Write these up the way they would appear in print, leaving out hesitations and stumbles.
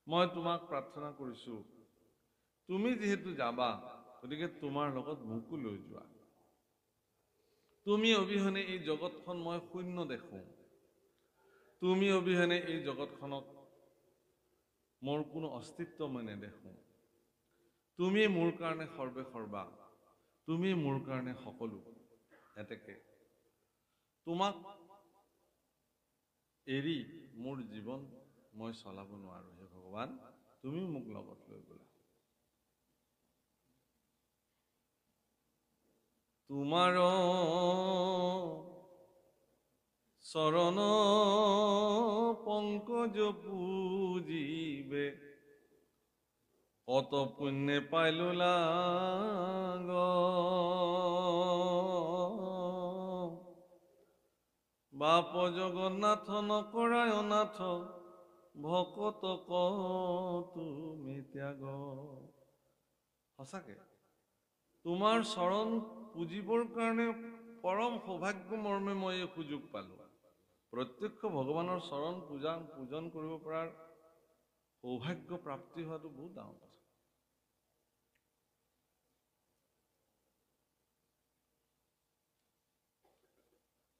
মই তোমাক প্ৰাৰ্থনা কৰিছোঁ, তুমি যিহেতু যাবা, গতিকে তোমাৰ লগত মোকো লৈ যোৱা। তুমি অবিহনে এই জগতখন মই শূন্য দেখোঁ। তুমি অবিহনে এই জগতখনত মোৰ কোনো অস্তিত্ব মই নেদেখোঁ। তুমি মোৰ কাৰণে সৰ্বে সৰ্বা, তুমি মোৰ কাৰণে সকলো। এতেকে তোমাক এৰি মোৰ জীৱন মই চলাব নোৱাৰো। হে ভগৱান, তুমি মোক লগত লৈ গ'লা। তোমাৰ চৰণ পংকজ পূজিবে, কত পুণ্যে পাইলো লাগ। বাপ জগন্নাথ নকৰায় অনাথ, ভকত তুমি ত্যাগ। সঁচাকে তোমাৰ চৰণ পুজিবৰ কাৰণে পৰম সৌভাগ্য মৰ্মে মই এই সুযোগ পালো। প্ৰত্যক্ষ ভগৱানৰ চৰণ পূজন কৰিব পৰাৰ সৌভাগ্য প্ৰাপ্তি হোৱাটো বহুত ডাঙৰ কথা।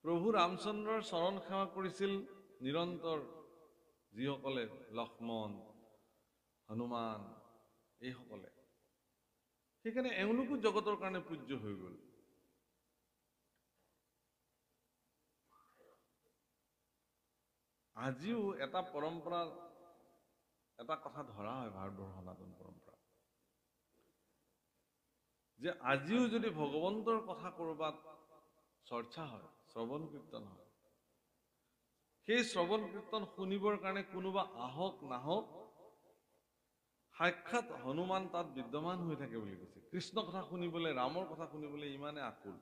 প্ৰভু ৰামচন্দ্ৰৰ চৰণ সেৱা কৰিছিল নিৰন্তৰ যিসকলে, লক্ষ্মণ, হনুমান, এইসকলে। সেইকাৰণে এওঁলোকো জগতৰ কাৰণে পূজ্য হৈ গ'ল। আজিও এটা পৰম্পৰা, এটা কথা ধৰা হয় ভাৰতবৰ্ষৰ সনাতন পৰম্পৰা, যে আজিও যদি ভগৱন্তৰ কথা কৰবাত চৰ্চা হয়, শ্ৰৱণ কীৰ্তন হয়, সেই শ্ৰৱণ কীৰ্তন শুনিবৰ কাৰণে কোনোবা আহক নাহক, সাক্ষাৎ হনুমান তাত বিদ্যমান হৈ থাকে বুলি কৈছে। কৃষ্ণ কথা শুনিবলৈ, ৰামৰ কথা শুনিবলৈ ইমানে আকুল,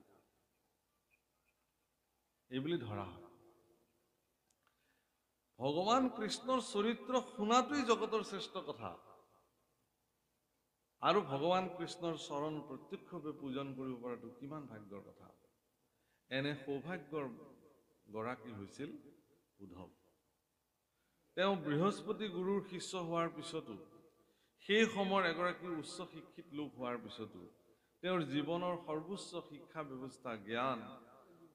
এইবুলি ধৰা হয়। ভগৱান কৃষ্ণৰ চৰিত্ৰ শুনাটোই জগতৰ শ্ৰেষ্ঠ কথা, আৰু ভগৱান কৃষ্ণৰ চৰণ প্ৰত্যক্ষভাৱে পূজন কৰিব পৰাটো কিমান ভাগ্যৰ কথা। এনে সৌভাগ্যৰ গৰাকী হৈছিল উদ্ধৱ। তেওঁ বৃহস্পতি গুৰুৰ শিষ্য হোৱাৰ পিছতো, সেই সময়ৰ এগৰাকী উচ্চ শিক্ষিত লোক হোৱাৰ পিছতো, তেওঁৰ জীৱনৰ সৰ্বোচ্চ শিক্ষা ব্যৱস্থা, জ্ঞান,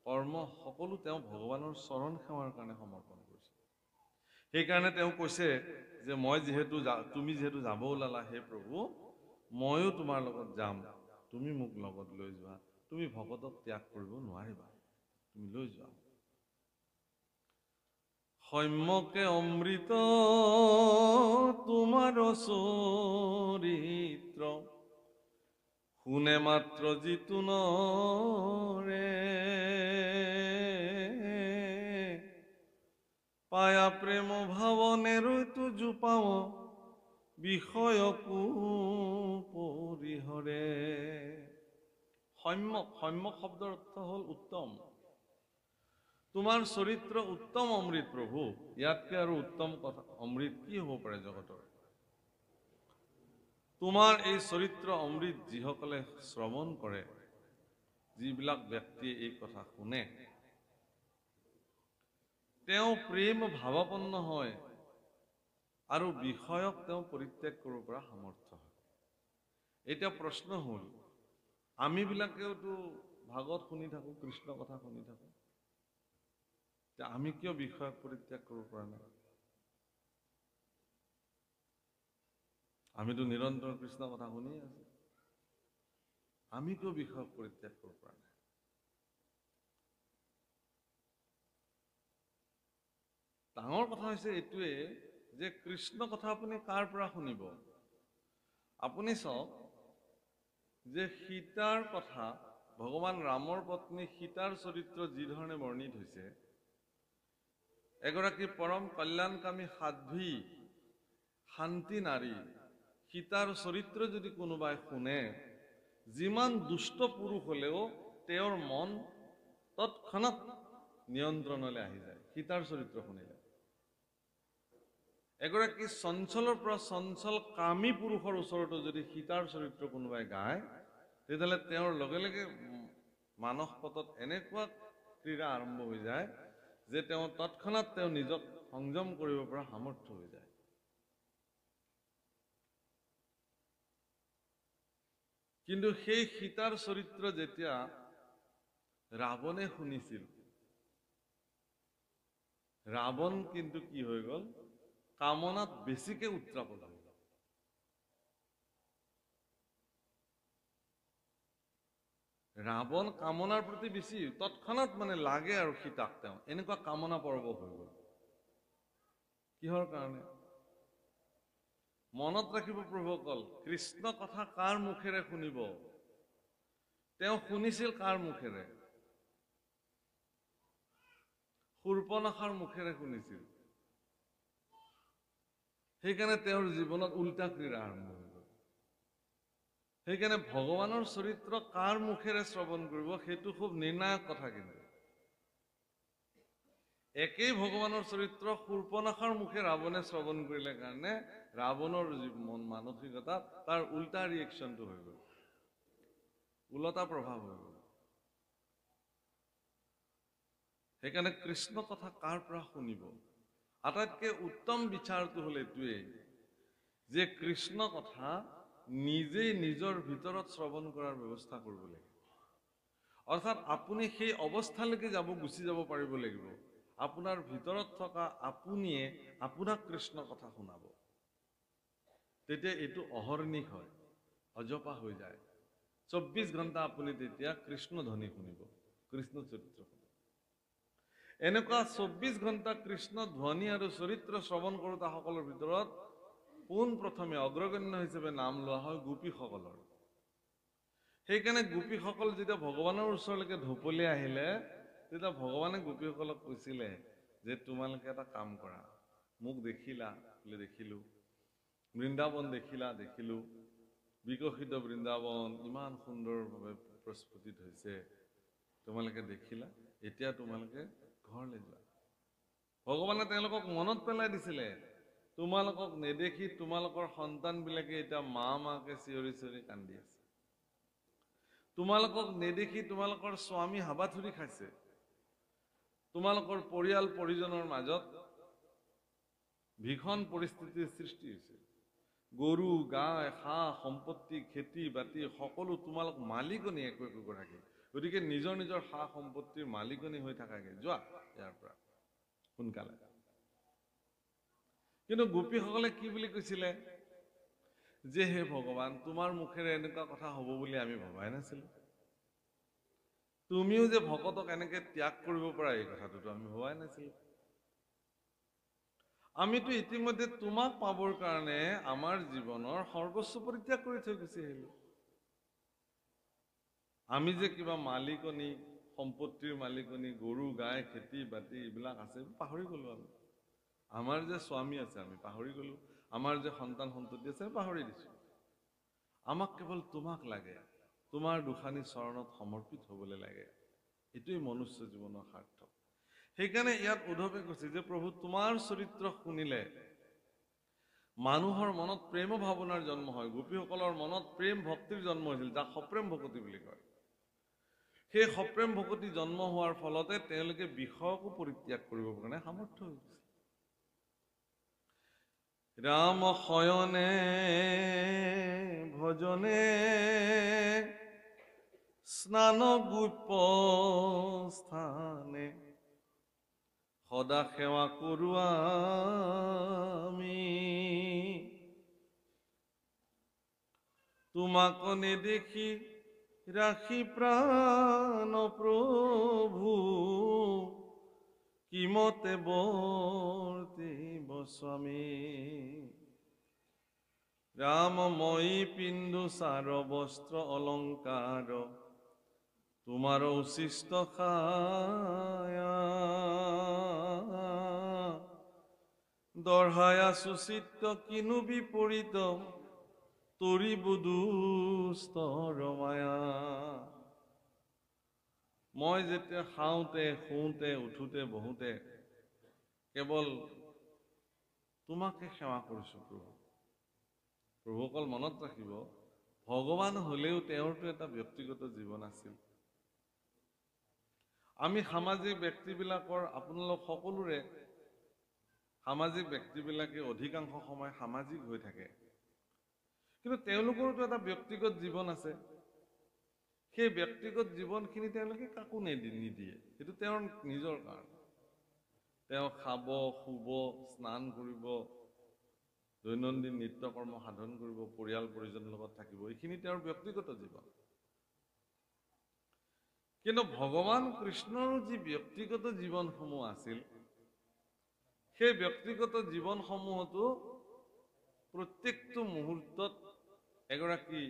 কৰ্ম সকলো তেওঁ ভগৱানৰ চৰণ সেৱাৰ কাৰণে সমৰ্পণ কৰিছে। সেইকাৰণে তেওঁ কৈছে যে তুমি যিহেতু যাব ওলালা, হে প্ৰভু, ময়ো তোমাৰ লগত যাম, তুমি মোক লগত লৈ যোৱা। তুমি ভকতক ত্যাগ কৰিব নোৱাৰিবা, তুমি লৈ যোৱা। সম্যকে অমৃত তোমাৰ চৰিত্ৰ, শুনে মাত্ৰ যিতু নৰে, পায়া প্ৰেম ভাৱনেৰৈতো জোপাও, বিষয়কো পৰিহৰে। সম্যক শব্দৰ অৰ্থ হ'ল উত্তম। তোমাৰ চৰিত্ৰ উত্তম অমৃত প্ৰভু, ইয়াতকে আৰু উত্তম কথা অমৃত কি হ'ব পাৰে জগতৰ। তোমাৰ এই চৰিত্ৰ অমৃত যিসকলে শ্ৰৱণ কৰে, যিবিলাক ব্যক্তিয়ে এই কথা শুনে, তেওঁ প্ৰেম ভাৱাপন্ন হয় আৰু বিষয়ক তেওঁ পৰিত্যাগ কৰিব পৰা সামৰ্থ্য হয়। এতিয়া প্ৰশ্ন হ'ল, আমিবিলাকেওতো ভাগৱত শুনি থাকো, কৃষ্ণ কথা শুনি থাকো, আমি কিয় বিষয়ক পৰিত্যাগ কৰিব পৰা নাই? আমিতো নিৰন্তৰ কৃষ্ণ কথা শুনি আছো, আমি কিয় বিষয়ক পৰিত্যাগ কৰিব পৰা নাই? ডাঙৰ কথা হৈছে এইটোৱে যে কৃষ্ণ কথা আপুনি কাৰ পৰা শুনিব? আপুনি চাওক যে সীতাৰ কথা, ভগৱান ৰামৰ পত্নী সীতাৰ চৰিত্ৰ যি ধৰণে বৰ্ণিত হৈছে, এগৰাকী পৰম কল্যাণকামী সাধ্বী শান্তি নাৰী সীতাৰ চৰিত্ৰ যদি কোনোবাই শুনে, যিমান দুষ্ট পুৰুষ হলেও তেওঁৰ মন তৎক্ষণাৎ নিয়ন্ত্ৰণলৈ আহি যায় সীতাৰ চৰিত্ৰ শুনিলে। এগৰাকী চঞ্চলৰ পৰা চঞ্চল কামী পুৰুষৰ ওচৰতো যদি সীতাৰ চৰিত্ৰ কোনোবাই গায়, তেতিয়াহ'লে তেওঁৰ লগে লগে মানস পটত এনেকুৱা ক্ৰীড়া আৰম্ভ হৈ যায় যে তেওঁ তৎক্ষণাৎ তেওঁ নিজক সংযম কৰিব পৰা সামৰ্থ্য হৈ যায়। কিন্তু সেই সীতাৰ চৰিত্ৰ যেতিয়া ৰাৱণে শুনিছিল, ৰাৱণ কিন্তু কি হৈ গ'ল, কামনাত বেছিকে উত্ৰাপল হৈ গ'ল। ৰাৱণ কামনাৰ প্ৰতি বেছি তৎক্ষণাৎ মানে লাগে আৰু সীতাক, তেওঁ এনেকুৱা কামনা পৰ্ব হৈ গ'ল। কিহৰ কাৰণে? মনত ৰাখিব প্ৰভুসকল, কৃষ্ণ কথা কাৰ মুখেৰে শুনিব? তেওঁ শুনিছিল কাৰ মুখেৰে? শূৰ্পণখাৰ মুখেৰে শুনিছিল। সেইকাৰণে তেওঁৰ জীৱনত উল্টা ক্ৰীড়া আৰম্ভ হৈ গ'ল। সেইকাৰণে ভগৱানৰ চৰিত্ৰ কাৰ মুখেৰে শ্ৰৱণ কৰিব, সেইটো খুব নিৰ্ণায়ক কথা। কিন্তু একেই ভগৱানৰ চৰিত্ৰ শূৰ্পণখাৰ মুখে ৰাৱণে শ্ৰৱণ কৰিলে কাৰণে ৰাৱণৰ মানসিকতা তাৰ উল্টা ৰিয়েকশ্যনটো হৈ গ'ল, উলটা প্ৰভাৱ হৈ গ'ল। সেইকাৰণে কৃষ্ণ কথা কাৰ পৰা শুনিব? আটাইতকৈ উত্তম বিচাৰটো হ'ল এইটোৱে যে কৃষ্ণ কথা নিজেই নিজৰ ভিতৰত শ্ৰৱণ কৰাৰ ব্যৱস্থা কৰিব লাগিব। অৰ্থাৎ আপুনি সেই অৱস্থালৈকে গুচি যাব পাৰিব লাগিব, আপোনাৰ ভিতৰত থকা আপুনিয়ে আপোনাক কৃষ্ণ কথা শুনাব। তেতিয়া এইটো অহৰ্নিশ হয়, অজপা হৈ যায়। 24 ঘণ্টা আপুনি তেতিয়া কৃষ্ণ ধ্বনি শুনিব, কৃষ্ণ চৰিত্ৰ শুনিব। এনেকুৱা 24 ঘণ্টা কৃষ্ণ ধ্বনি আৰু চৰিত্ৰ শ্ৰৱণ কৰোঁতা সকলৰ ভিতৰত পোনপ্ৰথমে অগ্ৰগণ্য হিচাপে নাম লোৱা হয় গোপীসকলৰ। সেইকাৰণে গোপীসকল যেতিয়া ভগৱানৰ ওচৰলৈকে ঢপলি আহিলে, তেতিয়া ভগৱানে গোপীসকলক কৈছিলে যে তোমালোকে এটা কাম কৰা, মোক দেখিলা বোলে, দেখিলো। বৃন্দাবন দেখিলা, দেখিলো। বিকশিত বৃন্দাবন ইমান সুন্দৰভাৱে প্ৰস্ফুটিত হৈছে, তোমালোকে দেখিলা, এতিয়া তোমালোকে ঘৰলৈ যোৱা। ভগৱানে তেওঁলোকক মনত পেলাই দিছিলে, তোমালোকক নেদেখি তোমালোকৰ সন্তানবিলাকে এতিয়া মাকে চিঞৰি চিঞৰি কান্দি আছে। তোমালোকক নেদেখি তোমালোকৰ স্বামী হাবাথুৰি খাইছে। তোমালোকৰ পৰিয়াল পৰিজনৰ মাজত ভীষণ পৰিস্থিতিৰ সৃষ্টি হৈছে। গৰু গাই সা সম্পত্তি খেতি বাতি সকলো তোমালোক মালিকনী একো একোগৰাকী। গতিকে নিজৰ নিজৰ সা সম্পত্তিৰ মালিকনী হৈ থাকাগে, যোৱা ইয়াৰ পৰা সোনকালে। কিন্তু গোপীসকলে কি বুলি কৈছিলে যে হে ভগৱান, তোমাৰ মুখেৰে এনেকুৱা কথা হ'ব বুলি আমি ভবাই নাছিলো। তুমিও যে ভকতক এনেকে ত্যাগ কৰিব পাৰা, এই কথাটোতো আমি ভবাই নাছিলো। আমিতো ইতিমধ্যে তোমাক পাবৰ কাৰণে আমাৰ জীৱনৰ সৰ্বস্ব পৰিত্যাগ কৰি থৈ গুচি আহিলো। আমি যে কিবা মালিকনী, সম্পত্তিৰ মালিকনী, গৰু গাই খেতি বাতি এইবিলাক আছে পাহৰি গলো। আমাৰ যে স্বামী আছে আমি পাহৰি গলো, আমাৰ যে সন্তান সন্ততি আছে পাহৰি দিছো। আমাক কেৱল তোমাক লাগে, তোমাৰ দুখানি চৰণত সমৰ্পিত হ'বলৈ লাগে। এইটোৱেই মনুষ্য জীৱনৰ সাৰ্থক। সেইকাৰণে ইয়াত উদ্ধৱে কৈছে যে প্ৰভু, তোমাৰ চৰিত্ৰ শুনিলে মানুহৰ মনত প্ৰেম ভাৱনাৰ জন্ম হয়। গোপীসকলৰ মনত প্ৰেম ভক্তিৰ জন্ম হৈছিল, যাক সপ্ৰেম ভকতি বুলি কয়। সেই সপ্ৰেম ভকতি জন্ম হোৱাৰ ফলতে তেওঁলোকে বিষয়কো পৰিত্যাগ কৰিবৰ কাৰণে সামৰ্থ্য হৈছিল। ৰাম শয়নে ভজনে স্নান গোপ স্থানে সদা সেৱা কৰো আমি। তোমাক নেদেখি ৰাখি প্ৰাণ প্ৰভু, কিমতে বৰ্তিব স্বামী। ৰামময়ী পিন্ধু চাৰ বস্ত্ৰ অলংকাৰ, তোমাৰ উচিষ্ট খায়া। দৰ্হায়া সুচিত্ত কিনু বিপৰীত, তৰিব দুষ্টৰ মায়া। মই যেতিয়া খাওঁতে শুওঁতে উঠোতে বহুতে কেৱল তোমাকে সেৱা কৰিছো প্ৰভু। প্ৰভুসকল মনত ৰাখিব, ভগৱান হলেও তেওঁৰতো এটা ব্যক্তিগত জীৱন আছিল। আমি সামাজিক ব্যক্তিবিলাকৰ, আপোনালোক সকলোৰে সামাজিক ব্যক্তিবিলাকে অধিকাংশ সময় সামাজিক হৈ থাকে, কিন্তু তেওঁলোকৰতো এটা ব্যক্তিগত জীৱন আছে। সেই ব্যক্তিগত জীৱনখিনি তেওঁলোকে কাকো নিদিয়ে, সেইটো তেওঁৰ নিজৰ কাৰণে। তেওঁ খাব, শুব, স্নান কৰিব, দৈনন্দিন নিত্যকৰ্ম সাধন কৰিব, পৰিয়াল পৰিজনৰ লগত থাকিব, এইখিনি তেওঁৰ ব্যক্তিগত জীৱন। কিন্তু ভগৱান কৃষ্ণৰো যি ব্যক্তিগত জীৱনসমূহ আছিল, সেই ব্যক্তিগত জীৱনসমূহতো প্ৰত্যেকটো মুহূৰ্তত এগৰাকী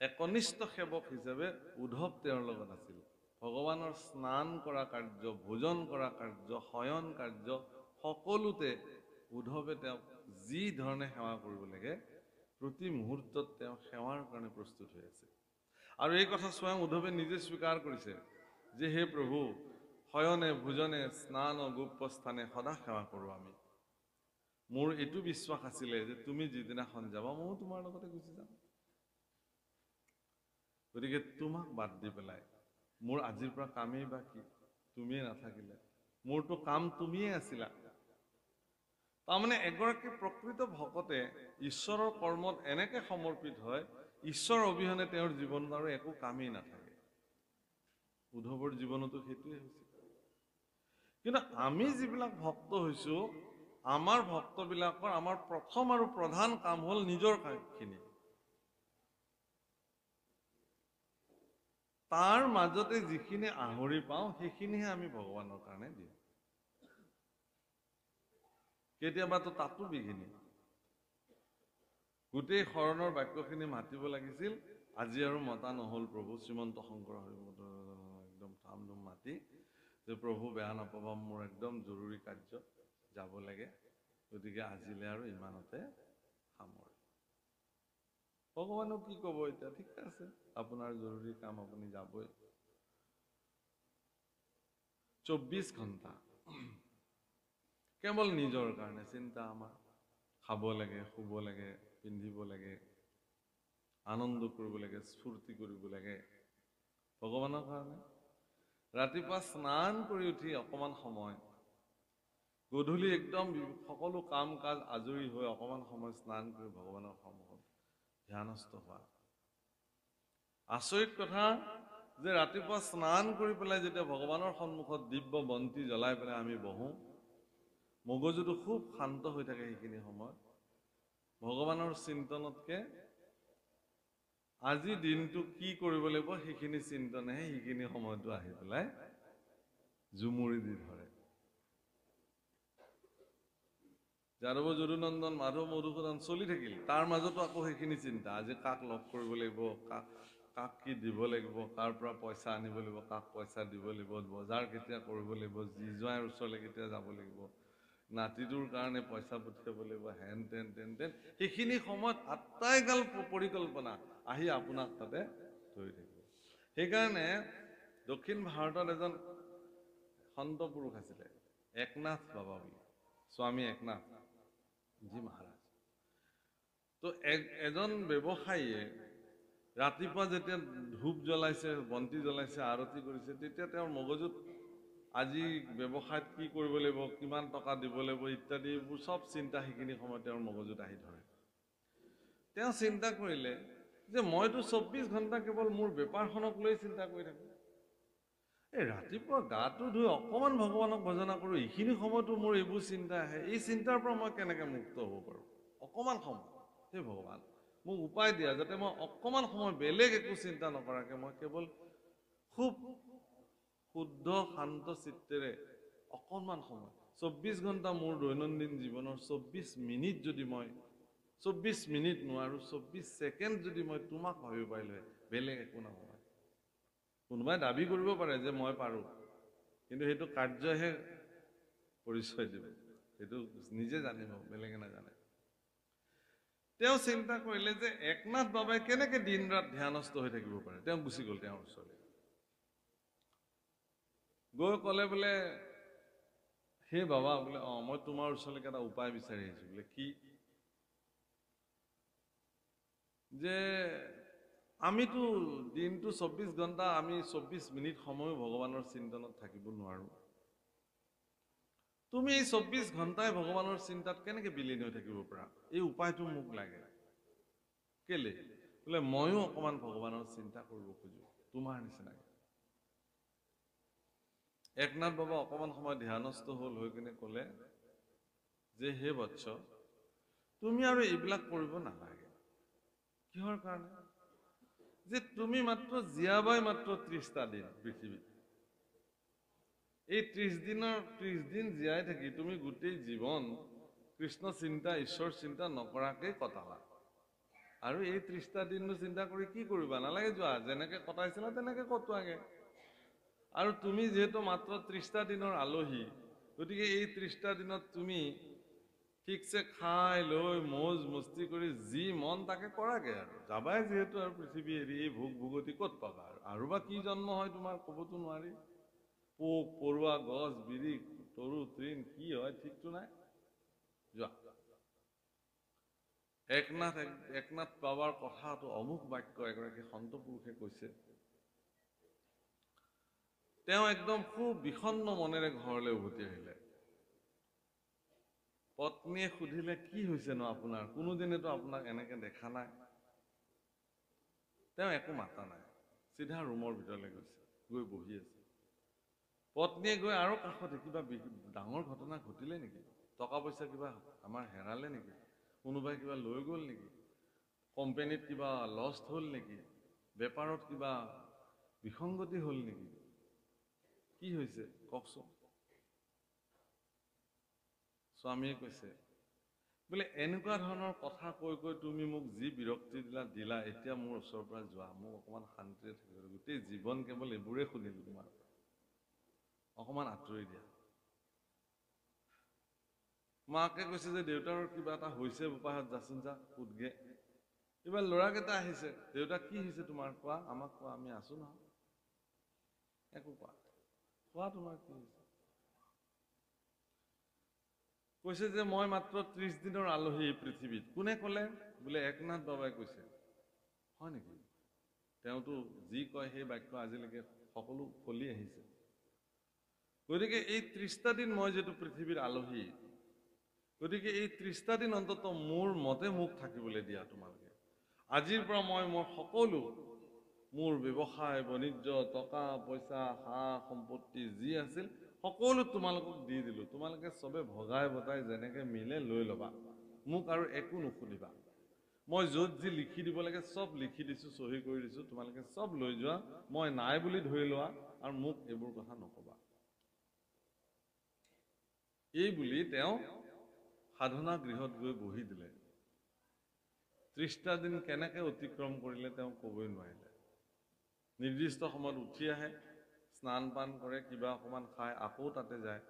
একনিষ্ঠ সেৱক হিচাপে উদ্ধৱ তেওঁৰ লগত আছিল। ভগৱানৰ স্নান কৰা কাৰ্য, ভোজন কৰা কাৰ্য, শয়ন কাৰ্য সকলোতে উদ্ধৱে তেওঁক যি ধৰণে সেৱা কৰিব লাগে প্ৰতি মুহূৰ্তত তেওঁ সেৱাৰ কাৰণে প্ৰস্তুত হৈ আছে। আৰু এই কথা স্বয়ং উদ্ধৱে নিজে স্বীকাৰ কৰিছে যে হে প্ৰভু, শয়নে ভোজনে স্নান গোপ্যস্থানে সদা সেৱা কৰোঁ আমি। মোৰ এইটো বিশ্বাস আছিলে যে তুমি যিদিনাখন যাবা ময়ো তোমাৰ লগতে গুচি যাম। গতিকে তোমাক বাদ দি পেলাই মোৰ আজিৰ পৰা কামেই বা কি, তুমিয়ে নাথাকিলে, মোৰতো কাম তুমিয়ে আছিলা। তাৰমানে এগৰাকী প্ৰকৃত ভকতে ঈশ্বৰৰ কৰ্মত এনেকে সমৰ্পিত হয়, ঈশ্বৰ অবিহনে তেওঁৰ জীৱনত আৰু একো কামেই নাথাকে। উদ্ধৱৰ জীৱনতো সেইটোৱে হৈছে। কিন্তু আমি যিবিলাক ভক্ত হৈছো, আমাৰ ভক্তবিলাকৰ আমাৰ প্ৰথম আৰু প্ৰধান কাম হ'ল নিজৰ কামখিনি। তাৰ মাজতে যিখিনি আহৰি পাওঁ সেইখিনিহে আমি ভগৱানৰ কাৰণে দিওঁ। কেতিয়াবাতো তাতো বিঘিনি। গোটেই শৰণৰ বাক্যখিনি মাতিব লাগিছিল, আজি আৰু মতা নহ'ল প্ৰভু। শ্ৰীমন্ত শংকৰ একদম ধাম ধুম মাতি যে প্ৰভু বেয়া নাপাবা, মোৰ একদম জৰুৰী কাৰ্য যাব লাগে, গতিকে আজিলে আৰু ইমানতে সামৰি। ভগৱানক কি ক'ব এতিয়া, ঠিক আছে আপোনাৰ জৰুৰী কাম, আপুনি যাবই। 24 ঘণ্টা কেৱল নিজৰ কাৰণে চিন্তা আমাৰ। খাব লাগে, শুব লাগে, পিন্ধিব লাগে, আনন্দ কৰিব লাগে, স্ফূৰ্তি কৰিব লাগে ভগৱানৰ কাৰণে। ৰাতিপুৱা স্নান কৰি উঠি অকমান সময়, গধূলি একদম সকলো কাম কাজ আজৰি হৈ অকমান সময় স্নান কৰি ভগৱানৰ সন্মুখত ধ্যানস্থ হোৱা। আচৰিত কথা যে ৰাতিপুৱা স্নান কৰি পেলাই যেতিয়া ভগৱানৰ সন্মুখত দিব্য বন্তি জ্বলাই পেলাই আমি বহো, মগজুটো খুব শান্ত হৈ থাকে সেইখিনি সময়। ভগৱানৰ চিন্তনতকে আজি দিনটো কি কৰিব লাগিব সেইখিনি চিন্তনেহে সেইখিনি সময়তো আহি পেলাই জুমুৰি দি ধৰে। যাদৱ যদুনন্দন মাধৱ মধুসূদন চলি থাকিল, তাৰ মাজতো আকৌ সেইখিনি চিন্তা, আজি কাক লগ কৰিব লাগিব, কাক কি দিব লাগিব, কাৰ পৰা পইচা আনিব লাগিব, কাক পইচা দিব লাগিব, বজাৰ কেতিয়া কৰিব লাগিব, জোঁৱাইৰ ওচৰলৈ কেতিয়া যাব লাগিব, নাতিটোৰ কাৰণে পইচা পঠিয়াব লাগিব, হেন তেন তেন তেন, সেইখিনি সময়ত আটাইগাল পৰিকল্পনা আহি আপোনাক তাতে ধৰি থাকিব। সেইকাৰণে দক্ষিণ ভাৰতত এজন সন্ত পুৰুষ আছিলে, একনাথ বাবা বুলি, স্বামী একনাথ জি মহাৰাজ। তো এজন ব্যৱসায়ীয়ে ৰাতিপুৱা যেতিয়া ধূপ জ্বলাইছে, বন্তি জ্বলাইছে, আৰতি কৰিছে, তেতিয়া তেওঁৰ মগজুত আজি ব্যৱসায়ত কি কৰিব লাগিব, কিমান টকা দিব লাগিব ইত্যাদি এইবোৰ চব চিন্তা সেইখিনি সময়ত তেওঁৰ মগজুত আহি ধৰে। তেওঁ চিন্তা কৰিলে যে মইতো 24 ঘণ্টা কেৱল মোৰ বেপাৰখনক লৈ চিন্তা কৰি থাকো। এই ৰাতিপুৱা গাটো ধুই অকমান ভগৱানক ভজনা কৰোঁ, এইখিনি সময়তো মোৰ এইবোৰ চিন্তা আহে। এই চিন্তাৰ পৰা মই কেনেকে মুক্ত হ'ব পাৰোঁ? অকমান সময়, হে ভগৱান মোক উপায় দিয়া, যাতে মই অকমান সময় বেলেগ একো চিন্তা নকৰাকে মই কেৱল খুব শুদ্ধ শান্ত চিত্তেৰে অকণমান সময়, 24 ঘণ্টা মোৰ দৈনন্দিন জীৱনৰ 24 মিনিট যদি মই 24 মিনিট নোৱাৰো, 24 ছেকেণ্ড যদি মই তোমাক ভাবিব পাৰিলো, বেলেগ একো নহয়। কোনোবাই দাবী কৰিব পাৰে যে মই পাৰো, কিন্তু সেইটো কাৰ্যহে পৰিচয় দিব, সেইটো নিজে জানিব, বেলেগে নাজানে। তেওঁ চিন্তা কৰিলে যে একনাথ বাবাই কেনেকে দিন ৰাত ধ্যানস্থ হৈ থাকিব পাৰে। তেওঁ গুচি গ'ল তেওঁৰ ওচৰলৈ, গৈ ক'লে বোলে হে বাবা বোলে, মই তোমাৰ ওচৰলৈকে এটা উপায় বিচাৰি আহিছো। বোলে কি? যে আমিতো দিনটো 24 ঘণ্টা, আমি 24 মিনিট সময়ো ভগৱানৰ চিন্তনত থাকিব নোৱাৰো। তুমি এই 24 ঘণ্টাই ভগৱানৰ চিন্তাত কেনেকে বিলীন হৈ থাকিব পাৰা, এই উপায়টো মোক লাগে। কেলে? বোলে ময়ো অকণমান ভগৱানৰ চিন্তা কৰিব খোজো তোমাৰ নিচিনাকৈ। একনাথ বাবা অকণমান সময় ধ্যানস্থ হ'ল হৈ কিনে ক'লে যে হে বৎস, তুমি আৰু এইবিলাক কৰিব নালাগে। কিহৰ কাৰণে? যে তুমি মাত্ৰ জীয়াবাই মাত্ৰ 30টা দিন পৃথিৱীত। এই 30 দিন জীয়াই থাকি তুমি গোটেই জীৱন কৃষ্ণ চিন্তা ঈশ্বৰ চিন্তা নকৰাকৈ কটালা। আৰু এই 30টা দিননো চিন্তা কৰি কি কৰিবা? নালাগে, যোৱা যেনেকৈ কটাইছিলা তেনেকৈ কটোৱাগে। আৰু তুমি যিহেতু মাত্ৰ 30টা দিনৰ আলহী, গতিকে এই 30টা দিনত তুমি ঠিকছে খাই লৈ মৌজ মস্তি কৰি যি মন তাকে কৰাগে। আৰু যাবাই যিহেতু, আৰু পৃথিৱী এৰি এই ভোগ ভোগতি ক'ত পাবা? আৰু বা কি জন্ম হয় তোমাৰ ক'বতো নোৱাৰি। পোক পৰুৱা গছ বিৰি তৰু তৃণ কি হয় ঠিকতো নাই। যোৱা। একনাথ বাবাৰ কথাটো অমুক বাক্য এগৰাকী সন্ত পুৰুষে কৈছে। তেওঁ একদম খুব বিষণ্ণ মনেৰে ঘৰলৈ উভতি আহিলে। পত্নীয়ে সুধিলে, কি হৈছে ন আপোনাৰ? কোনোদিনেতো আপোনাক এনেকে দেখা নাই। তেওঁ একো মাতা নাই, চিধা ৰুমৰ ভিতৰলৈ গৈছে, গৈ বহি আছে। পত্নীয়ে গৈ আৰু কাষতে, কিবা ডাঙৰ ঘটনা ঘটিলে নেকি? টকা পইচা কিবা আমাৰ হেৰালে নেকি? কোনোবাই কিবা লৈ গ'ল নেকি? কোম্পানীত কিবা লষ্ট হ'ল নেকি? বেপাৰত কিবা বিসংগতি হ'ল নেকি? কি হৈছে কওকচোন? স্বামীয়ে কৈছে, বোলে এনেকুৱা ধৰণৰ কথা কৈ কৈ তুমি মোক যি বিৰক্তি দিলা, এতিয়া মোৰ ওচৰৰ পৰা যোৱা, মোক অকণমান শান্তিৰে থাকিব। গোটেই জীৱন কেৱল এইবোৰে শুনিলো তোমাৰ, অকণমান আঁতৰি দিয়া। মাকে কৈছে যে দেউতাৰ কিবা এটা হৈছে বোপাহঁত, যাচোন যা সোধগে। এইবাৰ ল'ৰাকেইটা আহিছে, দেউতা কি হৈছে তোমাৰ? কোৱা, আমাক কোৱা, আমি আছো নহয়। একো কোৱা, কোৱা তোমাৰ কি হৈছে? কৈছে যে মই মাত্ৰ 30 দিনৰ আলহী পৃথিৱীত। কোনে ক'লে? বোলে একনাথ বাবাই কৈছে। হয় নেকি? তেওঁতো যি কয় সেই বাক্য আজিলৈকে সকলো ফলি আহিছে। গতিকে এই 30টা দিন মই যিটো পৃথিৱীৰ আলহী, গতিকে এই 30টা দিন অন্তত মোৰ মতে মোক থাকিবলৈ দিয়া তোমালোকে। আজিৰ পৰা মই মোৰ সকলো মোৰ ব্যৱসায় বাণিজ্য টকা পইচা সা সম্পত্তি যি আছিল সকলো তোমালোকক দি দিলো। তোমালোকে চবে ভগাই ভগাই যেনেকে মিলে লৈ ল'বা, মোক আৰু একো নুসুধিবা। মই য'ত যি লিখি দিব লাগে চব লিখি দিছো, চহী কৰি দিছো, তোমালোকে চব লৈ যোৱা। মই নাই বুলি ধৰি লোৱা আৰু মোক এইবোৰ কথা নকবা। এই বুলি তেওঁ সাধনা গৃহত গৈ বহি দিলে। 30টা দিন কেনেকে অতিক্ৰম কৰিলে তেওঁ ক'বই নোৱাৰিলে। নিৰ্দিষ্ট সময়ত উঠি আহে, স্নান পান কৰে, কিবা অকণমান খায়, আকৌ তাতে যায়।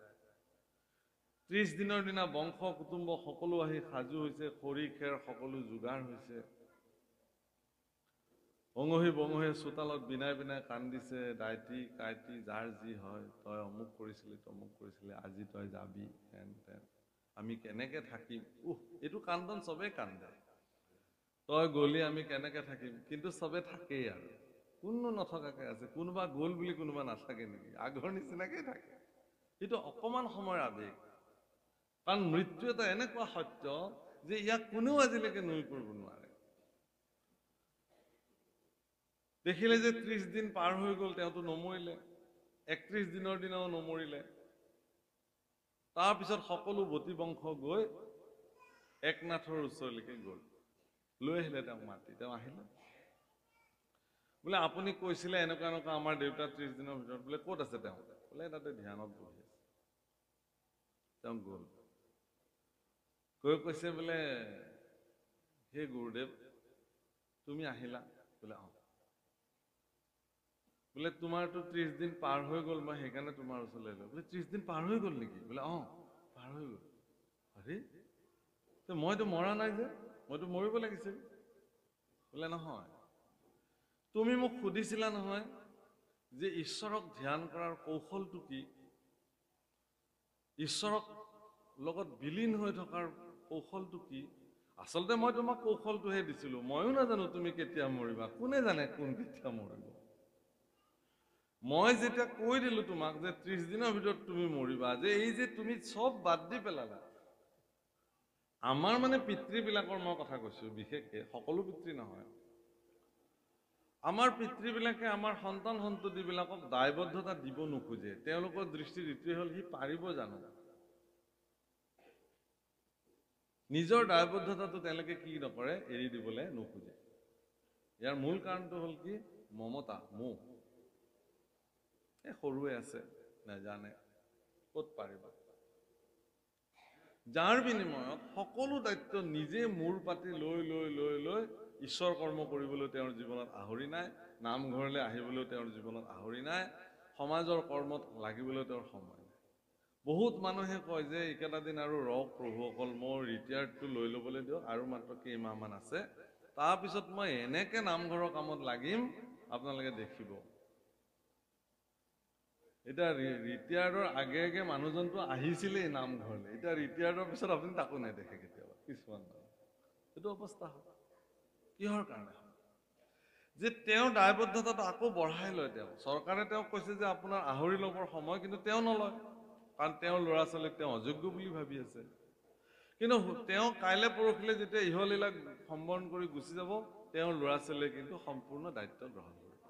30 দিনৰ দিনা বংশ কুটুম্ব সকলো আহি সাজু হৈছে, খৰি খেৰ সকলো যোগাৰ হৈছে। অঙহী বঙহী চোতালত বিনাই বিনাই কান্দিছে, দাইটি কাইটি যাৰ যি হয়, তই অমুক কৰিছিলি তমুক কৰিছিলি, আজি তই যাবি, হেন তেন, আমি কেনেকে থাকিম? এইটো কান্দন চবেই কান্দে। তই গলি আমি কেনেকে থাকিম? কিন্তু চবে থাকেই আৰু, কোনো নথকাকে আছে। কোনোবা গ'ল বুলি কোনোবা নাথাকে নেকি? আগৰ নিচিনাকেই থাকে। এইটো অকণমান সময়ৰ আবেগ। কাৰণ মৃত্যু এটা এনেকুৱা সত্য যে ইয়াক কোনেও আজিলৈকে নুই কৰিব নোৱাৰে। দেখিলে যে 30 দিন পাৰ হৈ গ'ল, তেওঁতো নমৰিলে। 31 দিনৰ দিনাও নমৰিলে। তাৰপিছত সকলো বতি বংশ গৈ একনাথৰ ওচৰলৈকে গ'ল, লৈ আহিলে তেওঁক মাতি। তেওঁ আহিলে, বোলে আপুনি কৈছিলে এনেকুৱা এনেকুৱা আমাৰ দেউতা 30 দিনৰ ভিতৰত। বোলে ক'ত আছে তেওঁ? বোলে তাতে ধ্যানত বহি আছে। তেওঁ গ'ল, গৈ কৈছে বোলে, হে গুৰুদেৱ তুমি আহিলা? বোলে অ। বোলে তোমাৰতো 30 দিন পাৰ হৈ গ'ল, মই সেইকাৰণে তোমাৰ ওচৰলৈ আহিলো। বোলে 30 দিন পাৰ হৈ গ'ল নেকি? বোলে অ পাৰ হৈ গ'ল। আৰে মইতো মৰা নাই যে, মইতো মৰিব লাগিছিল। বোলে নহয়, তুমি মোক সুধিছিলা নহয় যে ঈশ্বৰক ধ্যান কৰাৰ কৌশলটো কি, ঈশ্বৰক লগত বিলীন হৈ থকাৰ কৌশলটো কি? আচলতে মই তোমাক কৌশলটোহে দিছিলো। ময়ো নাজানো তুমি কেতিয়া মৰিবা, কোনে জানে কোন কেতিয়া মৰিব। মই যেতিয়া কৈ দিলো তোমাক যে 30 দিনৰ ভিতৰত তুমি মৰিবা, যে এই যে তুমি চব বাদ দি পেলালা। আমাৰ মানে পিতৃবিলাকৰ মই কথা কৈছো, বিশেষকে সকলো পিতৃ নহয়। আমাৰ পিতৃবিলাকে আমাৰ সন্তান সন্ততিবিলাকক দায়বদ্ধতা দিব নোখোজে। তেওঁলোকৰ দৃষ্টিত এইটোৱে হ'ল সি পাৰিব জানো। নিজৰ দায়বদ্ধতাটো তেওঁলোকে কি নকৰে, এৰি দিবলৈ নোখোজে। ইয়াৰ মূল কাৰণটো হ'ল কি? মমতা, মোহ। সৰুৱে আছে, নাজানে, ক'ত পাৰিব। যাৰ বিনিময়ত সকলো দায়িত্ব নিজে মূৰ পাতি লৈ লৈ লৈ লৈ ঈশ্বৰ কৰ্ম কৰিবলৈ তেওঁৰ জীৱনত আহৰি নাই, নামঘৰলৈ আহিবলৈ তেওঁৰ জীৱনত আহৰি নাই, সমাজৰ কৰ্মত লাগিবলৈ তেওঁৰ সময় নাই। বহুত মানুহে কয় যে এইকেইটা দিন আৰু ৰওক প্ৰভুসকল, মোৰ ৰিটায়াৰ্ডটো লৈ ল'বলৈ দিয়ক, আৰু মাত্ৰ কেইমাহমান আছে, তাৰপিছত মই এনেকে নামঘৰৰ কামত লাগিম আপোনালোকে দেখিব। এতিয়া ৰিটায়াৰ্ডৰ আগে আগে মানুহজনটো আহিছিলেই নামঘৰলৈ, এতিয়া ৰিটায়াৰ্ডৰ পিছত আপুনি তাকো নেদেখে কেতিয়াবা কিছুমান মানুহ। সেইটো অৱস্থা হয়। কিহৰ কাৰণে? যে তেওঁৰ দায়বদ্ধতাটো আকৌ বঢ়াই লয়। তেওঁ চৰকাৰে তেওঁক কৈছে যে আপোনাৰ আহৰি ল'বৰ সময়, কিন্তু তেওঁ নলয়, কাৰণ তেওঁৰ ল'ৰা ছোৱালীক তেওঁ অযোগ্য বুলি ভাবি আছে। কিন্তু তেওঁ কাইলৈ পৰহিলৈ যেতিয়া ইহলীলাক সম্বৰণ কৰি গুচি যাব, তেওঁৰ ল'ৰা ছোৱালীয়ে কিন্তু সম্পূৰ্ণ দায়িত্ব গ্ৰহণ কৰিব।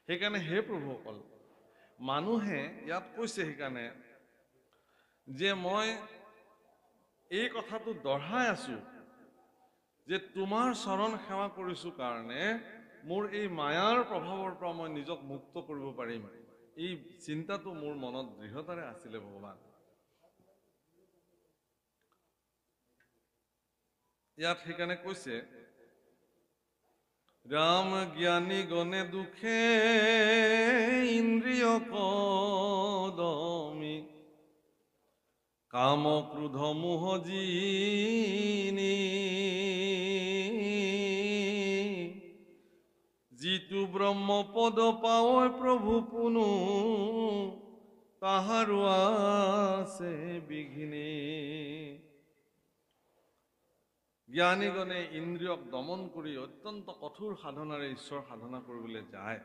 সেইকাৰণে হে প্ৰভুসকল, মানুহে ইয়াত কৈছে সেইকাৰণে যে মই এই কথাটো দঢ়াই আছো যে তোমাৰ চৰণ সেৱা কৰিছো কাৰণে মোৰ এই মায়াৰ প্ৰভাৱৰ পৰা মই নিজক মুক্ত কৰিব পাৰিম। এই চিন্তাটো মোৰ মনত দৃঢ়তাৰে আছিলে ভগৱান। ইয়াত সেইকাৰণে কৈছে, ৰাম জ্ঞানী গণে দুখে ইন্দ্ৰিয় কদমি, কাম ক্ৰোধ মোহ জিনি, যিটো ব্ৰহ্মপদ পাৱৈ প্ৰভু পুনু, তাহাৰো আছে বিঘিনি। জ্ঞানীগণে ইন্দ্ৰিয়ক দমন কৰি অত্যন্ত কঠোৰ সাধনাৰে ঈশ্বৰ সাধনা কৰিবলৈ যায়।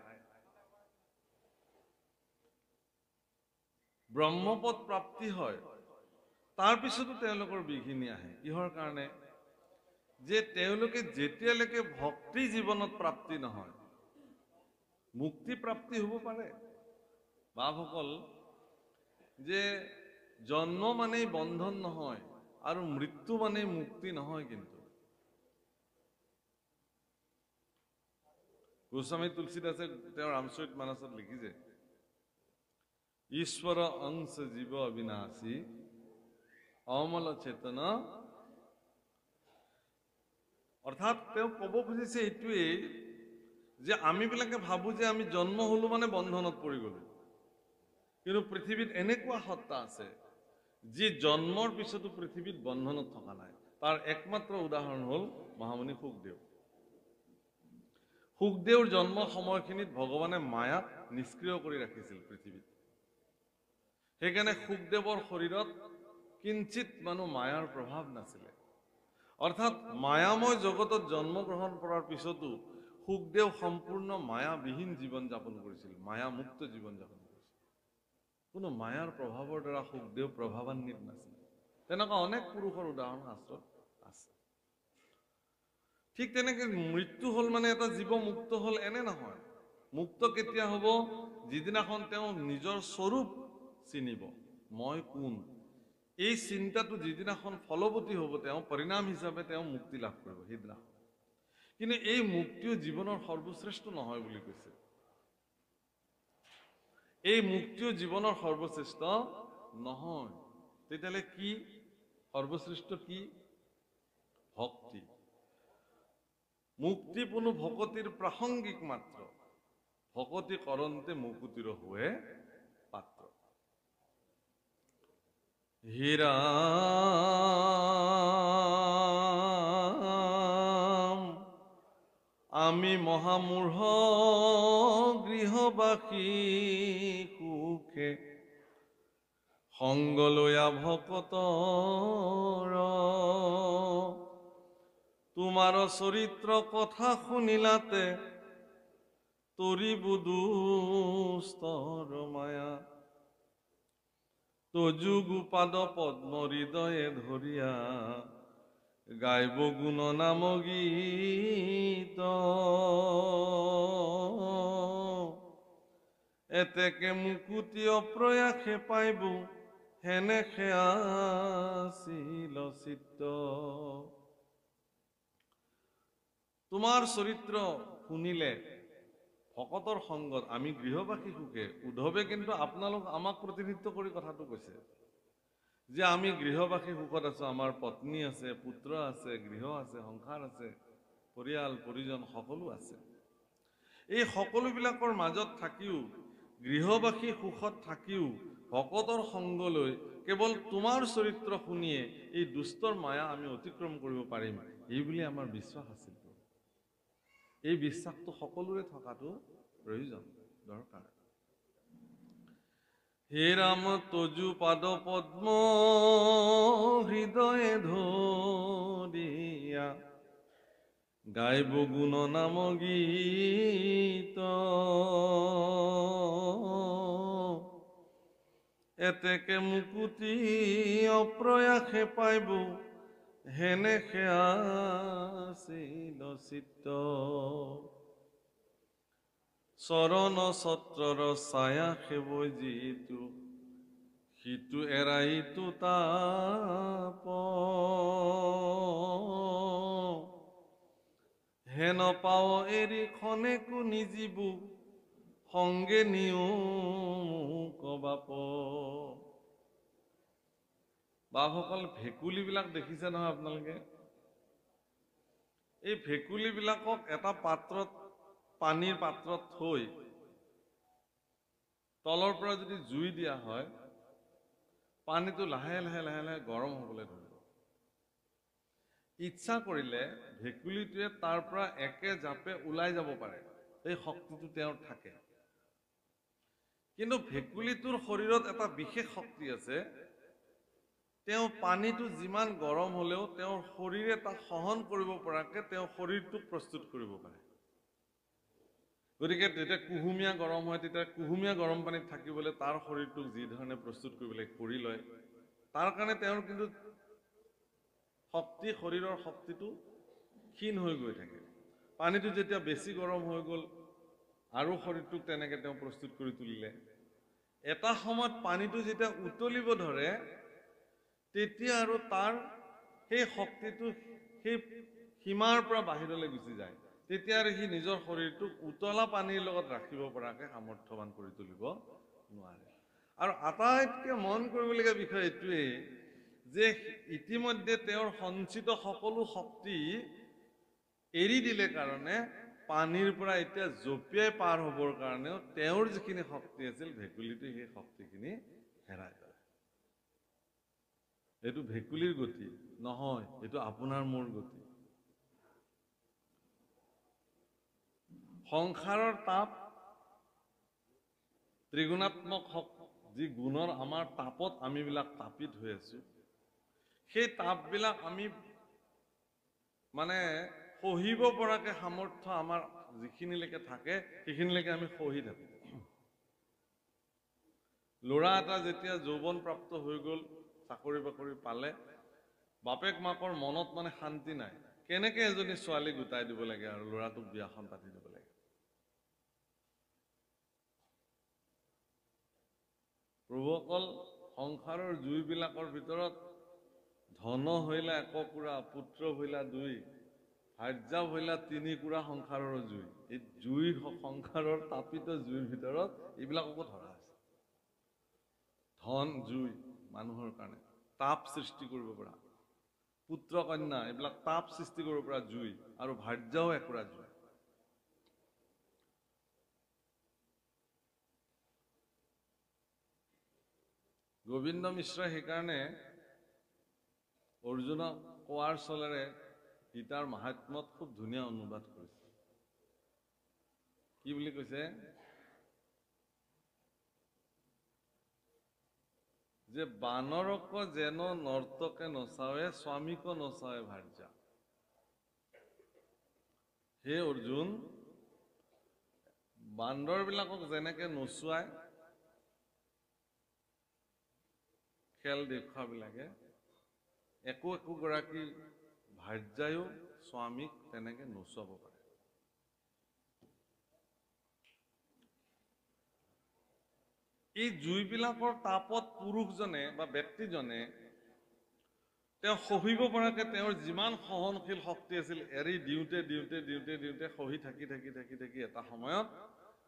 ব্ৰহ্মপদ প্ৰাপ্তি হয়, তাৰ পিছতো তেওঁলোকৰ বিঘিনি আহে। কিহৰ কাৰণে? যে তেওঁলোকে যেতিয়ালৈকে ভক্তি জীৱনত প্ৰাপ্তি নহয়, মুক্তি প্ৰাপ্তি হ'ব পাৰে। বাপসকল, যে জন্ম মানেই বন্ধন নহয় আৰু মৃত্যু মানেই মুক্তি নহয়। কিন্তু গোস্বামী তুলসীদাসে তেওঁৰ ৰামচৰিত মানসত লিখিছে, ঈশ্বৰ অংশ জীৱ অবিনাশী অমল চেতন। অৰ্থাৎ তেওঁ ক'ব খুজিছে এইটোৱেই যে আমিবিলাকে ভাবো যে আমি জন্ম হলো মানে বন্ধনত পৰি গলো, কিন্তু পৃথিৱীত এনেকুৱা সত্তা আছে যি জন্মৰ পিছতো পৃথিৱীত বন্ধনত থকা নাই। তাৰ একমাত্ৰ উদাহৰণ হ'ল মহামুনি শুকদেৱ। শুকদেৱৰ জন্ম সময়খিনিত ভগৱানে মায়াক নিষ্ক্ৰিয় কৰি ৰাখিছিল পৃথিৱীত। সেইকাৰণে শুকদেৱৰ শৰীৰত কিঞ্চিত মানুহ মায়াৰ প্ৰভাৱ নাছিলে। অৰ্থাৎ মায়াময় জগতত জন্মগ্ৰহণ কৰাৰ পিছতো শুকদেৱ সম্পূৰ্ণ মায়াবিহীন জীৱন যাপন কৰিছিল, মায়ামুক্ত জীৱন যাপন কৰিছিল। কোনো মায়াৰ প্ৰভাৱৰ দ্বাৰা শুকদেৱ প্ৰভাৱান্বিত নাছিল। তেনেকুৱা অনেক পুৰুষৰ উদাহৰণ শাস্ত্ৰত আছে। ঠিক তেনেকে মৃত্যু হ'ল মানে এটা জীৱ মুক্ত হ'ল এনে নহয়। মুক্ত কেতিয়া হ'ব? যিদিনাখন তেওঁ নিজৰ স্বৰূপ চিনিব, মই কোন। এই চিন্তাটো যিদিনাখন ফলৱতী হ'ব, তেওঁ পৰিণাম হিচাপে তেওঁ মুক্তি লাভ কৰিব সেইদিনাখন। কিন্তু এই মুক্তিও জীৱনৰ সৰ্বশ্ৰেষ্ঠ নহয় বুলি কৈছে। এই মুক্তিও জীৱনৰ সৰ্বশ্ৰেষ্ঠ নহয়। তেতিয়াহ'লে কি সৰ্বশ্ৰেষ্ঠ? কি? ভক্তি। মুক্তি কোনো ভকতিৰ প্ৰাসংগিক মাত্ৰ, ভকতি কৰন্তে মুকুতিৰ হুৱে পাত্ৰ। হীৰা আমি মহামূঢ় গৃহবাসী সুখে, সংগলয়া ভকতৰ তোমাৰ চৰিত্ৰ কথা শুনিলাতে, তৰিব দুস্তৰ মায়া, তজুগু পাদ পদ্ম হৃদয়ে ধৰিয়া, গাইব গুণ নাম গীত এতেকে মুকুতি অপ্ৰয়াসে পাইব হেনে আছিল চিত্ত। তোমাৰ চৰিত্ৰ শুনিলে ভকতৰ সংগত আমি গৃহবাসী সুখে। উদ্ধৱে কিন্তু আপোনালোক আমাক প্ৰতিনিধিত্ব কৰি কথাটো কৈছে যে আমি গৃহবাসী সুখত আছো, আমাৰ পত্নী আছে, পুত্ৰ আছে, গৃহ আছে, সংসাৰ আছে, পৰিয়াল পৰিজন সকলো আছে। এই সকলোবিলাকৰ মাজত থাকিও গৃহবাসী সুখত থাকিও ভকতৰ সংগ লৈ কেৱল তোমাৰ চৰিত্ৰ শুনিয়ে এই দুষ্টৰ মায়া আমি অতিক্ৰম কৰিব পাৰিম, এই বুলি আমাৰ বিশ্বাস আছিল। এই বিশ্বাসটো সকলোৰে থকাটো প্ৰয়োজন, দৰকাৰ। হে ৰাম তজু পাদ পদ্ম হৃদয়ে ধৰিয়া গাইব গুণ নাম গীত এতেকে মুকুতি অপ্ৰয়াসে পাইব হেনে আছিল চিত্ত। চৰণ ছত্ৰৰ ছায়া সেৱ যিটো সিটো এৰাইতো তাপ হেন পাও এৰি খনেকো নিজিব সংগে নিও কবাপ। বাপসকল ভেকুলীবিলাক দেখিছে নহয় আপোনালোকে? এই ভেকুলীবিলাকক এটা পাত্ৰত, পানীৰ পাত্ৰত থৈ তলৰ পৰা যদি জুই দিয়া হয়, পানীটো লাহে লাহে লাহে লাহে গৰম হ'বলৈ ধৰিব। ইচ্ছা কৰিলে ভেকুলীটোৱে তাৰ পৰা একে জাপে ওলাই যাব পাৰে, এই শক্তিটো তেওঁৰ থাকে। কিন্তু ভেকুলীটোৰ শৰীৰত এটা বিশেষ শক্তি আছে, তেওঁ পানীটো যিমান গৰম হ'লেও তেওঁৰ শৰীৰে তাক সহন কৰিব পৰাকে তেওঁ শৰীৰটোক প্ৰস্তুত কৰিব পাৰে। গতিকে যেতিয়া কুহুমীয়া গৰম হয়, তেতিয়া কুহুমীয়া গৰম পানীত থাকিবলৈ তাৰ শৰীৰটোক যি ধৰণে প্ৰস্তুত কৰিবলৈ কৰি লয়, তাৰ কাৰণে তেওঁৰ কিন্তু শক্তি, শৰীৰৰ শক্তিটো ক্ষীণ হৈ গৈ থাকে। পানীটো যেতিয়া বেছি গৰম হৈ গ'ল আৰু শৰীৰটোক তেনেকৈ তেওঁ প্ৰস্তুত কৰি তুলিলে। এটা সময়ত পানীটো যেতিয়া উতলিব ধৰে, তেতিয়া আৰু তাৰ সেই শক্তিটো সেই সীমাৰ পৰা বাহিৰলৈ গুচি যায়। তেতিয়া আৰু সি নিজৰ শৰীৰটোক উতলা পানীৰ লগত ৰাখিব পৰাকে সামৰ্থ্যৱান কৰি তুলিব নোৱাৰে। আৰু আটাইতকৈ মন কৰিবলগীয়া বিষয় এইটোৱেই যে ইতিমধ্যে তেওঁৰ সঞ্চিত সকলো শক্তি এৰি দিলে কাৰণে পানীৰ পৰা এতিয়া জঁপিয়াই পাৰ হ'বৰ কাৰণেও তেওঁৰ যিখিনি শক্তি আছিল, ভেকুলীটোৱে সেই শক্তিখিনি হেৰাই পেলায়। এইটো ভেকুলীৰ গতি নহয়, এইটো আপোনাৰ মোৰ গতি। সংসাৰৰ তাপ, ত্ৰিগুণাত্মক যি গুণৰ আমাৰ তাপত আমিবিলাক তাপিত হৈ আছো, সেই তাপবিলাক আমি মানে সহিব পৰাকে সামৰ্থ্য আমাৰ যিখিনিলৈকে থাকে, সেইখিনিলৈকে আমি সহি থাকো। ল'ৰা এটা যেতিয়া যৌৱন প্ৰাপ্ত হৈ গ'ল, চাকৰি বাকৰি পালে, বাপেক মাকৰ মনত মানে শান্তি নাই, কেনেকে এজনী ছোৱালী গোটাই দিব লাগে আৰু ল'ৰাটোক বিয়াখন পাতি দিব লাগে। প্ৰভুসকল, সংসাৰৰ জুইবিলাকৰ ভিতৰত ধন হইলা এককুৰা, পুত্ৰ হইলা দুই, ভাৰ্যা হইলা তিনি কুৰা সংসাৰৰ জুই। এই জুইৰ সংসাৰৰ তাপিত জুইৰ ভিতৰত এইবিলাককো ধৰা আছে। ধন জুই মানুহৰ কাৰণে তাপ সৃষ্টি কৰিব পৰা, পুত্ৰ কন্যা এইবিলাক তাপ সৃষ্টি কৰিব পৰা জুই, আৰু ভাৰ্যাও একুৰা জুই। গোবিন্দ মিশ্ৰই সেইকাৰণে অৰ্জুনক কোৱাৰ চলেৰে গীতাৰ মাহাত্ম্যত খুব ধুনীয়া অনুবাদ কৰিছে। কি বুলি কৈছে? যে বানৰক যেন নৰ্তকে নচাৱে, স্বামীক নচাৱে ভাৰ্যা। হে অৰ্জুন, বান্দৰবিলাকক যেনেকে নচুৱাই খেল দেখুৱাবিলাকে, একো একোগৰাকী ভাৰ্যায়ো স্বামীক তেনেকে নচুৱাব পাৰে। এই জুইবিলাকৰ তাপত পুৰুষজনে বা ব্যক্তিজনে তেওঁ সহিব পৰাকে তেওঁৰ যিমান সহনশীল শক্তি আছিল এৰি দিওঁতে দিওঁতে দিওঁতে দিওঁতে সহি থাকি থাকি থাকি থাকি এটা সময়ত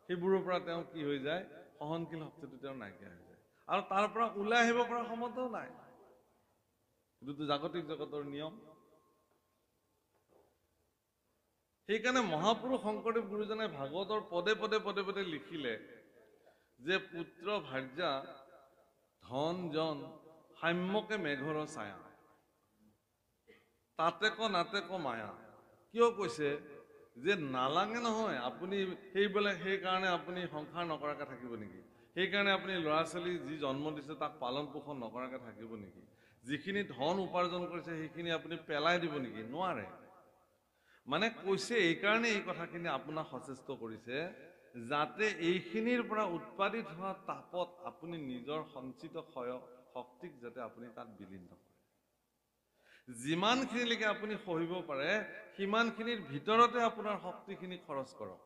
সেইবোৰৰ পৰা তেওঁ কি হৈ যায়, সহনশীল শক্তিটো তেওঁৰ নাইকিয়া হৈ যায় আৰু তাৰ পৰা ওলাই আহিব পৰা ক্ষমতাও নাই। এইটোতো জাগতিক জগতৰ নিয়ম। সেইকাৰণে মহাপুৰুষ শংকৰদেৱ গুৰুজনাই ভাগৱতৰ পদে পদে পদে পদে লিখিলে যে পুত্ৰ ভাৰ্যা ধন জন সাম্যকে মেঘৰ ছায়া তাতেক নাতেক মায়া। কিয় কৈছে যে নালাগে নহয় আপুনি সেইকাৰণে আপুনি সংসাৰ নকৰাকে থাকিব নেকি? সেইকাৰণে আপুনি ল'ৰা ছোৱালী যি জন্ম দিছে তাক পালন পোষণ নকৰাকে থাকিব নেকি? যিখিনি ধন উপাৰ্জন কৰিছে সেইখিনি আপুনি পেলাই দিব নেকি? নোৱাৰে। মানে কৈছে এইকাৰণে এই কথাখিনি আপোনাক সচেষ্ট কৰিছে যাতে এইখিনিৰ পৰা উৎপাদিত হোৱা তাপত আপুনি নিজৰ সঞ্চিত শক্তিক যাতে আপুনি তাত বিলীন নকৰে। যিমানখিনিলৈকে আপুনি সহিব পাৰে সিমানখিনিৰ ভিতৰতে আপোনাৰ শক্তিখিনি খৰচ কৰক।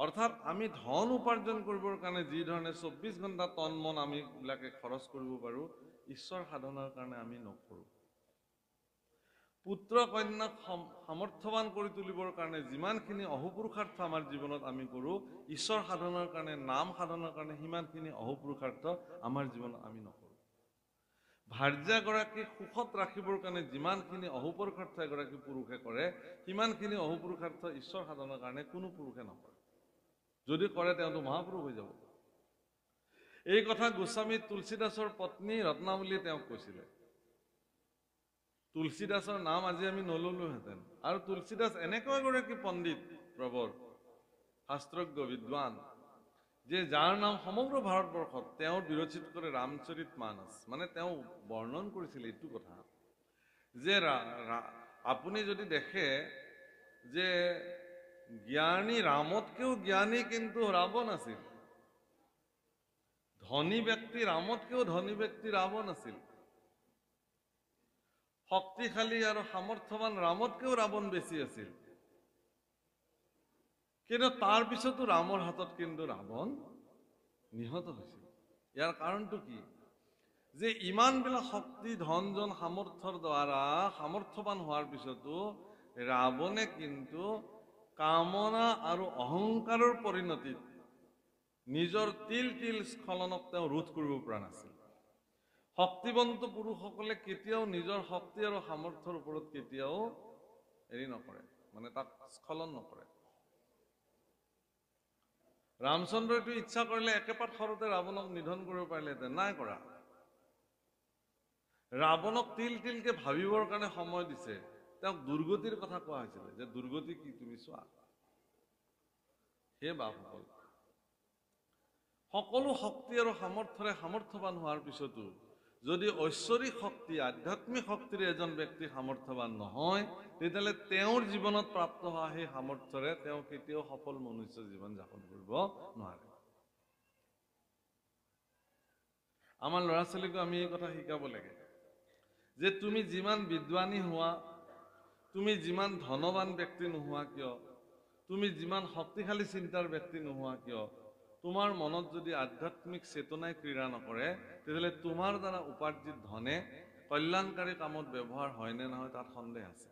অৰ্থাৎ আমি ধন উপাৰ্জন কৰিবৰ কাৰণে যি ধৰণে 24 ঘণ্টা তন মন আমি বিলাকে খৰচ কৰিব পাৰো, ঈশ্বৰ সাধনাৰ কাৰণে আমি নকৰোঁ। পুত্ৰ কন্যাক সামৰ্থ্যৱান কৰি তুলিবৰ কাৰণে যিমানখিনি অহোপুৰুষাৰ্থ আমাৰ জীৱনত আমি কৰোঁ, ঈশ্বৰ সাধনাৰ কাৰণে নাম সাধনাৰ কাৰণে সিমানখিনি অহোপুৰুষাৰ্থ আমাৰ জীৱনত আমি নকৰোঁ। ভাৰ্যাগৰাকীক সুখত ৰাখিবৰ কাৰণে যিমানখিনি অহোপুৰুষাৰ্থ এগৰাকী পুৰুষে কৰে সিমানখিনি অহোপুৰুষাৰ্থ ঈশ্বৰ সাধনাৰ কাৰণে কোনো পুৰুষে নকৰে। যদি কৰে তেওঁতো মহাপুৰুষ হৈ যাব। এই কথা গোস্বামী তুলসীদাসৰ পত্নী ৰত্নাৱলীয়ে তেওঁক কৈছিলে। তুলসীদাসৰ নাম আজি আমি নললোহেঁতেন। আৰু তুলসীদাস এনেকুৱা এগৰাকী পণ্ডিত প্ৰবৰ শাস্ত্ৰজ্ঞ বিদ্বান যে যাৰ নাম সমগ্ৰ ভাৰতবৰ্ষত তেওঁৰ বিৰচিত কৰে ৰামচৰিত মানস। মানে তেওঁ বৰ্ণন কৰিছিল এইটো কথা যে আপুনি যদি দেখে যে জ্ঞানী ৰামতকেও জ্ঞানী কিন্তু ৰাৱণ আছিল, ধনী ব্যক্তি ৰামতকেও ধনী ব্যক্তি ৰাৱণ আছিল, শক্তিশালী আৰু সামৰ্থ্যৱান ৰামতকেও ৰাৱণ বেছি আছিল, কিন্তু তাৰ পিছতো ৰামৰ হাতত কিন্তু ৰাৱণ নিহত হৈছিল। ইয়াৰ কাৰণটো কি? যে ইমানবিলাক শক্তি ধন জন সামৰ্থ্যৰ দ্বাৰা সামৰ্থ্যৱান হোৱাৰ পিছতো ৰাৱণে কিন্তু কামনা আৰু অহংকাৰৰ পৰিণতিত নিজৰ তিল তিল স্খলনক তেওঁ ৰোধ কৰিব পৰা নাছিল। শক্তিবন্ত পুৰুষসকলে কেতিয়াও নিজৰ শক্তি আৰু সামৰ্থ্যৰ ওপৰত কেতিয়াও হেৰি নকৰে, মানে তাক স্খলন নকৰে। ৰামচন্দ্ৰইটো ইচ্ছা কৰিলে একেপাত সৰতে ৰাৱণক নিধন কৰিব পাৰিলেহেঁতেন, নাই কৰা। ৰাৱণক তিল তিলকে ভাবিবৰ কাৰণে সময় দিছে। তেওঁক দুৰ্গতিৰ কথা কোৱা হৈছিলে যে দুৰ্গতি কি তুমি চোৱা। সেই বাপসকল সকলো শক্তি আৰু সামৰ্থ্যৰে সামৰ্থ্যৱান হোৱাৰ পিছতো যদি ঐশ্বৰিক শক্তি আধ্যাত্মিক শক্তিৰে এজন ব্যক্তি সামৰ্থ্যৱান নহয়, তেতিয়াহ'লে তেওঁৰ জীৱনত প্ৰাপ্ত হোৱা সেই সামৰ্থ্যৰে তেওঁ কেতিয়াও সফল মনুষ্য জীৱন যাপন কৰিব নোৱাৰে। আমাৰ ল'ৰা ছোৱালীকো আমি এই কথা শিকাব লাগে যে তুমি যিমান বিদ্বানী হোৱা, তুমি যিমান ধনৱান ব্যক্তি নোহোৱা কিয়, তুমি যিমান শক্তিশালী চিন্তাৰ ব্যক্তি নোহোৱা কিয়, তোমাৰ মনত যদি আধ্যাত্মিক চেতনাই ক্ৰীড়া নকৰে, তেতিয়াহ'লে তোমাৰ দ্বাৰা উপাৰ্জিত ধনে কল্যাণকাৰী কামত ব্যৱহাৰ হয় নে নহয় তাত সন্দেহ আছে।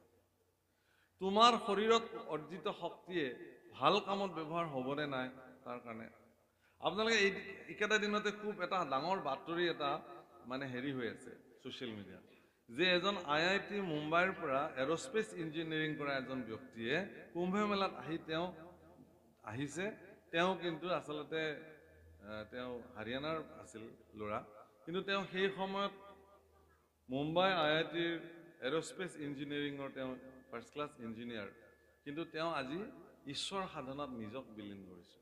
তোমাৰ শৰীৰত অৰ্জিত শক্তিয়ে ভাল কামত ব্যৱহাৰ হ'বনে নাই তাৰ কাৰণে আপোনালোকে এইকেইটা দিনতে খুব এটা ডাঙৰ বাতৰি এটা মানে হেৰি হৈ আছে ছ'চিয়েল মিডিয়াত, যে এজন IIT মুম্বাইৰ পৰা এৰস্পেচ ইঞ্জিনিয়াৰিং কৰা এজন ব্যক্তিয়ে কুম্ভ মেলাত তেওঁ আহিছে। তেওঁ কিন্তু আচলতে তেওঁ হাৰিয়ানাৰ আছিল ল'ৰা, কিন্তু তেওঁ সেই সময়ত মুম্বাই IITৰ এৰস্পেচ ইঞ্জিনিয়াৰিঙৰ তেওঁ ফাৰ্ষ্ট ক্লাছ ইঞ্জিনিয়াৰ, কিন্তু তেওঁ আজি ঈশ্বৰ সাধনাত নিজক বিলীন কৰিছে।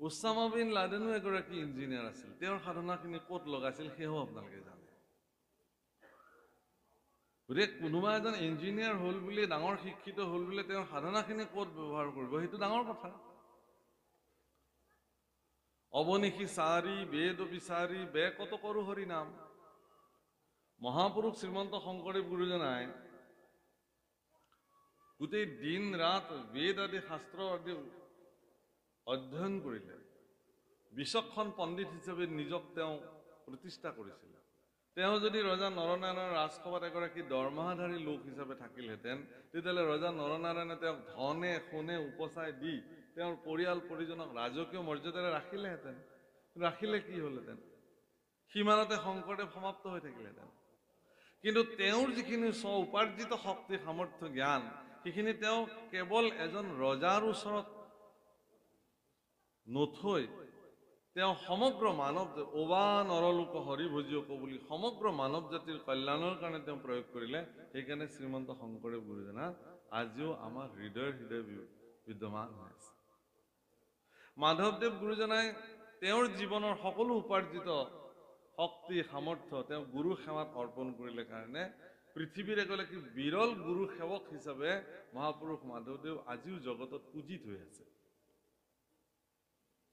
উছামা বিন লাডেনো এগৰাকী ইঞ্জিনিয়াৰ আছিল, তেওঁৰ সাধনাখিনি ক'ত লগাইছিল সেয়াও আপোনালোকে জানে। গতিকে কোনোবা এজন ইঞ্জিনিয়াৰ হ'ল বুলি, ডাঙৰ শিক্ষিত হ'ল বুলি তেওঁৰ সাধনাখিনি ক'ত ব্যৱহাৰ কৰিব সেইটো ডাঙৰ কথা। অৱনিশি চাৰি বেদ বিচাৰি বে কত কৰো হৰি নাম, মহাপুৰুষ শ্ৰীমন্ত শংকৰদেৱ গুৰুজনাই গোটেই দিন ৰাত বেদ আদি শাস্ত্ৰ আদি অধ্যয়ন কৰিলে। বিচক্ষণ পণ্ডিত হিচাপে নিজক তেওঁ প্ৰতিষ্ঠা কৰিছিল। তেওঁ যদি ৰজা নৰনাৰায়ণৰ ৰাজসভাত এগৰাকী দৰমহাধাৰী লোক হিচাপে থাকিলহেঁতেন, তেতিয়াহ'লে ৰজা নৰনাৰায়ণে তেওঁক ধনে সোণে উপচাই দি তেওঁৰ পৰিয়াল পৰিজনক ৰাজকীয় মৰ্যাদাৰে ৰাখিলেহেঁতেন। ৰাখিলে কি হ'লহেঁতেন? সিমানতে শংকৰদেৱ সমাপ্ত হৈ থাকিলেহেঁতেন। কিন্তু তেওঁৰ যিখিনি স্ব উপাৰ্জিত শক্তি সামৰ্থ্য জ্ঞান, সেইখিনি তেওঁ কেৱল এজন ৰজাৰ ওচৰত নথৈ তেওঁ সমগ্ৰ মানৱ অবা নৰলোক হৰি ভজিয়ক বুলি সমগ্ৰ মানৱ জাতিৰ কল্যাণৰ কাৰণে তেওঁ প্ৰয়োগ কৰিলে। সেইকাৰণে শ্ৰীমন্ত শংকৰদেৱ গুৰুজনা আজিও আমাৰ হৃদয় বিদ্যমান হৈ আছে। মাধৱদেৱ গুৰুজনাই তেওঁৰ জীৱনৰ সকলো উপাৰ্জিত শক্তি সামৰ্থ্য তেওঁ গুৰু সেৱাত অৰ্পণ কৰিলে কাৰণে পৃথিৱীৰ এগৰাকী বিৰল গুৰু সেৱক হিচাপে মহাপুৰুষ মাধৱদেৱ আজিও জগতত পূজিত হৈ আছে।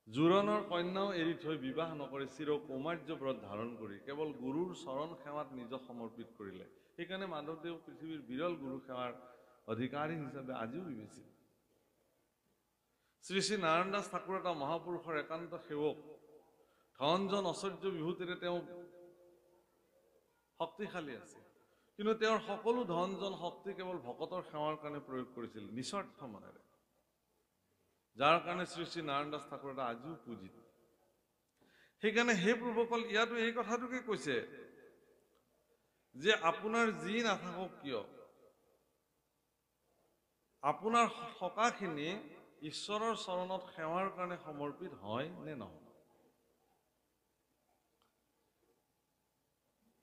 জোৰণৰ কন্যাও এৰি থৈ বিবাহ নকৰি চিৰ কৌমাৰ্য ব্ৰত ধাৰণ কৰি কেৱল গুৰুৰ চৰণ সেৱাত নিজক সমৰ্পিত কৰিলে। সেইকাৰণে মাধৱদেৱ পৃথিৱীৰ বিৰল গুৰু সেৱাৰ অধিকাৰী হিচাপে আজিও বিবেচিত। শ্ৰী শ্ৰী নাৰায়ণ দাস ঠাকুৰ এটা মহাপুৰুষৰ একান্ত সেৱক। ধন জন ঐশ্বৰ্য বিভূতিৰে তেওঁ শক্তিশালী আছিল, কিন্তু তেওঁৰ সকলো ধন জন শক্তি কেৱল ভকতৰ সেৱাৰ কাৰণে প্ৰয়োগ কৰিছিল নিস্বাৰ্থ মনেৰে, যাৰ কাৰণে শ্ৰী শ্ৰী নাৰায়ণ দাস ঠাকুৰ এটা আজিও পূজিত। সেইকাৰণে সেই প্ৰভুসকল ইয়াতো এই কথাটোকে কৈছে যে আপোনাৰ যি নাথাকক কিয়, আপোনাৰ সকাখিনি ঈশ্বৰৰ চৰণত সেৱাৰ কাৰণে সমৰ্পিত হয় নে নহয়।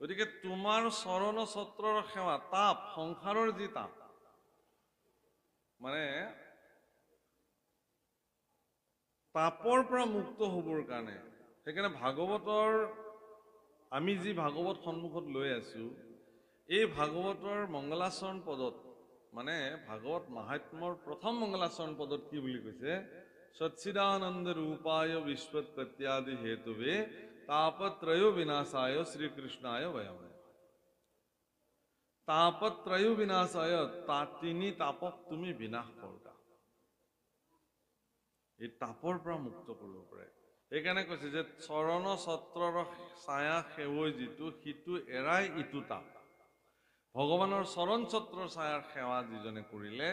গতিকে তোমাৰ চৰণ ছত্ৰৰ সেৱা তাপ, সংসাৰৰ যি তাপ, মানে তাপৰ পৰা মুক্ত হ'বৰ কাৰণে, সেইকাৰণে ভাগৱতৰ আমি যি ভাগৱত সন্মুখত লৈ আছো, এই ভাগৱতৰ মংগলাচৰণ পদত, মানে ভাগৱত মাহাত্ম্যৰ প্ৰথম মংগলাচৰণ পদত কি বুলি কৈছে? সচ্চিদানন্দ ৰূপায় বিশ্বৎপত্যাদি হেতুবে তাপত্ৰয় বিনাশায় শ্ৰীকৃষ্ণায় বয়ম। তাপত্ৰয় বিনাশায়, তিনি তাপক তুমি বিনাশ কৰা। এই তাপৰ পৰা মুক্ত কৰিব পাৰে। সেইকাৰণে কৈছে যে চৰণ ছত্ৰৰ ছায়া সেৱৈ যিটো, সিটো এৰাই ইটো তাপ। ভগৱানৰ চৰণ ছত্ৰৰ ছায়াৰ সেৱা যিজনে কৰিলে,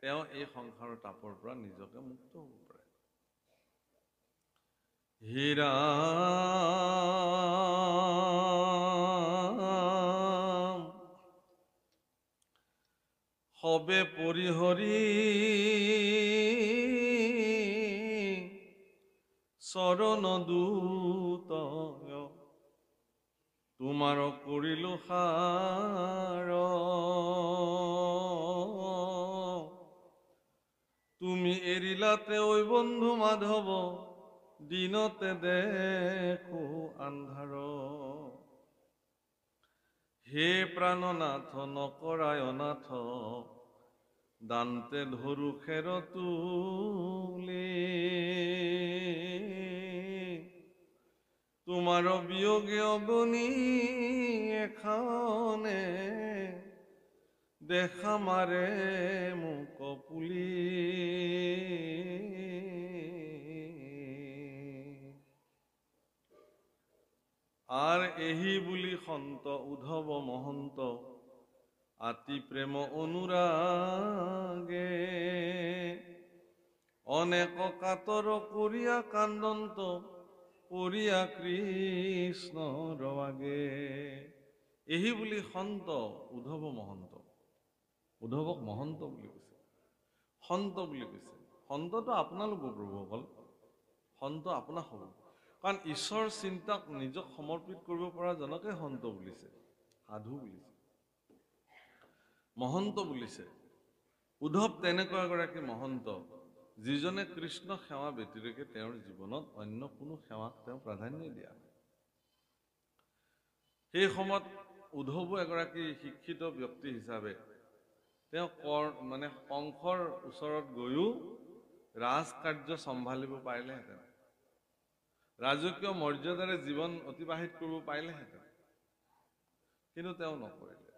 তেওঁ এই সংসাৰৰ তাপৰ পৰা নিজকে মুক্ত হ'ব পাৰে। হীৰা সবে পৰিহৰি চৰণ দূত তোমাৰ কৰিলো সাৰ, তুমি এৰিলাতে ঐ বন্ধু মাধৱ দিনতে দেখো আন্ধাৰ। হে প্ৰাণনাথ নকৰায় অনাথ দান্তে ধৰু খেৰ তুলি, তোমাৰ বিয়োগে অগণি এখানে দেখা মাৰে মোক পুলি। আৰ এহি বুলি সন্ত উদ্ধৱ মহন্ত আতি প্ৰেম অনুৰাগে, অনেক কাতৰ কৰিয়া কান্দন্ত পৰিয়া কৃষ্ণ ৰৱাগে। এহি বুলি সন্ত উদ্ধৱ মহন্ত, উদ্ধৱক মহন্ত বুলি কৈছে, সন্ত বুলি কৈছে। সন্তটো আপোনালোকৰ প্ৰভুসকল, সন্ত আপোনাক হ'ব, কাৰণ ঈশ্বৰ চিন্তাক নিজক সমৰ্পিত কৰিব পৰা জনকে সন্ত বুলিছে, সাধু বুলিছে, মহন্ত বুলিছে। উদ্ধৱ তেনেকুৱা এগৰাকী মহন্ত, যিজনে কৃষ্ণ সেৱা ব্যতিৰেকে তেওঁৰ জীৱনত অন্য কোনো সেৱাক তেওঁ প্ৰাধান্য দিয়া নাই। সেই সময়ত উদ্ধৱো এগৰাকী শিক্ষিত ব্যক্তি হিচাপে তেওঁ মানে কংসৰ ওচৰত গৈও ৰাজকাৰ্য চম্ভালিব পাৰিলেহেঁতেন, ৰাজকীয় মৰ্যাদাৰে জীৱন অতিবাহিত কৰিব পাৰিলেহেঁতেন। কিন্তু তেওঁ নকৰিলে।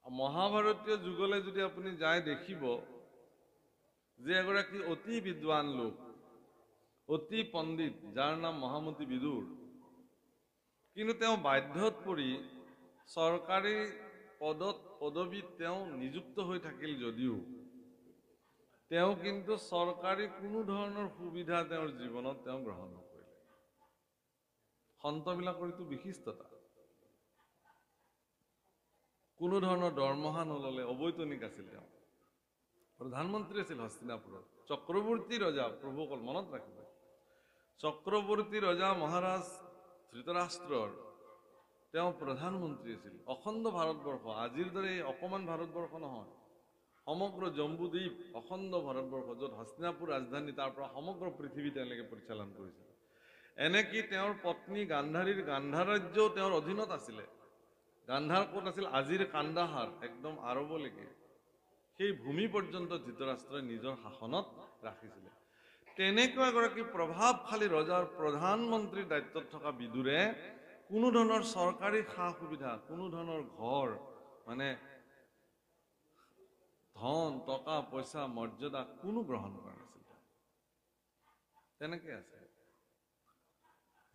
মহাভাৰতীয় যুগলৈ যদি আপুনি যায় দেখিব যে এগৰাকী অতি বিদ্বান লোক, অতি পণ্ডিত, যাৰ নাম মহামতি বিদুৰ, কিন্তু তেওঁ বাধ্যত পৰি চৰকাৰী পদবীত তেওঁ নিযুক্ত হৈ থাকিল যদিও তেওঁ কিন্তু চৰকাৰী কোনো ধৰণৰ সুবিধা তেওঁৰ জীৱনত তেওঁ গ্ৰহণ নকৰিলে। সন্তবিলাকৰ এইটো বিশিষ্টতা। কোনো ধৰণৰ দৰমহা নললে, অবৈতনিক আছিল তেওঁ। প্ৰধানমন্ত্ৰী আছিল হস্তিনাপুৰত। চক্ৰৱৰ্তী ৰজা, প্ৰভুসকল মনত ৰাখিব, চক্ৰৱৰ্তী ৰজা মহাৰাজ ধৃতৰাষ্ট্ৰৰ তেওঁ প্ৰধানমন্ত্ৰী আছিল। অখণ্ড ভাৰতবৰ্ষ, আজিৰ দৰে এই অকমান ভাৰতবৰ্ষ নহয়, সমগ্ৰ জম্বুদ্বীপ অখণ্ড ভাৰতবৰ্ষ, য'ত হস্তিনাপুৰ ৰাজধানী, তাৰ পৰা সমগ্ৰ পৃথিৱী তেওঁলোকে পৰিচালনা কৰিছিল। এনেকি তেওঁৰ পত্নী গান্ধাৰীৰ গান্ধাৰ ৰাজ্যও তেওঁৰ অধীনত আছিলে। গান্ধাৰ ক'ত আছিল? আজিৰ কান্দাহাৰ, একদম আৰৱলৈকে। সেই ভূমি পৰ্যন্ত ধৃতৰাষ্ট্ৰই নিজৰ শাসনত ৰাখিছিলে। তেনেকুৱা এগৰাকী প্ৰভাৱশালী ৰজাৰ প্ৰধানমন্ত্ৰীৰ দায়িত্বত থকা বিদুৰে কোনো ধৰণৰ চৰকাৰী সা সুবিধা, কোনো ধৰণৰ ঘৰ, মানে ধন, টকা পইচা, মৰ্যাদা কোনো গ্ৰহণ কৰা নাছিল। তেনেকে আছে।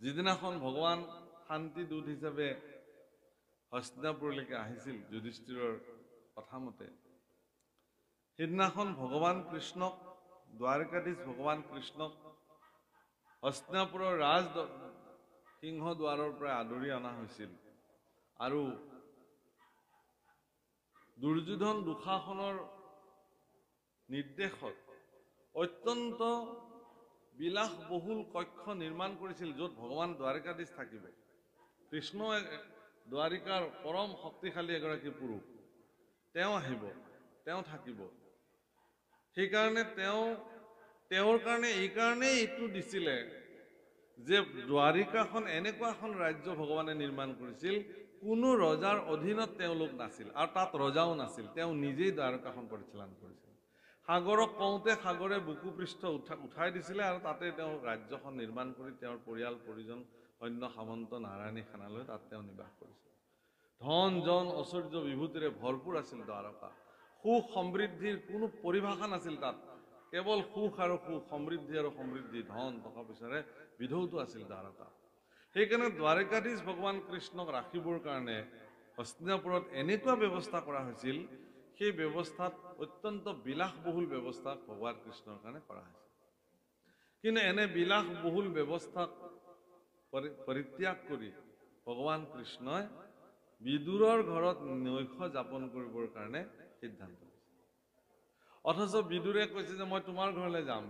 যিদিনাখন ভগৱান শান্তি দূত হিচাপে হস্তিনাপুৰলৈকে আহিছিল যুধিষ্ঠিৰৰ কথা মতে, সেইদিনাখন ভগৱান কৃষ্ণক, দ্বাৰকাধীশ ভগৱান কৃষ্ণক হস্তিনাপুৰৰ সিংহ দ্বাৰৰ পৰা আদৰি অনা হৈছিল। আৰু দুৰ্যোধন দুঃশাসনৰ নিৰ্দেশত অত্যন্ত বিলাসবহুল কক্ষ নিৰ্মাণ কৰিছিল, য'ত ভগৱান দ্বাৰকাধীশ থাকিব। কৃষ্ণ দ্বাৰিকাৰ পৰম শক্তিশালী এগৰাকী পুৰুষ, তেওঁ আহিব, তেওঁ থাকিব। সেইকাৰণে তেওঁৰ কাৰণে এইকাৰণেই এইটো দিছিলে যে দ্বাৰিকাখন এনেকুৱা এখন ৰাজ্য ভগৱানে নিৰ্মাণ কৰিছিল, কোনো ৰজাৰ অধীনত তেওঁলোক নাছিল, আৰু তাত ৰজাও নাছিল। তেওঁ নিজেই দ্বাৰকাখন পৰিচালনা কৰিছিল। সাগৰক কওঁতে সাগৰে বুকু পৃষ্ঠ উঠাই দিছিলে, আৰু তাতে তেওঁ ৰাজ্যখন নিৰ্মাণ কৰি তেওঁৰ পৰিয়াল পৰিজন, সৈন্য সামন্ত, নাৰায়ণী সেনালৈ তাত তেওঁ নিবাস কৰিছিল। ধন জন ঐশ্বৰ্য বিভূতিৰে ভৰপূৰ আছিল দ্বাৰকা। সুখ সমৃদ্ধিৰ কোনো পৰিভাষা নাছিল তাত, কেৱল সুখ আৰু সুখ, সমৃদ্ধি আৰু সমৃদ্ধি, ধন টকা পইচাৰে বিধৌতো আছিল দ্বাৰকা। সেইকাৰণে দ্বাৰকাধীশ ভগৱান কৃষ্ণক ৰাখিবৰ কাৰণে হস্তিনাপুৰত এনেকুৱা ব্যৱস্থা কৰা হৈছিল, সেই ব্যৱস্থাত অত্যন্ত বিলাসবহুল ব্যৱস্থা ভগৱান কৃষ্ণৰ কাৰণে কৰা হৈছিল। কিন্তু এনে বিলাসবহুল ব্যৱস্থাক পৰিত্যাগ কৰি ভগৱান কৃষ্ণই বিদুৰৰ ঘৰত নৈশ যাপন কৰিবৰ কাৰণে সিদ্ধান্ত লৈছে। অথচ বিদুৰে কৈছে যে মই তোমাৰ ঘৰলৈ যাম।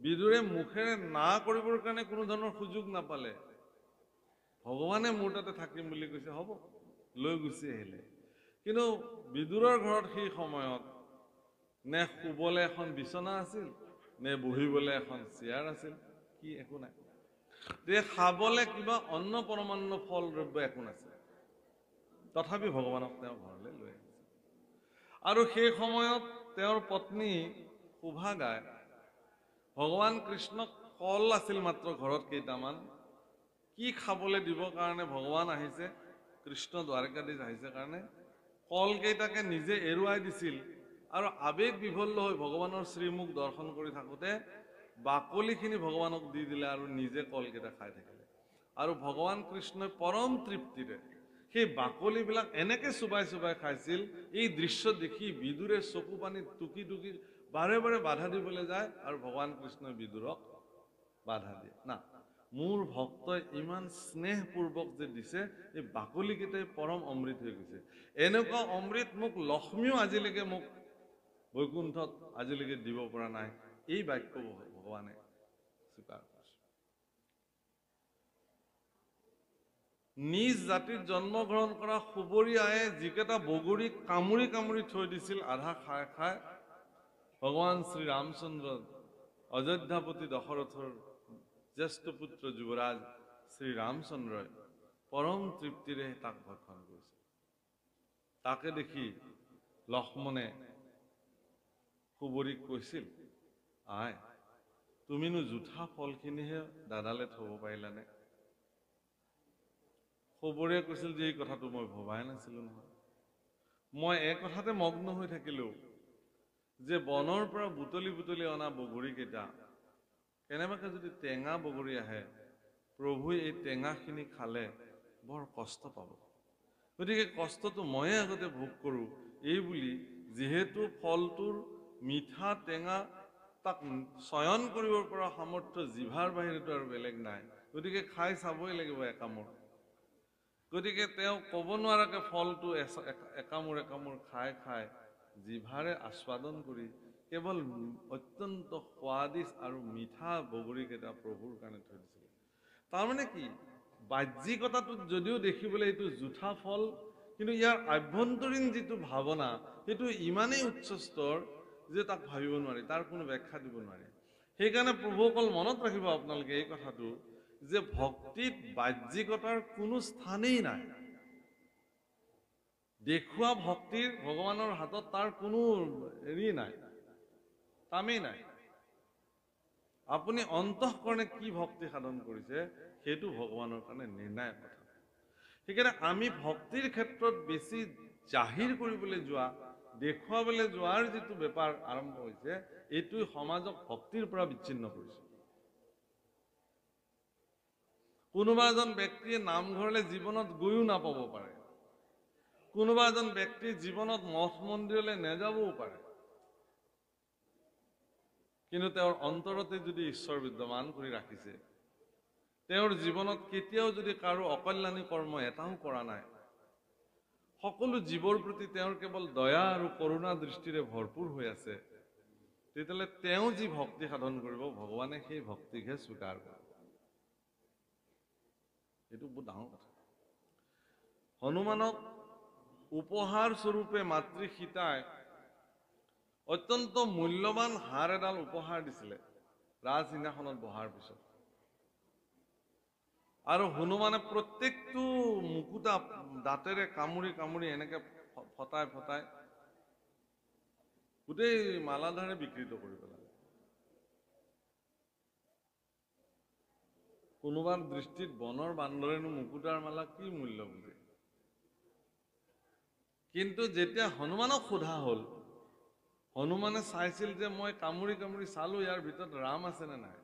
বিদুৰে মুখেৰে না কৰিবৰ কাৰণে কোনো ধৰণৰ সুযোগ নাপালে। ভগৱানে মোৰ তাতে থাকিম বুলি কৈছে, হ'ব, লৈ গুচি আহিলে। কিন্তু বিদুৰৰ ঘৰত সেই সময়ত নে শুবলৈ এখন বিচনা আছিল, নে বহিবলৈ এখন চেয়াৰ আছিল, কি একো নাই। খাবলৈ কিবা অন্ন পৰমান্ন ফল দ্ৰব্য একো নাছিল। তথাপি ভগৱানক তেওঁ ঘৰলৈ লৈ আহিছিল। আৰু সেই সময়ত তেওঁৰ পত্নী সুভাগাই ভগৱান কৃষ্ণক, কল আছিল মাত্ৰ ঘৰত কেইটামান, কি খাবলৈ দিবৰ কাৰণে ভগৱান আহিছে, কৃষ্ণ দ্বাৰকাধীশ আহিছে কাৰণে কল কেইটাকে নিজে এৰুৱাই দিছিল। আৰু আবেগ বিভল্ল হৈ ভগৱানৰ শ্ৰীমুখ দৰ্শন কৰি থাকোঁতে বাকলিখিনি ভগৱানক দি দিলে আৰু নিজে কলকেইটা খাই থাকিলে। আৰু ভগৱান কৃষ্ণই পৰম তৃপ্তিৰে সেই বাকলিবিলাক এনেকে চুবাই চুবাই খাইছিল। এই দৃশ্য দেখি বিদুৰে চকু পানীত টুকি টুকি বাৰে বাৰে বাধা দিবলৈ যায়, আৰু ভগৱান কৃষ্ণই বিদুৰক বাধা দিয়ে, না, মোৰ ভক্তই ইমান স্নেহপূৰ্বক যে দিছে, এই বাকলিকেইটাই পৰম অমৃত হৈ গৈছে। এনেকুৱা অমৃত মোক লক্ষ্মীও আজিলৈকে মোক বৈকুণ্ঠত আজিলৈকে দিব পৰা নাই। এই বাক্য ভগৱানে স্বীকাৰ কৰিছে। নিজ জাতিত জন্মগ্ৰহণ কৰা সুবৰী আয়ে যিকেইটা বগৰী কামুৰি কামুৰি থৈ দিছিল আধা খাই খাই, ভগৱান শ্ৰী ৰামচন্দ্ৰ অযোধ্যাপতি দশৰথৰ জ্যেষ্ঠ পুত্ৰ যুৱৰাজ শ্ৰী ৰামচন্দ্ৰই পৰম তৃপ্তিৰে তাক ভক্ষণ কৰিছিল। তাকে দেখি লক্ষ্মণে সুবৰীক কৈছিল, আই, তুমিনো জুঠা ফলখিনিহে দাদালে থব পাৰিলানে? সবৰে কৈছিল যে এই কথাটো মই ভবাই নাছিলো নহয়। মই এক কথাতে মগ্ন হৈ থাকিলো যে বনৰ পৰা বুটলি বুটলি অনা বগৰীকেইটা কেনেবাকৈ যদি টেঙা বগৰী আহে, প্ৰভুৱে এই টেঙাখিনি খালে বৰ কষ্ট পাব। গতিকে কষ্টটো ময়ে আগতে ভোগ কৰোঁ, এই বুলি যিহেতু ফলটোৰ মিঠা টেঙা তাক চয়ন কৰিব পৰা সামৰ্থ্য জিভাৰ বাহিৰেতো আৰু বেলেগ নাই, গতিকে খাই চাবই লাগিব একামোৰ। গতিকে তেওঁ ক'ব নোৱাৰাকে ফলটো একামোৰ একামোৰ খাই খাই জিভাৰে আস্বাদন কৰি কেৱল অত্যন্ত সোৱাদিছ আৰু মিঠা বগৰীকেইটা প্ৰভুৰ কাৰণে থৈ দিছিলে। তাৰমানে কি, বাহ্যিকতাটোত যদিও দেখিবলৈ এইটো জুঠা ফল, কিন্তু ইয়াৰ আভ্যন্তৰীণ যিটো ভাৱনা সেইটো ইমানেই উচ্চ স্তৰ যে তাক ভাবিব নোৱাৰি, তাৰ কোনো ব্যাখ্যা দিব নোৱাৰি। সেইকাৰণে প্ৰভুসকল মনত ৰাখিব আপোনালোকে এই কথাটো যে ভক্তিত বাহ্যিকতাৰ কোনো স্থানেই নাই। দেখুওৱা ভক্তিৰ ভগৱানৰ হাতত তাৰ কোনো হেৰি নাই, কামেই নাই। আপুনি অন্তঃকৰণে কি ভক্তি সাধন কৰিছে সেইটো ভগৱানৰ কাৰণে নিৰ্ণায়ক কথা। সেইকাৰণে আমি ভক্তিৰ ক্ষেত্ৰত বেছি জাহিৰ কৰিবলৈ যোৱা, দেখুৱাবলৈ যোৱাৰ যিটো বেপাৰ আৰম্ভ হৈছে, এইটোৱে সমাজক ভক্তিৰ পৰা বিচ্ছিন্ন কৰিছে। কোনোবা এজন ব্যক্তিয়ে নামঘৰলৈ জীৱনত গৈও নাপাব পাৰে, কোনোবা এজন ব্যক্তি জীৱনত মঠ মন্দিৰলৈ নেযাবও পাৰে, কিন্তু তেওঁৰ অন্তৰতে যদি ঈশ্বৰ বিদ্যমান কৰি ৰাখিছে, তেওঁৰ জীৱনত কেতিয়াও যদি কাৰো অকল্যাণী কৰ্ম এটাও কৰা নাই, সকলো জীৱৰ প্ৰতি তেওঁৰ কেৱল দয়া আৰু কৰোণা দৃষ্টিৰে ভৰপূৰ হৈ আছে, তেতিয়াহ'লে তেওঁ যি ভক্তি সাধন কৰিব ভগৱানে সেই ভক্তিকহে স্বীকাৰ কৰিব। এইটো বহুত ডাঙৰ কথা। হনুমানক উপহাৰ স্বৰূপে মাতৃ সীতাই অত্যন্ত মূল্যৱান হাৰ এডাল উপহাৰ দিছিলে ৰাজসিংহাসনত বহাৰ পিছত। আৰু হনুমানে প্ৰত্যেকটো মুকুতা দাঁতেৰে কামুৰি কামুৰি এনেকে ফটাই ফটাই গোটেই মালাধাৰে বিকৃত কৰি পেলালে। কোনোবাৰ দৃষ্টিত বনৰ বান্দৰেনো মুকুতাৰ মালা কি মূল্য বুজে। কিন্তু যেতিয়া হনুমানক সোধা হ'ল, হনুমানে চাইছিল যে মই কামুৰি কামুৰি চালো ইয়াৰ ভিতৰত ৰাম আছে নে নাই,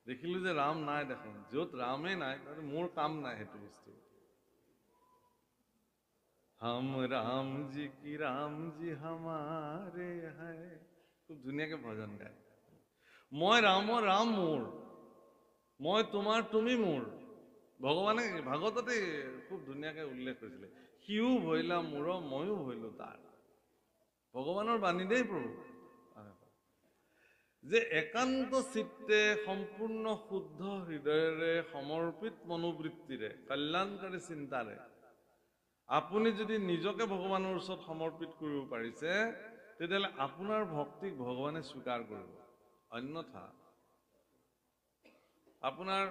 দেখিলো যে ৰাম নাই দেখোন। য'ত ৰামেই নাই তাতে মোৰ কাম নাই সেইটো বস্তু। হাম ৰাম জি কি ৰাম জি হামাৰে হায়, খুব ধুনীয়াকে ভজন গায়। মই ৰামৰ ৰাম মোৰ, মই তোমাৰ তুমি মোৰ। ভগৱানে ভাগৱততে খুব ধুনীয়াকে উল্লেখ কৰিছিলে, সিও ভৈলা মোৰ ময়ো ভৈলো তাৰ। ভগৱানৰ বাণী দেই প্ৰভু, যে একান্ত চিত্তে সম্পূৰ্ণ শুদ্ধ হৃদয়েৰে সমৰ্পিত মনোবৃত্তিৰে কল্যাণকাৰী চিন্তাৰে আপুনি যদি নিজকে ভগৱানৰ ওচৰত সমৰ্পিত কৰিব পাৰিছে, তেতিয়াহ'লে আপোনাৰ ভক্তিক ভগৱানে স্বীকাৰ কৰিব। অন্যথা আপোনাৰ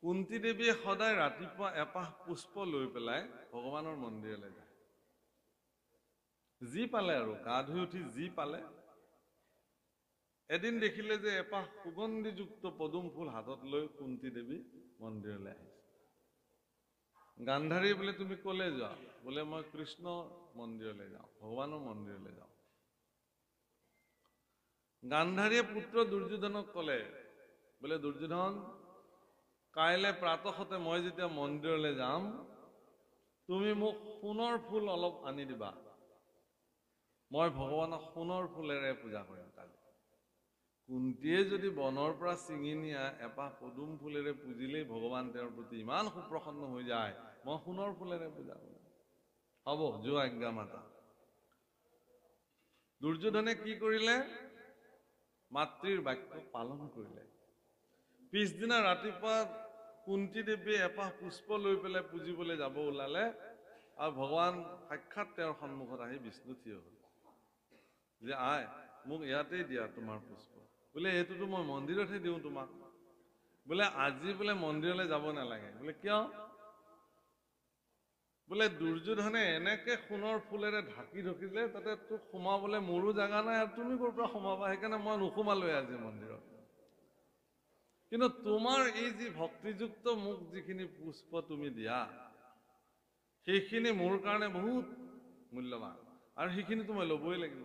কুন্তি দেৱীয়ে সদায় ৰাতিপুৱা এপাহ পুষ্প লৈ পেলাই ভগৱানৰ মন্দিৰলৈ যায়। যি পালে আৰু গা ধুই উঠি যি পালে। এদিন দেখিলে যে এপাহ সুগন্ধিযুক্ত পদুম ফুল হাতত লৈ কুন্তি দেৱী মন্দিৰলৈ আহিছে। গান্ধাৰী বোলে তুমি কলে যোৱা? বোলে মই কৃষ্ণ মন্দিৰলৈ যাওঁ, ভগৱানৰ মন্দিৰলৈ যাওঁ। গান্ধাৰীয়ে পুত্ৰ দুৰ্যোধনক কলে, বোলে দুৰ্যোধন, কাইলৈ প্ৰাতঃতে মই যেতিয়া মন্দিৰলৈ যাম, তুমি মোক সোণৰ ফুল অলপ আনি দিবা, মই ভগৱানক সোণৰ ফুলেৰে পূজা কৰিম কালি। কুন্তীয়ে যদি বনৰ পৰা ছিঙি নিয়া এপাহ পদুম ফুলেৰে পূজিলেই ভগৱান তেওঁৰ প্ৰতি ইমান সুপ্ৰসন্ন হৈ যায়, মই সোণৰ ফুলেৰে পূজা কৰিম। হ'ব, যোৱা আজ্ঞা মাতা। দুৰ্যোধনে কি কৰিলে? মাতৃৰ বাক্য পালন কৰিলে। পিছদিনা ৰাতিপুৱা কুন্তি দেৱীয়ে এপাহ পুষ্প লৈ পেলাই পূজিবলৈ যাব ওলালে, আৰু ভগৱান সাক্ষাৎ তেওঁৰ সন্মুখত আহি বিষ্ণু থিয় হ'ল যে আই, মোক ইয়াতেই দিয়া তোমাৰ পুষ্প। বোলে এইটোতো মই মন্দিৰতহে দিওঁ তোমাক। বোলে আজি বোলে মন্দিৰলৈ যাব নালাগে। বোলে কিয়? বোলে দুৰ্যোধনে এনেকে সোণৰ ফুলেৰে ঢাকি ঢকিলে, তাতে তোক সোমাবলৈ মোৰো জাগা নাই আৰু তুমি ক'ৰ পৰা সোমাবা, সেইকাৰণে মই নোসোমালোৱে আজি মন্দিৰত। কিন্তু তোমাৰ এই যি ভক্তিযুক্ত মোক যিখিনি পুষ্প তুমি দিয়া সেইখিনি মোৰ কাৰণে বহুত মূল্যৱান আৰু সেইখিনিতো মই ল'বই লাগিব।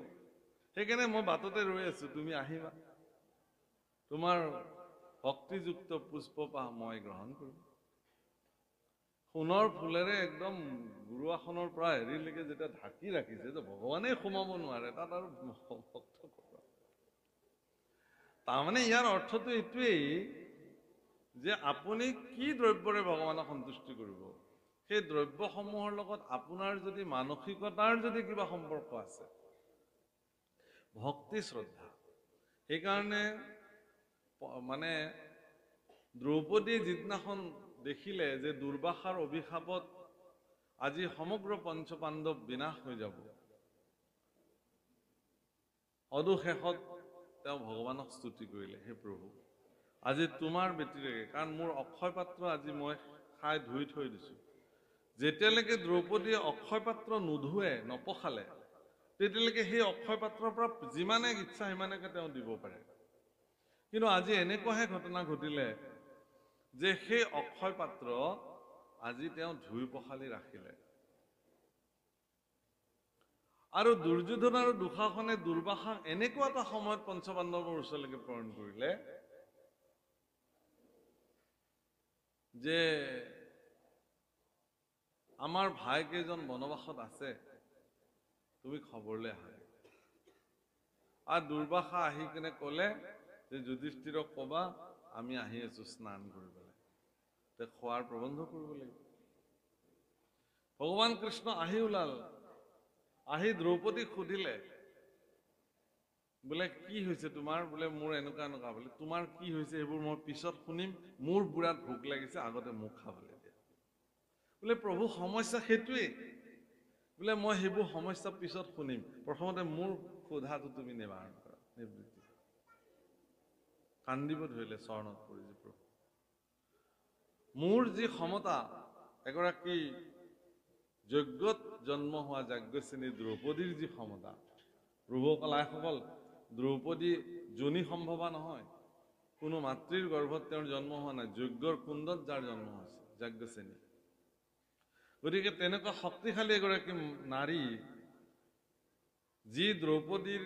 সেইকাৰণে মই বাটতে ৰৈ আছো, তুমি আহিবা, তোমাৰ ভক্তিযুক্ত পুষ্পপাহ মই গ্ৰহণ কৰিম। সোণৰ ফুলেৰে একদম গুৰুআসনৰ পৰা হেৰিলৈকে যেতিয়া ঢাকি ৰাখিছে যে ভগৱানেই সোমাব নোৱাৰে, তাত আৰু ভক্ত তাৰমানে ইয়াৰ অৰ্থটো এইটোৱেই যে আপুনি কি দ্ৰব্যৰে ভগৱানক সন্তুষ্টি কৰিব, সেই দ্ৰব্যসমূহৰ লগত আপোনাৰ যদি মানসিকতাৰ যদি কিবা সম্পৰ্ক আছে, ভক্তি শ্ৰদ্ধা। সেইকাৰণে মানে দ্ৰৌপদী যিদিনাখন দেখিলে যে দুৰ্বাসাৰ অভিশাপত আজি সমগ্ৰ পঞ্চপাণ্ডৱ বিনাশ হৈ যাব, অদুশেষত তেওঁ ভগৱানক স্তুতি কৰিলে, হে প্ৰভু আজি তোমাৰ বেটিৰেকে, কাৰণ মোৰ অক্ষয় পাত্ৰ আজি মই খাই ধুই থৈ দিছো, যেতিয়ালৈকে দ্ৰৌপদীয়ে অক্ষয় পাত্ৰ নোধুৱে নপখালে তেতিয়ালৈকে সেই অক্ষয় পাত্ৰৰ পৰা যিমানে ইচ্ছা সিমানেকে তেওঁ দিব পাৰে। কিন্তু আজি এনেকুৱাহে ঘটনা ঘটিলে যে সেই অক্ষয় পাত্ৰ আজি তেওঁ ধুই পখালি ৰাখিলে। আৰু দুৰ্যোধন আৰু দুঃশাসনে দুৰ্বাসাক এনেকুৱা এটা সময়ত পঞ্চপাণ্ডৱৰ ওচৰলৈকে প্ৰেৰণ কৰিলে যে আমাৰ ভাইকেইজন বনবাসত আছে, তুমি খবৰলৈ আহা। আৰু দুৰ্বাসা আহি কিনে ক'লে যে যুধিষ্ঠিৰক ক'বা আমি আহি আছো স্নান কৰিবলৈ, তে খোৱাৰ প্ৰবন্ধ কৰিব লাগিব। ভগৱান কৃষ্ণ আহি ওলাল, আহি দ্ৰৌপদীক সুধিলে বোলে কি হৈছে তোমাৰ, বোলে মোৰ এনেকুৱা এনেকুৱা, বোলে তোমাৰ কি হৈছে সেইবোৰ মই পিছত শুনিম, মোৰ বুঢ়াত ভোক লাগিছে, আগতে মোক খাবলৈ দিয়া। বোলে প্ৰভু সমস্যা সেইটোৱেই, বোলে মই সেইবোৰ সমস্যা পিছত শুনিম, প্ৰথমতে মোৰ সোধাটো তুমি নিবাৰণ কৰা, নিবৃত্তি। কান্দিব ধৰিলে চৰণত পৰি, যে প্ৰভু মোৰ যি ক্ষমতা, এগৰাকী যজ্ঞত জন্ম হোৱা যাজ্ঞসেনী দ্ৰৌপদীৰ যি ক্ষমতা, প্ৰভুসকল আইসকল, দ্ৰৌপদী যোনি সম্ভৱা নহয়, কোনো মাতৃৰ গৰ্ভত তেওঁৰ জন্ম হোৱা নাই, যজ্ঞৰ কুণ্ডত যাৰ জন্ম হৈছে যাজ্ঞসেনী। গতিকে তেনেকুৱা শক্তিশালী এগৰাকী নাৰী, যি দ্ৰৌপদীৰ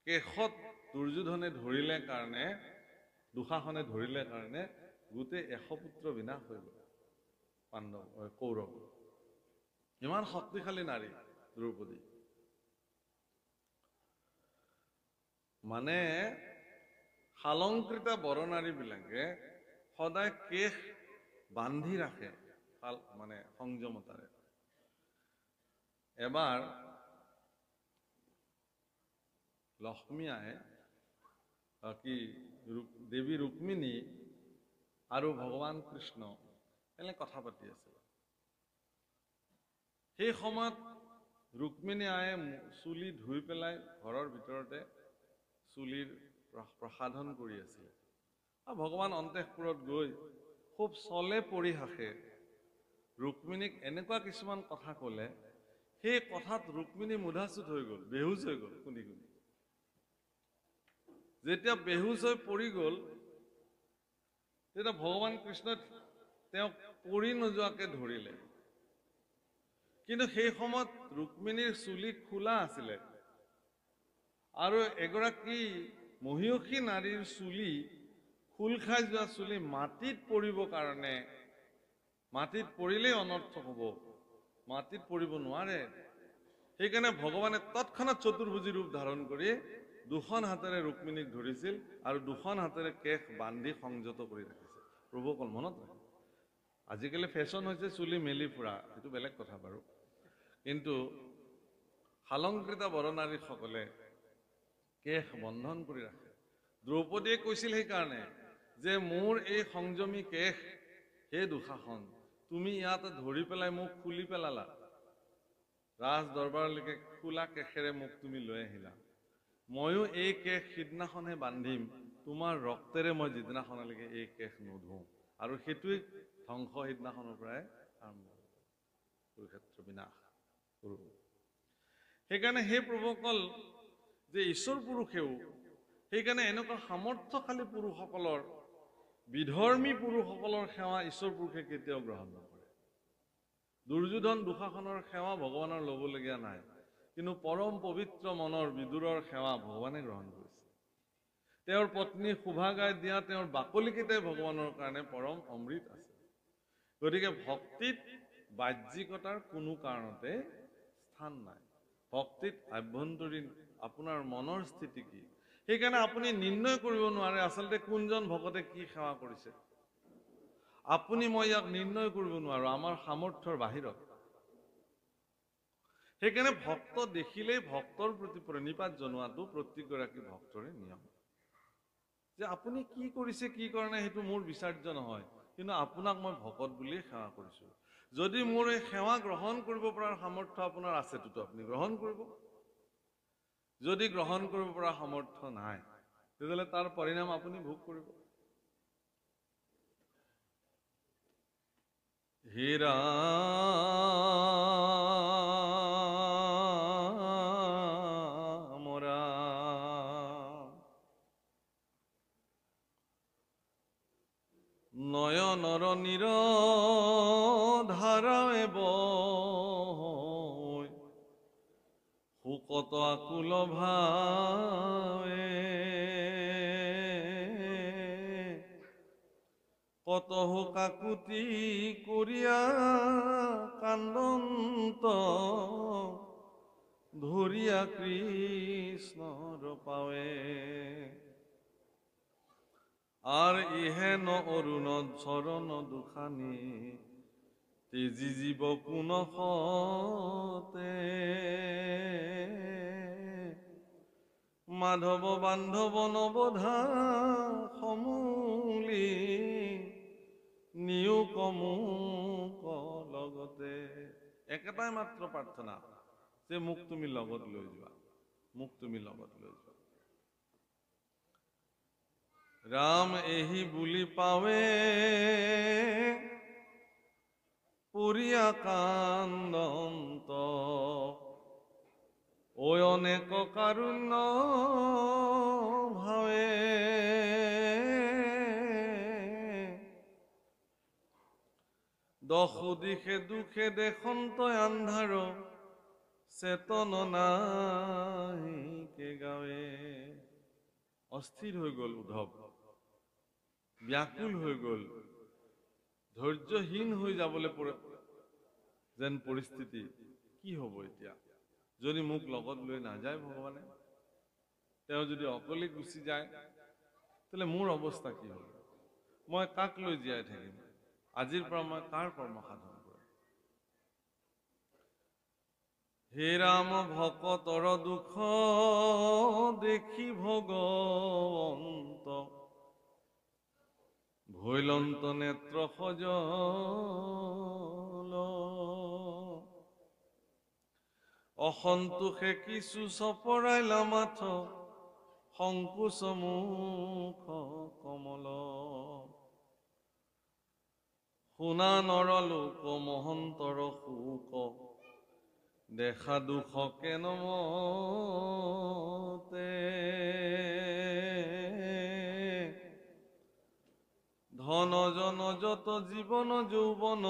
কেশত দুৰ্যোধনে ধৰিলে কাৰণে, দুঃশাসনে ধৰিলে কাৰণে গোটেই 100 পুত্ৰ বিনাশ হৈ গ'ল পাণ্ডৱ কৌৰৱ। ইমান শক্তিশালী নাৰী দ্ৰৌপদী। মানে শালংকৃতা বৰনাৰী বিলাকে সদায় কেশ বান্ধি ৰাখে, মানে সংযমতাৰে। এবাৰ লক্ষ্মী আহে, কি দেৱী ৰুক্মিণী আৰু ভগৱান কৃষ্ণ এনে কথা পাতি আছিল। সেই সময়ত ৰুক্মিণী আয়ে চুলি ধুই পেলাই ঘৰৰ ভিতৰতে চুলিৰ প্ৰসাধন কৰি আছিলে। আৰু ভগৱান অন্তঃপুৰত গৈ খুব চলে পৰিহাসে ৰুক্মিণীক এনেকুৱা কিছুমান কথা ক'লে, সেই কথাত ৰুক্মিণী মুধাচুত হৈ গ'ল, বেহুচ হৈ গ'ল শুনি শুনি। যেতিয়া বেহুচ হৈ পৰি গ'ল, তেতিয়া ভগৱান কৃষ্ণই তেওঁক পৰি নোযোৱাকে ধৰিলে। কিন্তু সেই সময়ত ৰুক্মিণীৰ চুলি খোলা আছিলে, আৰু এগৰাকী মহিয়সী নাৰীৰ চুলি, খোল খাই যোৱা চুলি মাটিত পৰিব কাৰণে, মাটিত পৰিলেই অনৰ্থক হ'ব, মাটিত পৰিব নোৱাৰে। সেইকাৰণে ভগৱানে তৎক্ষণাৎ চতুৰ্ভুজী ৰূপ ধাৰণ কৰি দুখন হাতেৰে ৰুক্মিণীক ধৰিছিল আৰু দুখন হাতেৰে কেশ বান্ধি সংযত কৰি ৰাখিছে। প্ৰভু অকল মনত ৰাখে। আজিকালি ফেশ্বন হৈছে চুলি মেলি ফুৰা, সেইটো বেলেগ কথা বাৰু, কিন্তু শালংকৃতা বৰনাৰীসকলে কেশ বন্ধন কৰি ৰাখে। দ্ৰৌপদীয়ে কৈছিল সেইকাৰণে যে মোৰ এই সংযমী কেশ, হে দুঃশাসন, তুমি ইয়াতে ধৰি পেলাই মোক খুলি পেলালা, ৰাজ দৰবাৰলৈকে খোলা কেশেৰে মোক তুমি লৈ আহিলা, ময়ো এই কেশ সিদিনাখনহে বান্ধিম, তোমাৰ ৰক্তেৰে মই যিদিনাখনলৈকে এই কেশ নোধোঁ। আৰু সেইটোৱেই ধ্বংস সিদিনাখনৰ পৰাই আৰম্ভ হ'ব, কুৰুক্ষেত্ৰ বিনাশ। সেইকাৰণে সেই প্ৰভুসকল যে ঈশ্বৰ পুৰুষেও সেইকাৰণে এনেকুৱা সামৰ্থ্যশালী পুৰুষসকলৰ, বিধৰ্মী পুৰুষসকলৰ সেৱা ঈশ্বৰ পুৰুষে কেতিয়াও গ্ৰহণ নকৰে। দুৰ্যোধন দুঃশাসনৰ সেৱা ভগৱানৰ ল'বলগীয়া নাই, কিন্তু পৰম পবিত্ৰ মনৰ বিদুৰৰ সেৱা ভগৱানে গ্ৰহণ কৰিছে। তেওঁৰ পত্নী শোভাগাই দিয়া তেওঁৰ বাকলিকেইটাই ভগৱানৰ কাৰণে পৰম অমৃত আছে। গতিকে ভক্তিত বাহ্যিকতাৰ কোনো কাৰণতে স্থান নাই। ভক্তিত আভ্যন্তৰীণ আপোনাৰ মনৰ স্থিতি কি, সেইকাৰণে আপুনি নিৰ্ণয় কৰিব নোৱাৰে আচলতে কোনজন ভকতে কি সেৱা কৰিছে। আপুনি মই ইয়াক নিৰ্ণয় কৰিব নোৱাৰো, আমাৰ সামৰ্থ্যৰ বাহিৰত। সেইকাৰণে ভক্ত দেখিলেই ভক্তৰ প্ৰতি প্ৰণিপাত জনোৱাটো প্ৰত্যেকগৰাকী ভক্তৰে নিয়ম। যে আপুনি কি কৰিছে কি কৰা নাই সেইটো মোৰ বিচাৰ্য নহয়, কিন্তু আপোনাক মই ভকত বুলিয়ে সেৱা কৰিছো। যদি মোৰ এই সেৱা গ্ৰহণ কৰিব পৰাৰ সামৰ্থ্য আপোনাৰ আছেতো আপুনি গ্ৰহণ কৰিব। যদি গ্ৰহণ কৰিব পৰা সামৰ্থ্য নাই, তেতিয়াহ'লে তাৰ পৰিণাম আপুনি ভোগ কৰিব। হে ৰাম ৰাম, নয়নৰ নিৰধাৰাৱে বৈ শোকত আকুল ভাৱে, কতহু কাকুতি কৰিয়া কান্দন্ত ধৰিয়া কৃষ্ণৰ পাৱে, আৰ ইহেন অৰুণ চৰণ দুখানি তেজি জীৱ পুনঃতে, মাধৱ বান্ধৱ নৱধা সমূলি নিয়োগ মোক লগতে। একেটাই মাত্ৰ প্ৰাৰ্থনা যে মোক তুমি লগত লৈ যোৱা, মোক তুমি লগত লৈ যোৱা। ৰাম এহি বুলি পাৱে পুৰিয়া কান্দন্ত, ঐ অনেক কাৰুণ্য ভাৱে, দশ দিশে দুখে দেখন্ত আন্ধাৰ, চেতন নাহি কে গাৱে। অস্থিৰ হৈ গ'ল উদ্ধৱ, ব্যাকুল হৈ গ'ল, ধৈৰ্যহীন হৈ যাবলৈ যেন পৰিস্থিতি। কি হ'ব এতিয়া যদি মোক লগত লৈ নাযায় ভগৱানে? তেওঁ যদি অকলে গুচি যায় তেতিয়াহ'লে মোৰ অৱস্থা কি হ'ব? মই কাক লৈ জীয়াই থাকিম? আজিৰ পৰা মই কাৰ কৰ্ম সাধন কৰিম? হে ৰাম ভকতৰ দুখ দেখি ভগৱন্ত, ভৈলন্ত নেত্ৰ সজল, অসন্তোষে কিছু চপৰাইলা মাথ, সংকোচ মুখ কমল, শুনা নৰলোক মহন্তৰ শোক, দেখা দুখ কেনমতে, ধন জন যত জীৱন যৌৱন,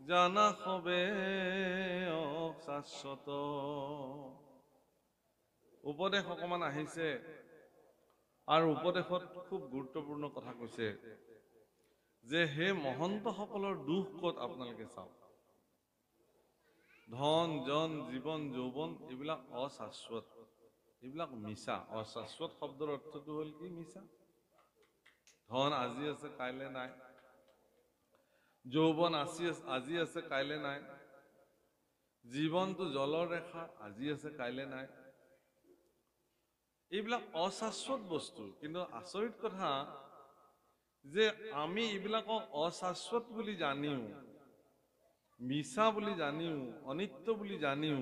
জানা সবে অশাশ্বত। উপদেশ অকমান আহিছে আৰু উপদেশত খুব গুৰুত্বপূৰ্ণ কথা কৈছে যে হে মহন্তসকলৰ দুখ ক'ত আপোনালোকে চাওক। ধন জন জীৱন যৌৱন এইবিলাক অশাশ্বত, এইবিলাক মিছা। অশাশ্বত শব্দৰ অৰ্থটো হ'ল কি? মিছা। ধন আজি আছে কাইলৈ নাই, যৌৱন আজি আছে কাইলৈ নাই, জীৱনটো জলৰ ৰেখা, আজি আছে কাইলৈ নাই। এইবিলাক অশাশ্বত বস্তু। কিন্তু আচৰিত কথা যে আমি এইবিলাকক অশাশ্বত বুলি জানিও, মিছা বুলি জানিও, অনিত্য বুলি জানিও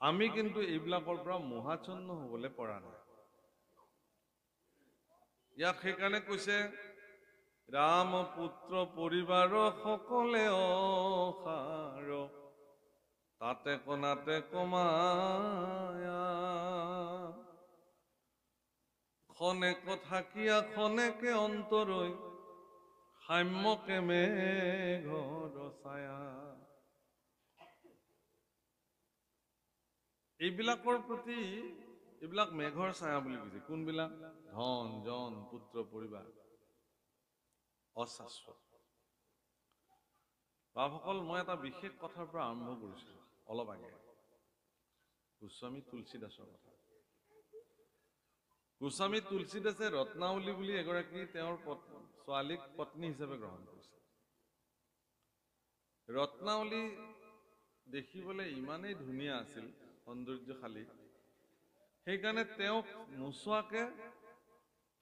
আমি কিন্তু এইবিলাকৰ পৰা মোহাচ্ছন্ন হ'বলৈ পৰা নাই। ইয়াক সেইকাৰণে কৈছে ৰাম পুত্ৰ পৰিবাৰ সকলে অসাৰ, তাতে কনাতে কমায়া, খনেক থাকিয়া খনেকে অন্তৰৈ সাম্যকে মেঘৰ ছায়া। এইবিলাকৰ প্ৰতি এইবিলাক মেঘৰ ছায়া বুলি কৈছে। কোনবিলাক? ধন জন পুত্ৰ পৰিবাৰ অশাশ্বত। বাপসকল, মই এটা বিশেষ কথাৰ পৰা আৰম্ভ কৰিছো অলপ আগে, গোস্বামী তুলসীদাসৰ কথা। গোস্বামী তুলসীদাসে ৰত্নাৱলী বুলি এগৰাকী তেওঁৰ ছোৱালীক পত্নী হিচাপে গ্ৰহণ কৰিছে। ৰত্নাৱলী দেখিবলৈ ইমানেই ধুনীয়া আছিল, সৌন্দৰ্যশালী, সেইকাৰণে তেওঁক নোচোৱাকে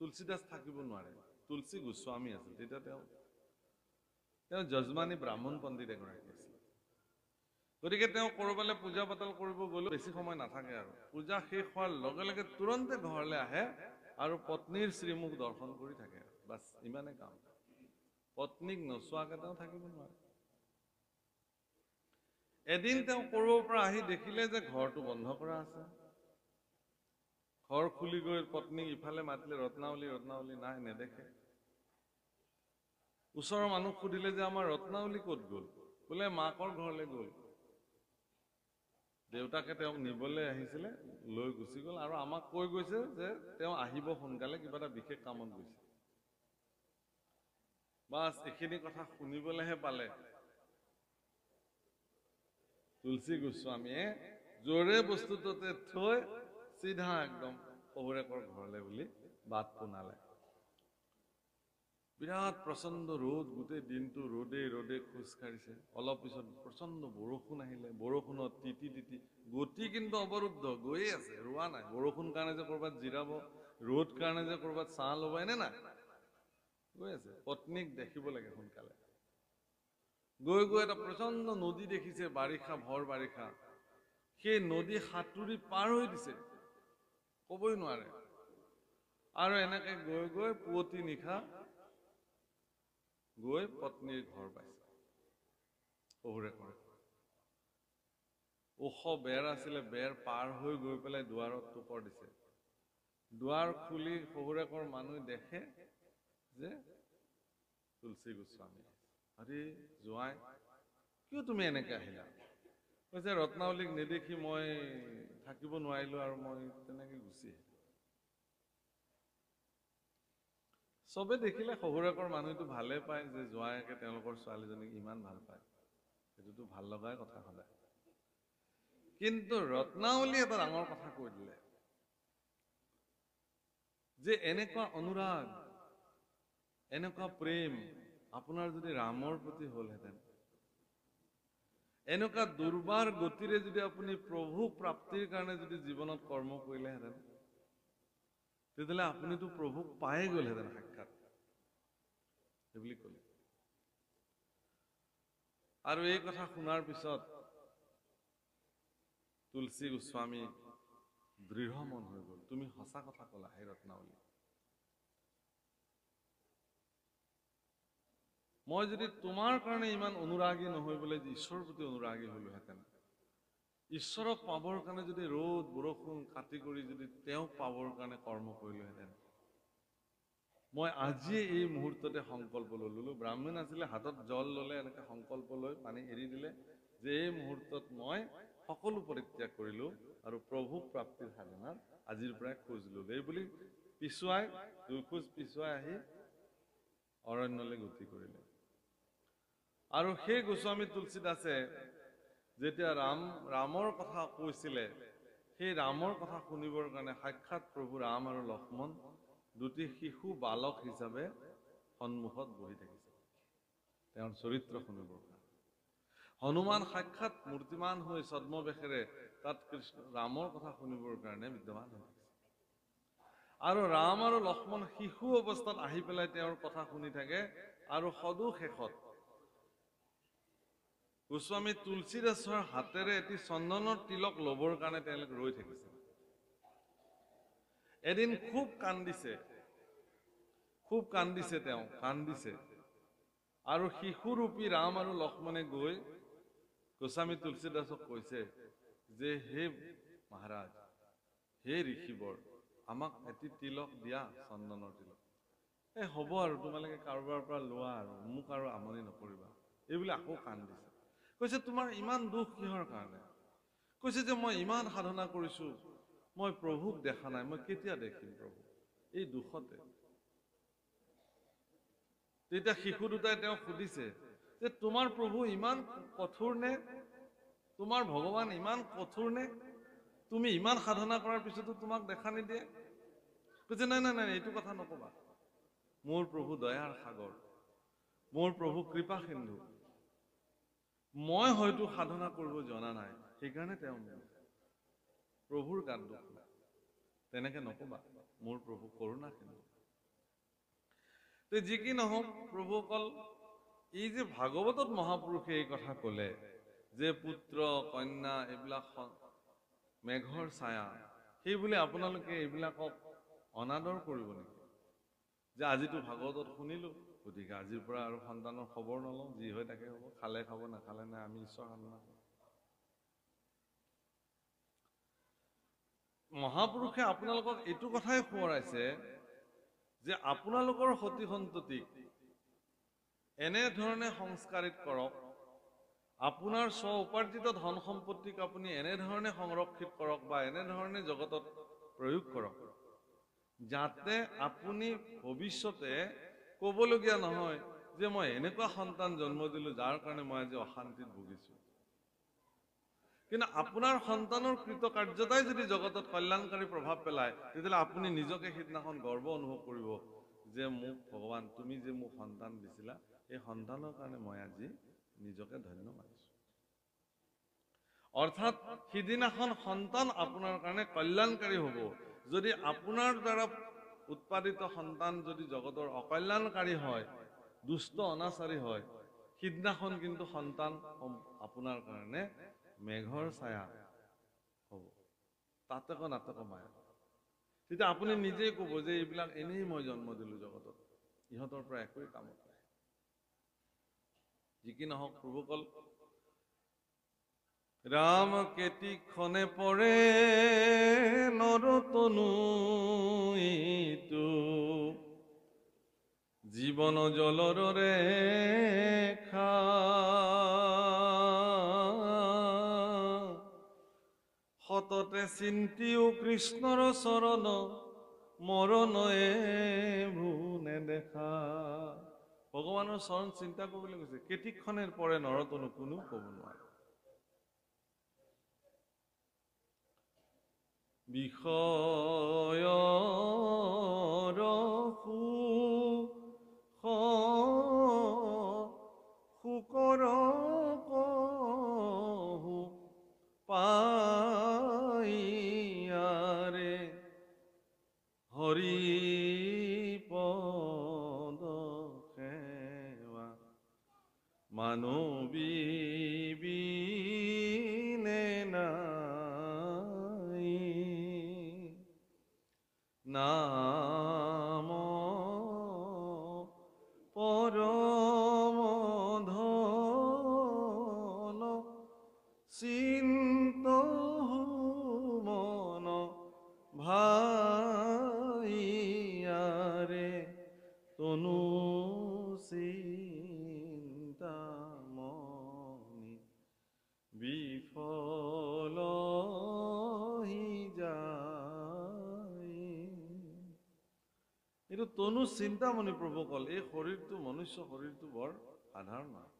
তুলসীদাস থাকিব নোৱাৰে। তুলসী গোস্বামী আছিল তেতিয়া। তেওঁ যজমানী ব্ৰাহ্মণ পণ্ডিত এগৰাকী আছিল। গতিকে তেওঁ কৰবালৈ পূজা পাতল কৰিব গ'লেও বেছি সময় নাথাকে আৰু পূজা শেষ হোৱাৰ লগে লগে তুৰন্তে ঘৰলৈ আহে আৰু পত্নীৰ শ্ৰীমুখ দৰ্শন কৰি থাকে। বাছ ইমানে কাম। পত্নীক নোচোৱাকে তেওঁ থাকিব নোৱাৰে। এদিন তেওঁ কৰবাৰ পৰা আহি দেখিলে যে ঘৰটো বন্ধ কৰা আছে। ঘৰ খুলি গৈ পত্নীক ইফালে মাতিলে, ৰত্নাৱলী ৰত্নাৱলী, নাই, নেদেখে। ওচৰৰ মানুহ সুধিলে যে আমাৰ ৰত্নাৱলী ক'ত গ'ল? বোলে মাকৰ ঘৰলৈ গ'ল। দেউতাকে তেওঁক নিবলৈ আহিছিলে, লৈ গুচি গ'ল আৰু আমাক কৈ গৈছে যে তেওঁ আহিব সোনকালে, কিবা এটা বিশেষ কামত গৈছে। বাছ এইখিনি কথা শুনিবলৈহে পালে তুলসী গোস্বামীয়ে জোৰে বস্তুটোতে থৈ চিধা একদম শহুৰেকৰ ঘৰলৈ বুলি বাট পোনালে। বিৰাট প্ৰচণ্ড ৰ'দ, গোটেই দিনটো ৰ'দে ৰ'দে খোজ কাঢ়িছে। অলপ পিছত প্ৰচণ্ড বৰষুণ আহিলে। বৰষুণত তিতি তিতি গতি কিন্তু অৱৰুদ্ধ, গৈয়ে আছে, ৰোৱা নাই। বৰষুণ কাৰণে যে কৰবাত জিৰাব, ৰ'দ কাৰণে যে কৰবাত ছাঁ ল'ব, এনে নাই, গৈ আছে। পত্নীক দেখিব লাগে সোনকালে। গৈ গৈ এটা প্ৰচণ্ড নদী দেখিছে, বাৰিষা, ভৰ বাৰিষা। সেই নদী সাঁতুৰি পাৰ হৈ দিছে, কবই নোৱাৰে। আৰু এনেকে গৈ গৈ পুৱতি নিশা গৈ পত্নীৰ ঘৰ পাইছে। শহুৰেকৰ ওখ বেৰ আছিলে, বেৰ পাৰ হৈ গৈ পেলাই দুৱাৰত টোপৰ দিছে। দুৱাৰ খুলি শহুৰেকৰ মানুহ দেখে যে তুলসী গোস্বামী। আৰে জোঁৱাই, কিয় তুমি এনেকে আহিলা? কৈছে ৰত্নাৱলীক নেদেখি মই থাকিব নোৱাৰিলো আৰু মই তেনেকে গুচি আহিলো। চবে দেখিলে শহুৰেকৰ মানুহটো ভালে পায় যে জোঁৱায়েকে তেওঁলোকৰ ছোৱালীজনীক ইমান ভাল পায়। সেইটোতো ভাল লগাই কথা সদায়। কিন্তু ৰত্নাৱলী এটা ডাঙৰ কথা কৈ দিলে যে এনেকুৱা অনুৰাগ, এনেকুৱা প্ৰেম আপোনাৰ যদি ৰামৰ প্ৰতি হ'লহেঁতেন, এনেকুৱা দুৰ্বাৰ গতিৰে যদি আপুনি প্ৰভু প্ৰাপ্তিৰ কাৰণে যদি জীৱনত কৰ্ম কৰিলেহেঁতেন, তেতিয়াহ'লে আপুনিতো প্ৰভুক পায়ে গ'লহেঁতেন সাক্ষাৎ, সেইবুলি ক'লে। আৰু এই কথা শুনাৰ পিছত তুলসী গোস্বামী দৃঢ় মন হৈ গ'ল। তুমি সঁচা কথা ক'লা হে ৰত্নাৱলী। মই যদি তোমাৰ কাৰণে ইমান অনুৰাগী নহয় বোলে ঈশ্বৰৰ প্ৰতি অনুৰাগী হলোহেঁতেন, ঈশ্বৰক পাবৰ কাৰণে যদি ৰ'দ বৰষুণ কাটি কৰি যদি তেওঁক পাবৰ কাৰণে কৰ্ম কৰিলোহেঁতেন, মই আজিয়ে এই মুহূৰ্ততে সংকল্প ললো। ব্ৰাহ্মণ আছিলে, হাতত জল ল'লে, এনেকে সংকল্প লৈ পানী এৰি দিলে যে এই মুহূৰ্তত মই সকলো পৰিত্যাগ কৰিলো আৰু প্ৰভু প্ৰাপ্তিৰ সাধনাত আজিৰ পৰাই খোজ ললো। এই বুলি পিছুৱাই, দুখোজ পিছুৱাই আহি অৰণ্যলৈ গতি কৰিলে। আৰু সেই গোস্বামী তুলসীদাসে যেতিয়া ৰামৰ কথা কৈছিলে, সেই ৰামৰ কথা শুনিবৰ কাৰণে সাক্ষাৎ প্ৰভু ৰাম আৰু লক্ষ্মণ দুটি শিশু বালক হিচাপে সন্মুখত বহি থাকিছিল তেওঁৰ চৰিত্ৰ শুনিবৰ কাৰণে। হনুমান সাক্ষাৎ মূৰ্তিমান হৈ ছদ্মবেশেৰে তাত ৰামৰ কথা শুনিবৰ কাৰণে বিদ্যমান হৈ থাকিছিল। আৰু ৰাম আৰু লক্ষ্মণ শিশু অৱস্থাত আহি পেলাই তেওঁৰ কথা শুনি থাকে। আৰু সদু শেষত গোস্বামী তুলসীদাসৰ হাতেৰে এটি চন্দনৰ তিলক ল'বৰ কাৰণে তেওঁলোক ৰৈ থাকিছে। এদিন খুব কান্দিছে, তেওঁ কান্দিছে। আৰু শিশুৰূপী ৰাম আৰু লক্ষ্মণে গৈ গোস্বামী তুলসীদাসক কৈছে যে হে মহাৰাজ, হে ঋষিবৰ, আমাক এটি তিলক দিয়া, চন্দনৰ তিলক। হ'ব আৰু তোমালোকে কাৰোবাৰ পৰা লোৱা আৰু মোক আৰু আমনি নকৰিবা, এইবুলি আকৌ কাণ দিছে। কৈছে তোমাৰ ইমান দুখ কিহৰ কাৰণে? কৈছে যে মই ইমান সাধনা কৰিছো, মই প্ৰভুক দেখা নাই, মই কেতিয়া দেখিম প্ৰভু? এই দুখতে। তেতিয়া শিশু দুটাই তেওঁক সুধিছে যে তোমাৰ প্ৰভু ইমান কঠোৰ নে? তোমাৰ ভগৱান ইমান কঠোৰ নে? তুমি ইমান সাধনা কৰাৰ পিছতো তোমাক দেখা নিদিয়ে? কৈছে নাই নাই নাই, এইটো কথা নকবা। মোৰ প্ৰভু দয়াৰ সাগৰ, মোৰ প্ৰভু কৃপা সিন্ধু। মই হয়তো সাধনা কৰিব জনা নাই, সেইকাৰণে তেওঁ প্ৰভুৰ গাত দুখ নাই। তেনেকে নকবা, মোৰ প্ৰভু কৰোণা সিন্ধু। যি কি নহওক প্ৰভুসকল, এই যে ভাগৱতত মহাপুৰুষে এই কথা ক'লে যে পুত্ৰ কন্যা এইবিলাক মেঘৰ ছায়া, সেইবুলি আপোনালোকে এইবিলাকক অনাদৰ কৰিব নেকি? যে আজিতো ভাগৱতত শুনিলো, গতিকে আজিৰ পৰা আৰু সন্তানৰ খবৰ নলওঁ, যি হয় তাকে হ'ব, খালে খাব নাখালে নাই, আমি ঈশ্বৰ সাধনা কৰোঁ। মহাপুৰুষে আপোনালোকক এইটো কথাই সোঁৱৰাইছে যে আপোনালোকৰ সতি সন্ততিক এনেধৰণে সংস্কাৰিত কৰক, আপোনাৰ স্ব উপাৰ্জিত ধন সম্পত্তিক আপুনি এনেধৰণে সংৰক্ষিত কৰক বা এনেধৰণে জগতত প্ৰয়োগ কৰক, যাতে আপুনি ভৱিষ্যতে ক'বলগীয়া নহয় যে মই এনেকুৱা সন্তান জন্ম দিলো যাৰ কাৰণে মই আজি অশান্তিত ভুগিছো। কিন্তু আপোনাৰ সন্তানৰ কৃতকাৰ্যতাই যদি জগতত কল্যাণকাৰী প্ৰভাৱ পেলায়, তেতিয়াহ'লে আপুনি নিজকে সিদিনাখন গৰ্ব অনুভৱ কৰিব যে মোক ভগৱান তুমি যে মোক সন্তান দিছিলা, এই সন্তানৰ কাৰণে মই আজি নিজকে ধন্য মানিছো। অৰ্থাৎ সিদিনাখন সন্তান আপোনাৰ কাৰণে কল্যাণকাৰী হ'ব। যদি আপোনাৰ দ্বাৰা উৎপাদিত সন্তান যদি জগতৰ অকল্যাণকাৰী হয়, দুষ্ট অনাচাৰী হয়, সিদিনাখন কিন্তু সন্তান আপোনাৰ কাৰণে মেঘৰ ছায়া হ'ব, তাতক নাটক মায়া। তেতিয়া আপুনি নিজেই ক'ব যে এইবিলাক এনেই মই জন্ম দিলো জগতত, ইহঁতৰ পৰা একোৱেই কামত নাই। যি কি নহওক প্ৰভুকল, ৰাম কেতিক্ষণে পৰে নৰতনু ইটো, জীৱন জলৰ ৰেখা, সততে চিন্তিও কৃষ্ণৰ চৰণ, মৰণয়ে ভূ নেদেখা। ভগৱানৰ চৰণ চিন্তা কৰিবলৈ কৈছে। কেতিক্ষণে পৰে নৰতনু, কোনো ক'ব নোৱাৰে। বিষয়ৰ শুকৰ কহু পাইয়াৰে, হৰি পদ সেৱা মানৱী বিনে নাই, নাম পৰম ধন, চিন্তহু মন ভাইয়াৰে, তনু চিন্তামণি বিফল এইটো তনু চিন্তামণি প্ৰভুকল। এই শৰীৰটো, মনুষ্য শৰীৰটো বৰ সাধাৰণ নহয়।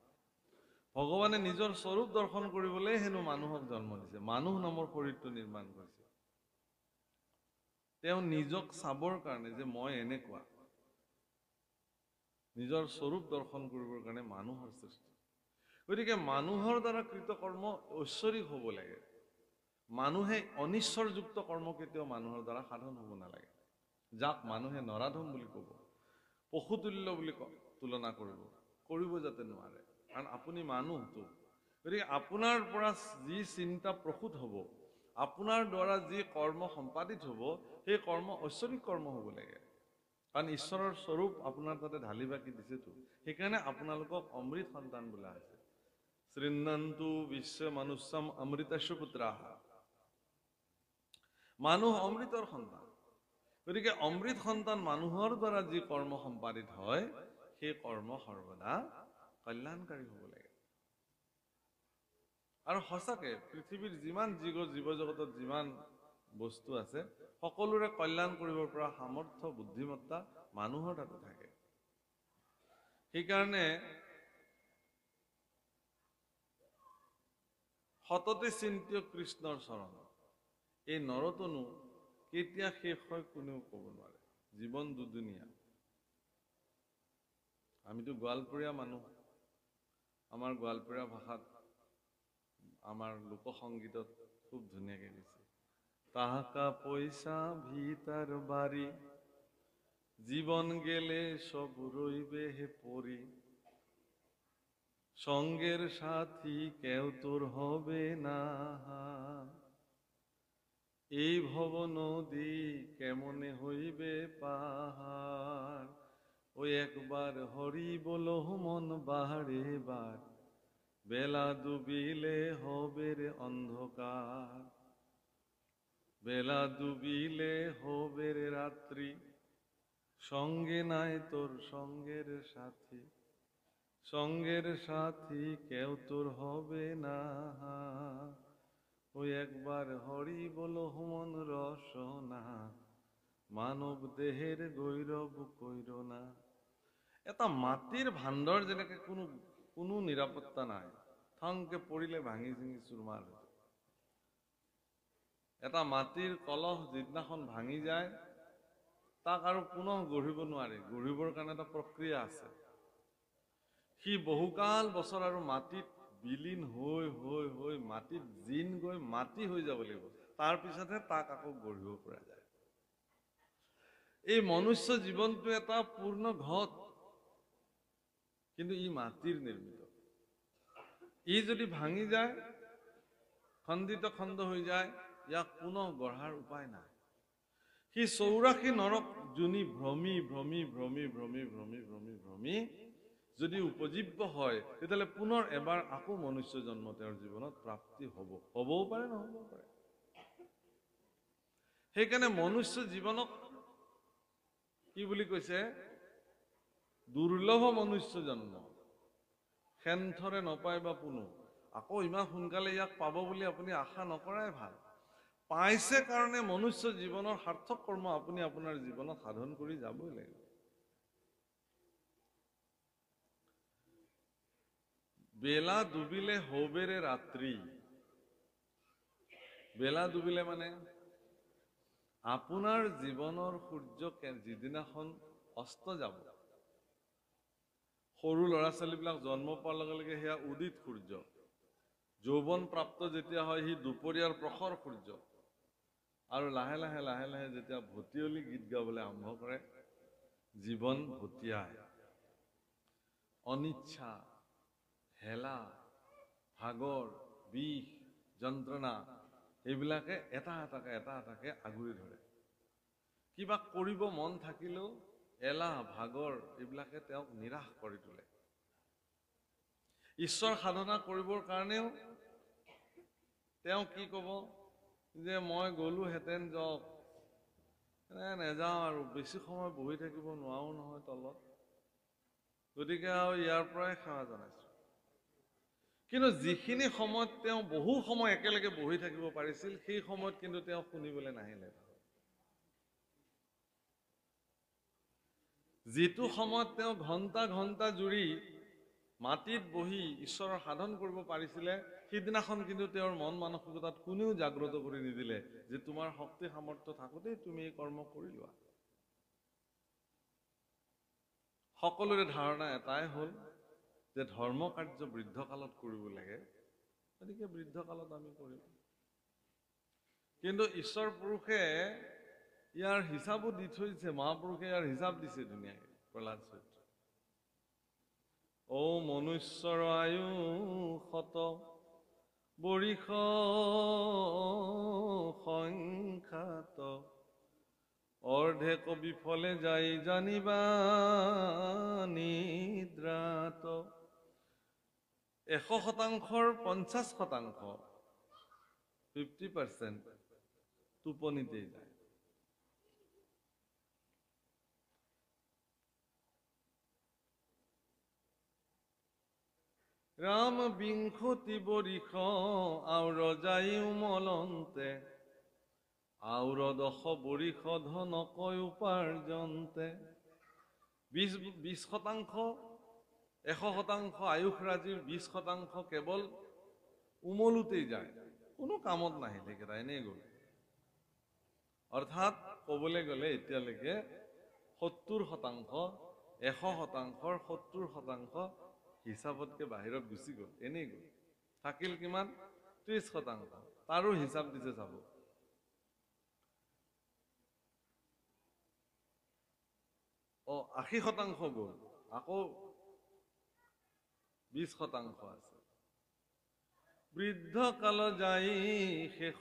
ভগৱানে নিজৰ স্বৰূপ দৰ্শন কৰিবলৈ হেনো মানুহক জন্ম দিছে, মানুহ নামৰ শৰীৰটো নিৰ্মাণ কৰিছে। তেওঁ নিজক চাবৰ কাৰণে যে মই এনেকুৱা, নিজৰ স্বৰূপ দৰ্শন কৰিবৰ কাৰণে মানুহৰ সৃষ্টি। গতিকে মানুহৰ দ্বাৰা কৃতকৰ্ম ঐশ্বৰিক হ'ব লাগে। মানুহে অনিশ্বৰযুক্ত কৰ্ম কেতিয়াও মানুহৰ দ্বাৰা সাধন হ'ব নালাগে। যাক মানুহে নৰাধম বুলি ক'ব, পশুতুল্য বুলি তুলনা কৰিব যাতে নোৱাৰে, কাৰণ আপুনি মানুহটো। গতিকে আপোনাৰ পৰা যি চিন্তা প্ৰসূত হ'ব, আপোনাৰ দ্বাৰা যি কৰ্ম সম্পাদিত হ'ব, সেই কৰ্ম ঐশ্বৰিক কৰ্ম হ'ব লাগে। কাৰণ ঈশ্বৰৰ স্বৰূপ আপোনাৰ তাতে ঢালি বাকি দিছেতো, সেইকাৰণে আপোনালোকক অমৃত সন্তান বোলা হৈছে। শৃণ্বন্তু বিশ্ব মনুষ্যম অমৃতস্য পুত্ৰাঃ। মানুহ অমৃতৰ সন্তান। গতিকে অমৃত সন্তান মানুহৰ দ্বাৰা যি কৰ্ম সম্পাদিত হয় সেই কৰ্ম সৰ্বদা কল্যাণকাৰী হ'ব লাগে। আৰু সঁচাকে পৃথিৱীৰ যিমান জীৱ জগতত যিমান বস্তু আছে সকলোৰে কল্যাণ কৰিব পৰা সামৰ্থ্য বুদ্ধিমত্তা মানুহৰ তাতে থাকে। সেইকাৰণে সততে চিন্তিয় কৃষ্ণৰ চৰণ, এই নৰতনু কেতিয়া শেষ হয় কোনেও ক'ব নোৱাৰে। জীৱন দুদিনীয়া। আমিতো গোৱালপৰীয়া মানুহ, আমাৰ গোৱালপৰীয়া ভাষাত আমাৰ লোকসংগীতত খুব ধুনীয়াকে কৈছে, টাকা পয়সা ভিতার বাড়ি জীবন গেলে সব রইবে হে পরি, সঙ্গের সাথী কেউ তোর হবে না, এই ভব নদী কেমনে হইবে পাহাড়, ওই একবার হরি বলো মন বাহারে বার, বেলা ডুবিলে হবে রে অন্ধকার, বেলা ডুবিলে হবে রে রাত্রি, সঙ্গে নাই তোর সঙ্গের সাথী, সঙ্গের সাথী কেউ তোর হবে না, ওই একবার হরি বলো মন রসনা, মানৱ দেহেৰ গৈৰৱ কইৰ না। এটা মাটিৰ ভাণ্ডৰ যেনেকে কোনো নিৰাপত্তা নাই, থংকে পৰিলে ভাঙি চিঙি চুৰমাৰ হৈ যায়। এটা মাটিৰ কলহ যিদিনাখন ভাঙি যায় তাক আৰু পুনঃ গঢ়িব নোৱাৰে, গঢ়িবৰ কাৰণে এটা প্ৰক্ৰিয়া আছে। সি বহুকাল বছৰ আৰু মাটিত বিলীন হৈ হৈ হৈ মাটিত জিন গৈ মাটি হৈ যাব লাগিব, তাৰ পিছতহে তাক আকৌ গঢ়িব পৰা যায়। এই মনুষ্য জীৱনটো এটা পূৰ্ণ ঘট, কিন্তু ই মাটিৰ নিৰ্মিত। ই যদি ভাঙি যায়, খণ্ডিত খণ্ড হৈ যায়, ইয়াক পুনঃ গঢ়াৰ উপায় নাই। সি 84 নৰক যোনি ভ্ৰমি ভ্ৰমি ভ্ৰমি ভ্ৰমি ভ্ৰমি ভ্ৰমি ভ্ৰমি যদি উপজীব্য হয়, তেতিয়াহ'লে পুনৰ এবাৰ আকৌ মনুষ্য জন্ম তেওঁৰ জীৱনত প্ৰাপ্তি হ'বও পাৰে নহ'বও পাৰে। সেইকাৰণে মনুষ্য জীৱনক কি বুলি কৈছে, দুৰ্লভ মনুষ্য জন্ম, সেনথৰে নপায় বা পুনু। আকৌ ইমান সোনকালে ইয়াক পাব বুলি আপুনি আশা নকৰাই ভাল। পাইছে কাৰণে মনুষ্য জীৱনৰ সাৰ্থক কৰ্ম আপুনি আপোনাৰ জীৱনত সাধন কৰি যাবই লাগিব। বেলা ডুবিলে হবেৰে ৰাত্ৰি। বেলা ডুবিলে মানে আপোনাৰ জীৱনৰ সূৰ্য যিদিনাখন অস্ত যাব, সৰু ল'ৰা ছোৱালীবিলাক জন্ম পোৱাৰ লগে লগে সেয়া উদিত সূৰ্য, যৌৱন প্ৰাপ্ত যেতিয়া হয় সি দুপৰীয়াৰ প্ৰখৰ সূৰ্য, আৰু লাহে লাহে লাহে লাহে যেতিয়া ভটিয়লি গীত গাবলৈ আৰম্ভ কৰে, জীৱন ভটিয়ায়, অনিচ্ছা, হেলা, ভাগৰ, বিষ, যন্ত্ৰণা এইবিলাকে এটা এটাকে আগুৰি ধৰে। কিবা কৰিব মন থাকিলেও এলাহ ভাগৰ এইবিলাকে তেওঁক নিৰাশ কৰি তোলে। ঈশ্বৰ সাধনা কৰিবৰ কাৰণেও তেওঁ কি ক'ব যে মই গ'লোহেঁতেন যাওক, নেযাওঁ আৰু বেছি সময় বহি থাকিব নোৱাৰো নহয় তলত, গতিকে আৰু ইয়াৰ পৰাই সেৱা জনাইছো। কিন্তু যিখিনি সময়ত তেওঁ বহু সময় একেলগে বহি থাকিব পাৰিছিল, সেই সময়ত কিন্তু তেওঁ শুনিবলৈ নাহিলে। যিটো সময়ত তেওঁ ঘণ্টা ঘণ্টা জুৰি মাটিত বহি ঈশ্বৰৰ সাধন কৰিব পাৰিছিলে, সিদিনাখন কিন্তু তেওঁৰ মন মানসিকতাত কোনেও জাগ্ৰত কৰি নিদিলে যে তোমাৰ শক্তি সামৰ্থ্য থাকোতেই তুমি এই কৰ্ম কৰি লোৱা। সকলোৰে ধাৰণা এটাই হ'ল যে ধৰ্ম কাৰ্য বৃদ্ধ কালত কৰিব লাগে, গতিকে বৃদ্ধ কালত আমি কৰিম। কিন্তু ঈশ্বৰ পুৰুষে ইয়াৰ হিচাপো দি থৈছে, মহাপুৰুষে ইয়াৰ হিচাপ দিছে ধুনীয়াকে। প্ৰহ্লাদ চৰিত্ৰ, ঔ মনুষ্যৰ আয়ু শত বৰিষ সংখ্যাত, অৰ্ধেক বিফলে যাই জানিবা নিদ্ৰাত। 100%ৰ 50%, 50% টোপনিতেই যায়। ৰাম বিংশতি বৰিষ আউৰ যাই উমলন্তে আউৰ 10 বৰিষ ধনকৈ উপাৰ্জন্তে 20% 100% আয়ুসৰাজিৰ 20% কেৱল উমলোতেই যায়, কোনো কামত নাহিল, সেইকেইটা এনেই গ'ল। অৰ্থাৎ ক'বলৈ গ'লে এতিয়ালৈকে 70%, 100%ৰ 70% হিচাপতকে বাহিৰত গুচি গ'ল, এনেই গ'ল। থাকিল কিমান? 30%। তাৰো হিচাপ দিছে চাব। ও 80% গ'ল, আকৌ 20% আছে। বৃদ্ধ কাল যাই শেষ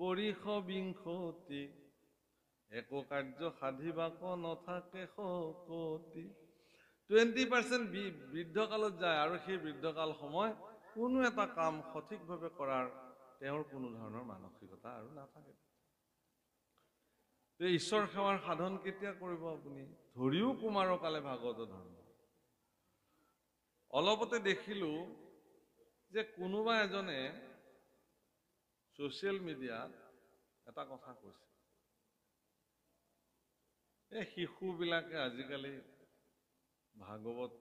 বৰিষ বিংশতি একো কাৰ্য সাধিবাক নথাকে শকতি। 20% বৃদ্ধ কালত যায় আৰু সেই বৃদ্ধকাল সময় কোনো এটা কাম সঠিকভাৱে কৰাৰ তেওঁৰ কোনো ধৰণৰ মানসিকতা আৰু নাথাকে। ঈশ্বৰ সেৱাৰ সাধন কেতিয়া কৰিব আপুনি? ধৰিও কুমাৰকালে ভাগৱত ধৰ্ম। অলপতে দেখিলো যে কোনোবা এজনে ছ'চিয়েল মিডিয়াত এটা কথা কৈছে, এই শিশুবিলাকে আজিকালি ভাগৱত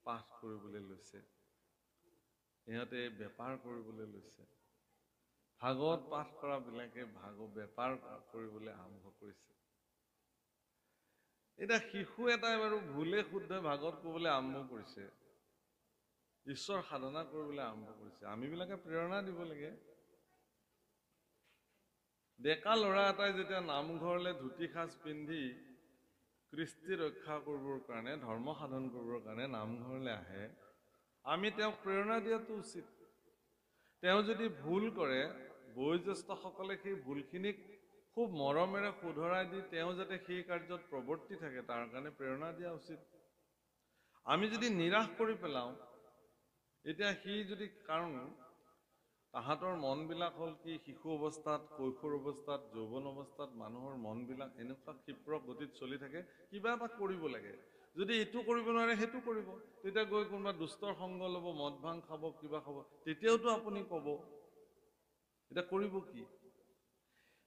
পাঠ কৰিবলৈ লৈছে, সিহঁতে বেপাৰ কৰিবলৈ লৈছে। ভাগৱত পাঠ কৰাবিলাকে বেপাৰ কৰিবলৈ আৰম্ভ কৰিছে। এতিয়া শিশু এটাই বাৰু ভুলে শুদ্ধ ভাগৱত ক'বলৈ আৰম্ভ কৰিছে, ঈশ্বৰ সাধনা কৰিবলৈ আৰম্ভ কৰিছে, আমিবিলাকে প্ৰেৰণা দিব লাগে। ডেকা ল'ৰা এটাই যেতিয়া নামঘৰলৈ ধুতি সাজ পিন্ধি কৃষ্টি ৰক্ষা কৰিবৰ কাৰণে, ধৰ্ম সাধন কৰিবৰ কাৰণে নামঘৰলৈ আহে, আমি তেওঁক প্ৰেৰণা দিয়াটো উচিত। তেওঁ যদি ভুল কৰে, বয়োজ্যেষ্ঠসকলে সেই ভুলখিনিক খুব মৰমেৰে শুধৰাই দি তেওঁ যাতে সেই কাৰ্যত প্ৰৱৰ্তি থাকে তাৰ কাৰণে প্ৰেৰণা দিয়া উচিত। আমি যদি নিৰাশ কৰি পেলাওঁ, এতিয়া সি যদি, কাৰণ তাহাঁতৰ মনবিলাক হ'ল কি, শিশু অৱস্থাত, কৈশোৰ অৱস্থাত, যৌৱন অৱস্থাত মানুহৰ মনবিলাক এনেকুৱা ক্ষিপ্ৰ গতিত চলি থাকে, কিবা এটা কৰিব লাগে। যদি এইটো কৰিব নোৱাৰে সেইটো কৰিব, তেতিয়া গৈ কোনোবা দুষ্টৰ সংগ ল'ব, মদ ভাং খাব, কিবা খাব, তেতিয়াওতো আপুনি ক'ব। এতিয়া কৰিব কি?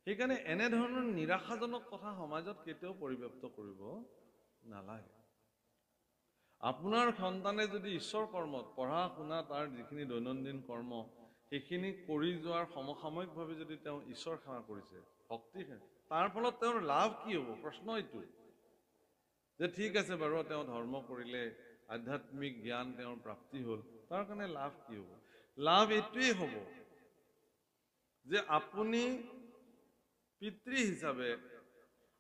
সেইকাৰণে এনেধৰণৰ নিৰাশাজনক কথা সমাজত কেতিয়াও পৰিব্যাপ্ত কৰিব নালাগে। আপোনাৰ সন্তানে যদি ঈশ্বৰ কৰ্মত, পঢ়া শুনা, তাৰ যিখিনি দৈনন্দিন কৰ্ম, সেইখিনি কৰি যোৱাৰ সমসাময়িকভাৱে যদি তেওঁ ঈশ্বৰ সেৱা কৰিছে, ভক্তি, তাৰ ফলত তেওঁৰ লাভ কি হ'ব? প্ৰশ্ন এইটো যে ঠিক আছে বাৰু, তেওঁ ধৰ্ম কৰিলে, আধ্যাত্মিক জ্ঞান তেওঁৰ প্ৰাপ্তি হ'ল, তাৰ কাৰণে লাভ কি হ'ব? লাভ এইটোৱেই হ'ব যে আপুনি পিতৃ হিচাপে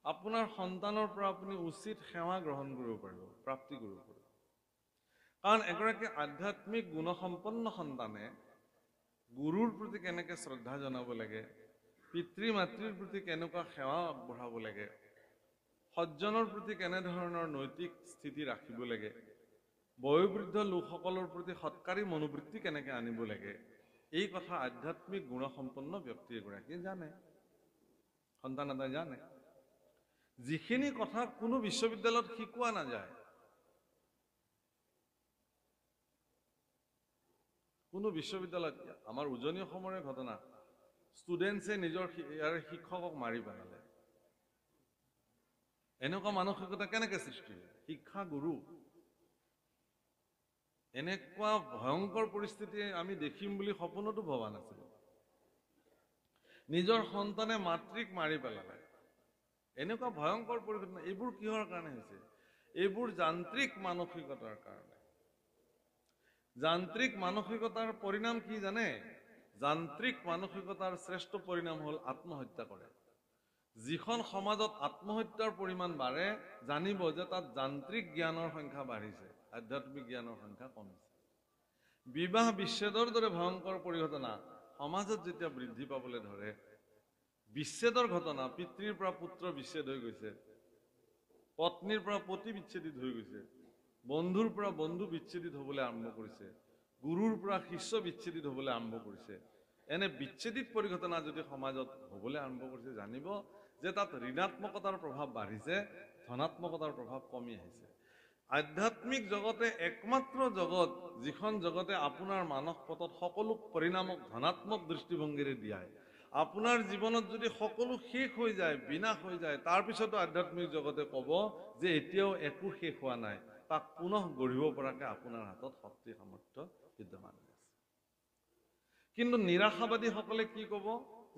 আপোনাৰ সন্তানৰ পৰা আপুনি উচিত সেৱা গ্ৰহণ কৰিব পাৰিব, প্ৰাপ্তি কৰিব পাৰিব। কাৰণ এগৰাকী আধ্যাত্মিক গুণসম্পন্ন সন্তানে গুৰুৰ প্ৰতি কেনেকৈ শ্ৰদ্ধা জনাব লাগে, পিতৃ মাতৃৰ প্ৰতি কেনেকুৱা সেৱা আগবঢ়াব লাগে, সজ্জনৰ প্ৰতি কেনেধৰণৰ নৈতিক স্থিতি ৰাখিব লাগে, বয়োবৃদ্ধ লোকসকলৰ প্ৰতি সৎকাৰী মনোবৃত্তি কেনেকৈ আনিব লাগে, এই কথা আধ্যাত্মিক গুণসম্পন্ন ব্যক্তি এগৰাকীয়ে জানে, সন্তান এটাই জানে। যিখিনি কথা কোনো বিশ্ববিদ্যালয়ত শিকোৱা নাযায়, কোনো বিশ্ববিদ্যালয়ত, আমাৰ উজনি অসমৰে ঘটনা, ষ্টুডেণ্টছে নিজৰ শিক্ষকক মাৰি পেলালে। এনেকুৱা মানসিকতা কেনেকৈ সৃষ্টি হয়? শিক্ষাগুৰু। এনেকুৱা ভয়ংকৰ পৰিস্থিতি আমি দেখিম বুলি সপোনতো ভবা নাছিলো। নিজৰ সন্তানে মাতৃক মাৰি পেলালে, এনেকুৱা ভয়ংকৰ পৰিঘটনা। এইবোৰ কিহৰ কাৰণে হৈছে? এইবোৰ যান্ত্ৰিক মানসিকতাৰ কাৰণে। যান্ত্ৰিক মানসিকতাৰ পৰিণাম কি জানে? যান্ত্ৰিক মানসিকতাৰ শ্ৰেষ্ঠ পৰিণাম হ'ল আত্মহত্যা কৰে। যিখন সমাজত আত্মহত্যাৰ পৰিমাণ বাঢ়ে, জানিব যে তাত যান্ত্ৰিক জ্ঞানৰ সংখ্যা বাঢ়িছে, আধ্যাত্মিক জ্ঞানৰ সংখ্যা কমিছে। বিবাহ বিচ্ছেদৰ দৰে ভয়ংকৰ পৰিঘটনা সমাজত যেতিয়া বৃদ্ধি পাবলৈ ধৰে, বিচ্ছেদৰ ঘটনা, পিতৃৰ পৰা পুত্ৰ বিচ্ছেদ হৈ গৈছে, পত্নীৰ পৰা পতি বিচ্ছেদিত হৈ গৈছে, বন্ধুৰ পৰা বন্ধু বিচ্ছেদিত হ'বলৈ আৰম্ভ কৰিছে, গুৰুৰ পৰা শিষ্য বিচ্ছেদিত হ'বলৈ আৰম্ভ কৰিছে, এনে বিচ্ছেদিত পৰিঘটনা যদি সমাজত হ'বলৈ আৰম্ভ কৰিছে, জানিব যে তাত ঋণাত্মকতাৰ প্ৰভাৱ বাঢ়িছে, ধনাত্মকতাৰ প্ৰভাৱ কমি আহিছে। আধ্যাত্মিক জগতে একমাত্ৰ জগত যিখন জগতে আপোনাৰ মানস পথত সকলো পৰিণামক ধনাত্মক দৃষ্টিভংগীৰে দিয়ায়। আপোনাৰ জীৱনত যদি সকলো শেষ হৈ যায়, বিনাশ হৈ যায়, তাৰপিছতো আধ্যাত্মিক জগতে ক'ব যে এতিয়াও একো শেষ হোৱা নাই, তাক পুনঃ গঢ়িব পৰাকৈ আপোনাৰ হাতত শক্তি সামৰ্থ্য বিদ্যমান আছে। কিন্তু নিৰাশাবাদীসকলে কি ক'ব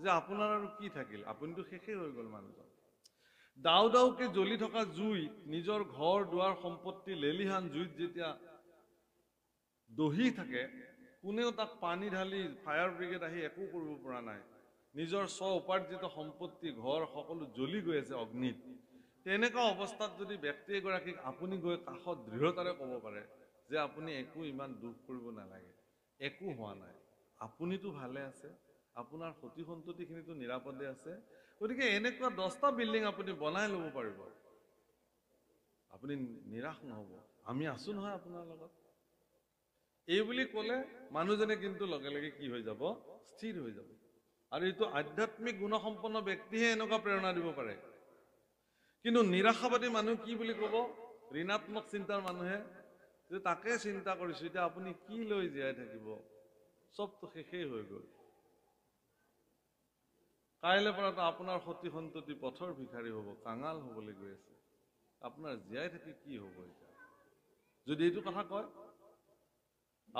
যে আপোনাৰ আৰু কি থাকিল, আপুনিতো শেষেই হৈ গ'ল মানুহজন। দাও দাওকে জ্বলি থকা জুইত নিজৰ ঘৰ দুৱাৰ সম্পত্তি লেলিহান জুইত যেতিয়া দহি থাকে, কোনেও তাক পানী ঢালি ফায়াৰ ব্ৰিগেড আহি একো কৰিব পৰা নাই। নিজৰ স্ব উপাৰ্জিত সম্পত্তি ঘৰ সকলো জ্বলি গৈ আছে অগ্নিত। তেনেকুৱা অৱস্থাত যদি ব্যক্তি এগৰাকীক আপুনি গৈ কাষত দৃঢ়তাৰে ক'ব পাৰে যে আপুনি একো ইমান দুখ কৰিব নালাগে, একো হোৱা নাই, আপুনিতো ভালে আছে, আপোনাৰ সতি সন্ততিখিনিতো নিৰাপদে আছে, গতিকে এনেকুৱা 10টা বিল্ডিং আপুনি বনাই ল'ব পাৰিব, আপুনি নিৰাশ নহ'ব, আমি আছো নহয় আপোনাৰ লগত। এই বুলি ক'লে মানুহজনে কিন্তু লগে লগে কি হৈ যাব, স্থিৰ হৈ যাব। আৰু এইটো আধ্যাত্মিক গুণসম্পন্ন ব্যক্তিহে এনেকুৱা প্ৰেৰণা দিব পাৰে। কিন্তু নিৰাশাবাদী মানুহ কি বুলি ক'ব, ঋণাত্মক চিন্তাৰ মানুহে, যে তাকে চিন্তা কৰিছো, এতিয়া আপুনি কি লৈ জীয়াই থাকিব, চবতো শেষেই হৈ গ'ল। কাইলৈ পৰাতো আপোনাৰ সতি সন্ততি পথৰ ভিখাৰী হ'ব, কাঙাল হ'বলৈ গৈ আছে, আপোনাৰ জীয়াই থাকি কি হ'ব এতিয়া। যদি এইটো কথা কয়,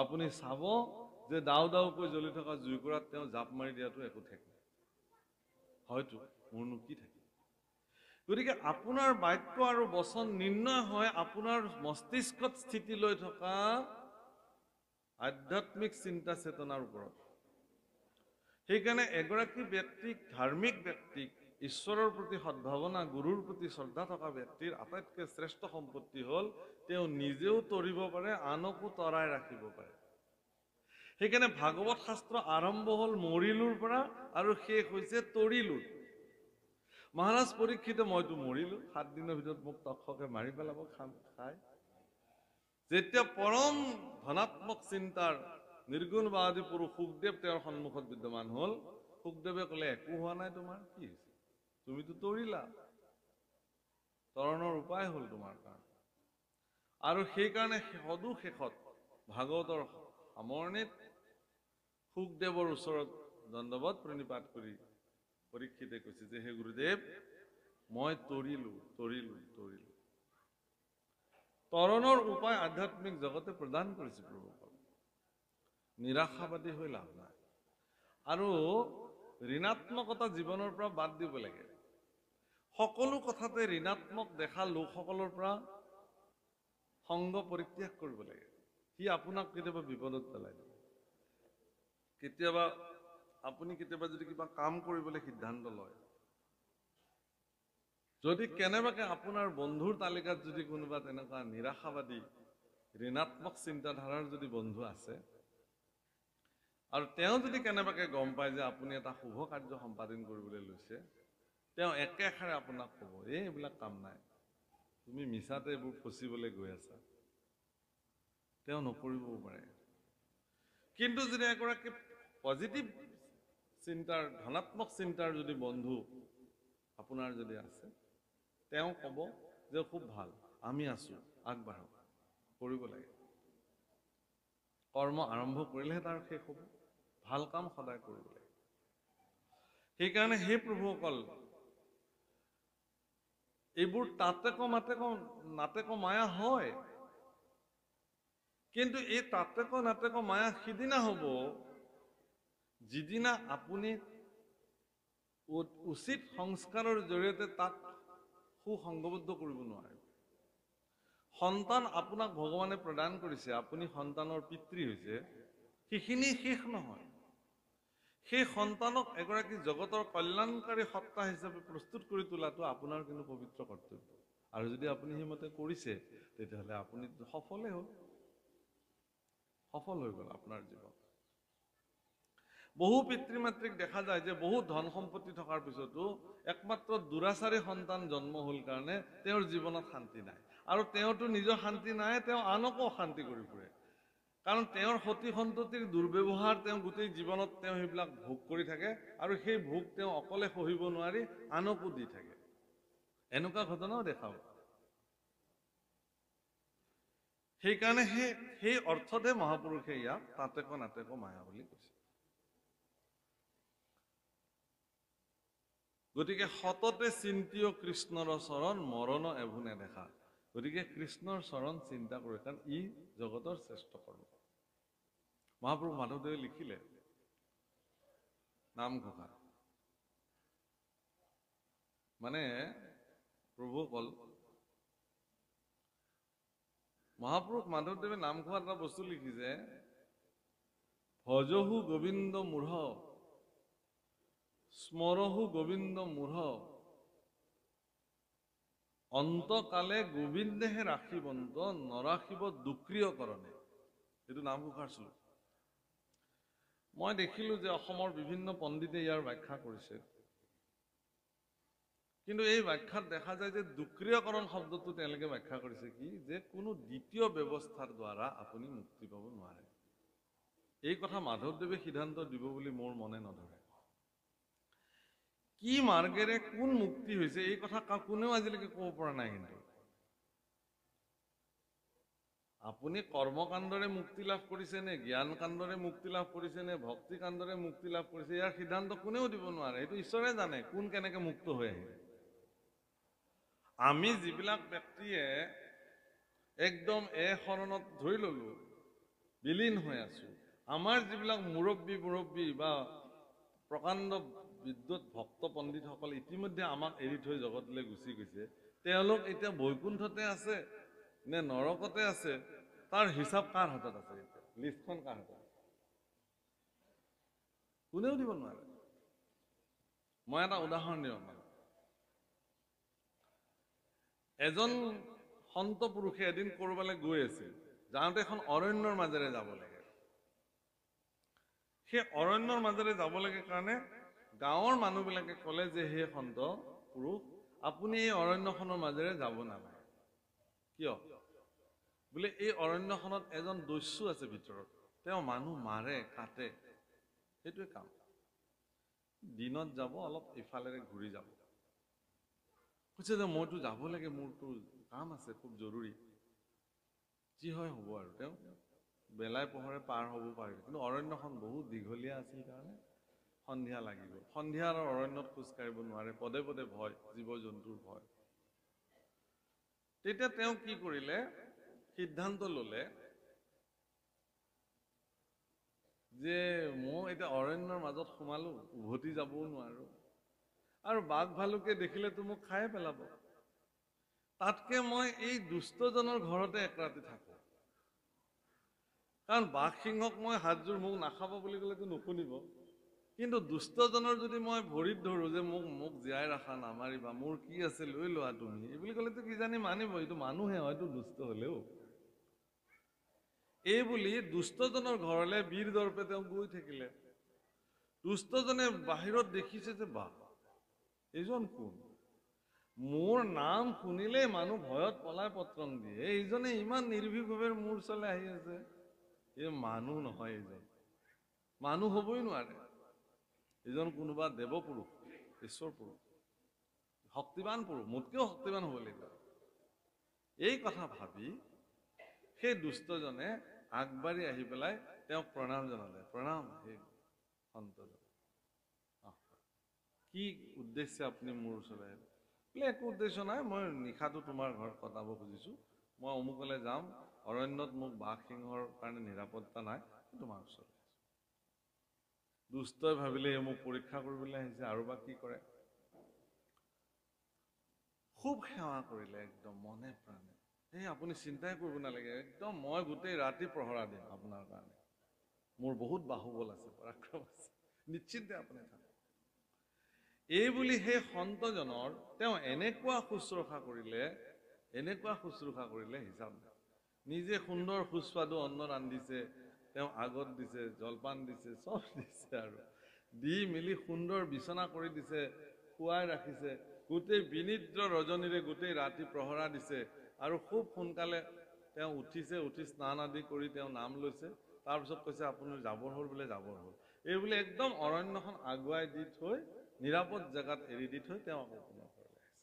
আপুনি চাব যে দাও দাওকৈ জ্বলি থকা জুইকুৰাত তেওঁ জাপ মাৰি দিয়াটো একো ঠেক নাই, হয়তো মোৰনো কি থাকে। গতিকে আপোনাৰ বাক্য আৰু বচন নিৰ্ণয় হয় আপোনাৰ মস্তিষ্কত স্থিতি লৈ থকা আধ্যাত্মিক চিন্তা চেতনাৰ ওপৰত। সেইকাৰণে এগৰাকী ব্যক্তিক, ধাৰ্মিক ব্যক্তিক, ঈশ্বৰৰ প্ৰতি সদ্ভাৱনা, গুৰুৰ প্ৰতি শ্ৰদ্ধা থকা ব্যক্তিৰ আটাইতকৈ শ্ৰেষ্ঠ সম্পত্তি হ'ল তেওঁ নিজেও তৰিব পাৰে, আনকো তৰাই ৰাখিব পাৰে। সেইকাৰণে ভাগৱত শাস্ত্ৰ আৰম্ভ হ'ল মৰিলোৰ পৰা আৰু শেষ হৈছে তৰিলোৰ। মহাৰাজ পৰীক্ষিতে মইতো মৰিলো, 7 দিনৰ ভিতৰত মোক তক্ষকে মাৰি পেলাব খাই। যেতিয়া পৰম ধনাত্মক চিন্তাৰ নিৰ্গুণবাদী পুৰুষ সুখদেৱ তেওঁৰ সন্মুখত বিদ্যমান হ'ল, সুখদেৱে ক'লে একো হোৱা নাই তোমাৰ, কি হৈছে, তুমিতো তৰিলা, তৰণৰ উপায় হ'ল তোমাৰ কাৰণে। আৰু সেইকাৰণে সদুশেষত ভাগৱতৰ সামৰণিত সুখদেৱৰ ওচৰত দণ্ডৱত প্ৰণিপাত কৰি পৰীক্ষিতে কৈছে যে হে গুৰুদেৱ, মই তৰিলো। তৰণৰ উপায় আধ্যাত্মিক জগতে প্ৰদান কৰিছে প্ৰভুসকল। নিৰাশাবাদী হৈ লাভ নাই। আৰু ঋণাত্মকতা জীৱনৰ পৰা বাদ দিব লাগে। সকলো কথাতে ঋণাত্মক দেখা লোকসকলৰ পৰা সংগ পৰিত্যাগ কৰিব লাগে। সি আপোনাক কেতিয়াবা বিপদত পেলাই দিব। কেতিয়াবা আপুনি যদি কিবা কাম কৰিবলৈ সিদ্ধান্ত লয়, যদি কেনেবাকে আপোনাৰ বন্ধুৰ তালিকাত যদি কোনোবা তেনেকুৱা নিৰাশাবাদী ঋণাত্মক চিন্তাধাৰাৰ যদি বন্ধু আছে, আৰু তেওঁ যদি কেনেবাকে গম পায় যে আপুনি এটা শুভ কাৰ্য সম্পাদন কৰিবলৈ লৈছে, তেওঁ একেষাৰে আপোনাক ক'ব, এইবিলাক কাম নাই, তুমি মিছাতে এইবোৰ ফচিবলৈ গৈ আছা। তেওঁ নকৰিবও পাৰে। কিন্তু যদি এগৰাকী পজিটিভ চিন্তাৰ, ধনাত্মক চিন্তাৰ যদি বন্ধু আপোনাৰ যদি আছে, তেওঁ ক'ব যে খুব ভাল, আমি আছো, আগবাঢ়ক, কৰিব লাগে। কৰ্ম আৰম্ভ কৰিলেহে তাৰ শেষ হ'ব, ভাল কাম সদায় কৰিব লাগে। সেইকাৰণে সেই প্ৰভুসকল, এইবোৰ নাটেক মায়া হয়, কিন্তু এই নাটেক মায়া সিদিনা হ'ব যিদিনা আপুনি উচিত সংস্কাৰৰ জৰিয়তে তাক সুসংগবদ্ধ কৰিব নোৱাৰে। সন্তান আপোনাক ভগৱানে প্ৰদান কৰিছে, আপুনি সন্তানৰ পিতৃ হৈছে, সেইখিনি শেষ নহয়। সেই সন্তানক এগৰাকী জগতৰ কল্যাণকাৰী সত্তা হিচাপে প্ৰস্তুত কৰি তোলাটো আপোনাৰ কিন্তু পবিত্ৰ কৰ্তব্য। আৰু যদি আপুনি সেইমতে কৰিছে, তেতিয়াহ'লে আপুনি সফল হৈ গ'ল আপোনাৰ জীৱন। বহু পিতৃ মাতৃক দেখা যায় যে বহু ধন সম্পত্তি থকাৰ পিছতো একমাত্ৰ দুৰাচাৰী সন্তান জন্ম হ'ল কাৰণে তেওঁৰ জীৱনত শান্তি নাই। আৰু তেওঁতো নিজৰ শান্তি নাই, তেওঁ আনকো অশান্তি কৰি ফুৰে। কাৰণ তেওঁৰ সতি সন্ততিৰ দুৰ্ব্যৱহাৰ তেওঁ গোটেই জীৱনত তেওঁ সেইবিলাক ভোগ কৰি থাকে, আৰু সেই ভোগ তেওঁ অকলে সহিব নোৱাৰি আনকো দি থাকে। এনেকুৱা ঘটনাও দেখাও। সেইকাৰণে সেই অৰ্থতে মহাপুৰুষে ইয়াক তাতেক নাটেক মায়া বুলি কৈছে। গতিকে সততে চিন্তিয় কৃষ্ণৰ চৰণ মৰণ এভো নেদেখা। গতিকে কৃষ্ণৰ চৰণ চিন্তা কৰে, কাৰণ ই জগতৰ শ্ৰেষ্ঠ কৰ্ম। মহাপুৰুষ মাধৱদেৱে লিখিলে নামঘোষা, মানে প্ৰভুসকল মহাপুৰুষ মাধৱদেৱে নামঘোষাত এটা বস্তু লিখিছে, ভজহু গোবিন্দ মূঢ় স্মৰহু গোবিন্দ মূঢ় অন্তকালে গোবিন্দেহে ৰাখিবন্ত নৰাখিব দুক্ৰিয় কৰণে। এইটো নামঘোষাৰ শ্লোক। মই দেখিলো যে অসমৰ বিভিন্ন পণ্ডিতে ইয়াৰ ব্যাখ্যা কৰিছে, কিন্তু এই ব্যাখ্যাত দেখা যায় যে দুক্ৰিয়কৰণ শব্দটো তেওঁলোকে ব্যাখ্যা কৰিছে কি, যে কোনো দ্বিতীয় ব্যৱস্থাৰ দ্বাৰা আপুনি মুক্তি পাব নোৱাৰে। এই কথা মাধৱদেৱে সিদ্ধান্ত দিব বুলি মোৰ মনে নধৰে। কি মাৰ্গেৰে কোন মুক্তি হৈছে এই কথা কোনেও আজিলৈকে ক'ব পৰা নাই। কিন্তু আপুনি কৰ্মকাণ্ডৰে মুক্তি লাভ কৰিছে নে, জ্ঞান কাণ্ডৰে মুক্তি লাভ কৰিছে নে, ভক্তি কাণ্ডৰে মুক্তি লাভ কৰিছে, ইয়াৰ সিদ্ধান্ত কোনেও দিব নোৱাৰে। এইটো ঈশ্বৰে জানে কোন কেনেকে মুক্ত হৈ আহিলে। আমি যিবিলাক ব্যক্তিয়ে একদম শৰণত ধৰি ললো, বিলীন হৈ আছো, আমাৰ যিবিলাক মুৰব্বী বা প্ৰকাণ্ড বিদ্যুৎ ভক্ত পণ্ডিতসকল ইতিমধ্যে আমাক এৰি থৈ জগতলৈ গুচি গৈছে, তেওঁলোক এতিয়া বৈকুণ্ঠতে আছে নে নৰকতে আছে, তাৰ হিচাপ কাৰ হাতত আছে? এতিয়া লিষ্টখন কাৰ হাতত আছে? কোনেও দিব নোৱাৰে। মই এটা উদাহৰণ দিওঁ। এজন সন্ত পুৰুষে এদিন কৰবালৈ গৈ আছিল, যাওঁতে এখন অৰণ্যৰ মাজেৰে যাব লাগে। সেই অৰণ্যৰ মাজেৰে যাব লাগে কাৰণে গাঁৱৰ মানুহবিলাকে ক'লে যে হে সন্ত পুৰুষ, আপুনি এই অৰণ্যখনৰ মাজেৰে যাব নালাগে। কিয়? বোলে এই অৰণ্যখনত এজন দস্যু আছে ভিতৰত, তেওঁ মানুহ মাৰে কাটে, সেইটোৱে কাম। দিনত যাব, অলপ ইফালেৰে ঘূৰি যাব। কৈছে যে মইতো যাব লাগে, মোৰতো কাম আছে খুব জৰুৰী। যি হয় হ'ব আৰু। তেওঁ বেলাই পোহৰে পাৰ হ'ব পাৰিব, কিন্তু অৰণ্যখন বহুত দীঘলীয়া আছিল কাৰণে সন্ধিয়া লাগি গ'ল। সন্ধিয়া আৰু অৰণ্যত খোজ কাঢ়িব নোৱাৰে, পদে পদে ভয়, জীৱ জন্তুৰ ভয়। তেতিয়া তেওঁ কি কৰিলে, সিদ্ধান্ত ললে যে মই এতিয়া অৰণ্যৰ মাজত সোমালো, উভতি যাবও নোৱাৰো, আৰু বাঘ ভালুকে দেখিলেতো মোক খাই পেলাব, তাতকে মই এই দুষ্টজনৰ ঘৰতে এক ৰাতি থাকো। কাৰণ বাঘ সিংহক মই হাতযোৰ মোক নাখাব বুলি ক'লেতো নুশুনিব, কিন্তু দুষ্টজনৰ যদি মই ভৰিত ধৰো যে মোক জীয়াই ৰাখা, নামাৰিবা, মোৰ কি আছে লৈ লোৱা তুমি, এই বুলি ক'লেতো কিজানি মানিব, এইটো মানুহে হয়তো দুষ্ট হলেও। এই বুলি দুষ্টজনৰ ঘৰলৈ বীৰ দৰ্পে তেওঁ গৈ থাকিলে। দুষ্টজনে বাহিৰত দেখিছে যে বাহ, এইজন কোন? মোৰ নাম শুনিলে মানুহ ভয়ত পলাই পত্ৰং দিয়ে, এইজনে ইমান নিৰ্ভীকভাৱে মোৰ ওচৰলৈ আহি আছে, এই মানুহ নহয়, এইজন মানুহ হবই নোৱাৰে, এইজন কোনোবা দেৱপুৰুষ, ঈশ্বৰ পুৰুষ, শক্তিবান পুৰুষ, মোতকেও শক্তিবান হ'ব লাগিব। এই কথা ভাবি সেই দুষ্টজনে আগবাঢ়ি আহি পেলাই তেওঁক প্ৰণাম জনালে। প্ৰণাম সেই সন্তজন, কি উদ্দেশ্যে আপুনি মোৰ ওচৰলৈ আহিলে? বোলে একো উদ্দেশ্য নাই, মই নিশাটো তোমাৰ ঘৰত কটাব খুজিছো, মই অমুকলৈ যাম, অৰণ্যত মোক বাঘ সিংহৰ কাৰণে নিৰাপত্তা নাই, তোমাৰ ওচৰলৈ আহিছো। দুষ্টই ভাবিলে এই মোক পৰীক্ষা কৰিবলৈ আহিছে, আৰু বা কি কৰে। খুব সেৱা কৰিলে একদম মনে প্ৰাণে। এই আপুনি চিন্তাই কৰিব নালাগে, একদম মই গোটেই ৰাতি প্ৰহৰা দিম আপোনাৰ কাৰণে, মোৰ বহুত বাহুবল আছে, পৰাক্ৰম আছে, নিশ্চিন্তে আপুনি থাকক। এই বুলি সেই সন্তজনৰ তেওঁ এনেকুৱা শুশ্ৰূষা কৰিলে হিচাপ নাই। নিজে সুন্দৰ সুস্বাদু অন্ন ৰান্ধিছে, তেওঁ আগত দিছে, জলপান দিছে, চব দিছে, আৰু দি মেলি সুন্দৰ বিচনা কৰি দিছে, খুৱাই ৰাখিছে, গোটেই বিনিদ্ৰ ৰজনীৰে গোটেই ৰাতি প্ৰহৰা দিছে, আৰু খুব সোনকালে তেওঁ উঠিছে, উঠি স্নান আদি কৰি তেওঁ নাম লৈছে। তাৰপিছত কৈছে আপুনি যাবৰ হ'ল বোলে, যাবৰ হ'ল। এই বোলে একদম অৰণ্যখন আগুৱাই দি থৈ, নিৰাপদ জেগাত এৰি দি থৈ তেওঁ আকৌ পুনৰ ঘৰলৈ আহিছে।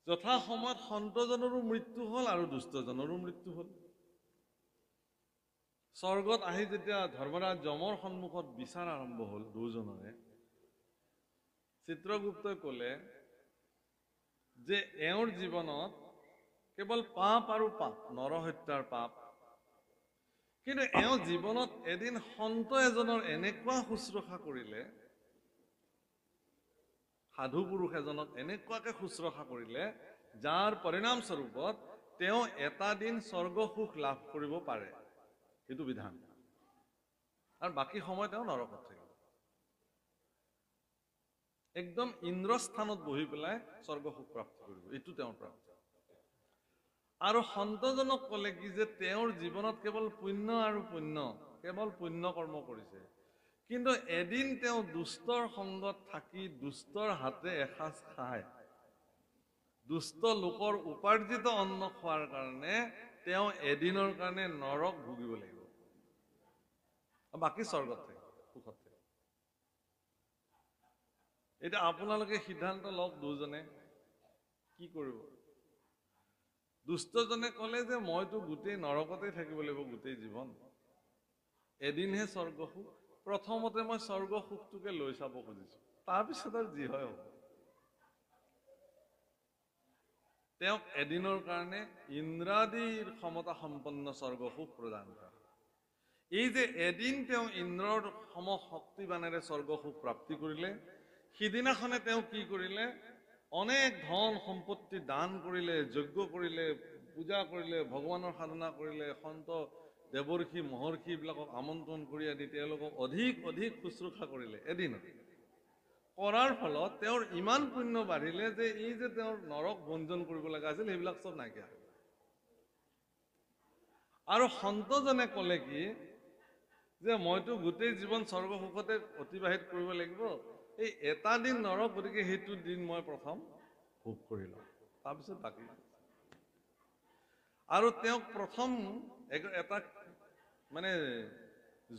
যথা সময়ত সন্তজনৰো মৃত্যু হ'ল আৰু দুষ্টজনৰো মৃত্যু হ'ল। স্বৰ্গত আহি যেতিয়া ধৰ্মৰাজ যমৰ সন্মুখত বিচাৰ আৰম্ভ হ'ল দুজনৰে, চিত্ৰগুপ্তই ক'লে যে এওঁৰ জীৱনত কেৱল পাপ আৰু পাপ, নৰহত্যাৰ পাপ, কিন্তু এওঁ জীৱনত এদিন সন্ত এজনৰ এনেকুৱা শুশ্ৰূষা কৰিলে, সাধু পুৰুষ এজনক এনেকুৱাকে শুশ্ৰূষা কৰিলে, যাৰ পৰিণামস্বৰূপত তেওঁ এটা দিন স্বৰ্গ সুখ লাভ কৰিব পাৰে। সেইটো বিধান। আৰু বাকী সময় তেওঁ নৰকত থাকিব। একদম ইন্দ্ৰস্থানত বহি পেলাই স্বৰ্গ সুখ প্ৰাপ্ত কৰিব, এইটো তেওঁৰ প্ৰাপ্তি। আৰু সন্তজনক ক'লে কি যে তেওঁৰ জীৱনত কেৱল পুণ্য আৰু পুণ্য, কেৱল পুণ্য কৰ্ম কৰিছে, কিন্তু এদিন তেওঁ দুষ্টৰ সংগত থাকি দুষ্টৰ হাতে এসাঁজ খায়, দুষ্ট লোকৰ উপাৰ্জিত অন্ন খোৱাৰ কাৰণে তেওঁ এদিনৰ কাৰণে নৰক ভুগিব লাগিব, বাকী স্বৰ্গত থাকিব, সুখত থাকিব। এতিয়া আপোনালোকে সিদ্ধান্ত লওক দুজনে কি কৰিব। দুষ্টজনে ক'লে যে মইতো গোটেই নৰকতেই থাকিব লাগিব গোটেই জীৱন, এদিনহে স্বৰ্গ সুখ, প্ৰথমতে মই স্বৰ্গ সুখটোকে লৈ চাব খুজিছো, তাৰপিছত আৰু যি হয় হ'ব। তেওঁক এদিনৰ কাৰণে ইন্দ্ৰাদিৰ ক্ষমতা সম্পন্ন স্বৰ্গ সুখ প্ৰদান কৰে। এই যে এদিন তেওঁ ইন্দ্ৰৰ সম শক্তিবানেৰে স্বৰ্গ সুখ প্ৰাপ্তি কৰিলে, সিদিনাখনে তেওঁ কি কৰিলে, অনেক ধন সম্পত্তি দান কৰিলে, যজ্ঞ কৰিলে, পূজা কৰিলে, ভগৱানৰ সাধনা কৰিলে, সন্ত দেৱৰ্ষি মহৰ্ষি বিলাকক আমন্ত্ৰণ কৰি আদি তেওঁলোকক অধিক অধিক শুশ্ৰূষা কৰিলে এদিনত। কৰাৰ ফলত তেওঁৰ ইমান পুণ্য বাঢ়িলে যে এই যে তেওঁৰ নৰক ভঞ্জন কৰিব লগা আছিল সেইবিলাক চব নাইকিয়া হ'ল। আৰু সন্তজনে ক'লে কি যে মইতো গোটেই জীৱন স্বৰ্গ সুখতে অতিবাহিত কৰিব লাগিব, এই এটা দিন নৰক, গতিকে সেইটো দিন মই প্ৰথম ভোগ কৰি লওঁ, তাৰপিছত বাকী। আৰু তেওঁক প্ৰথম এটা মানে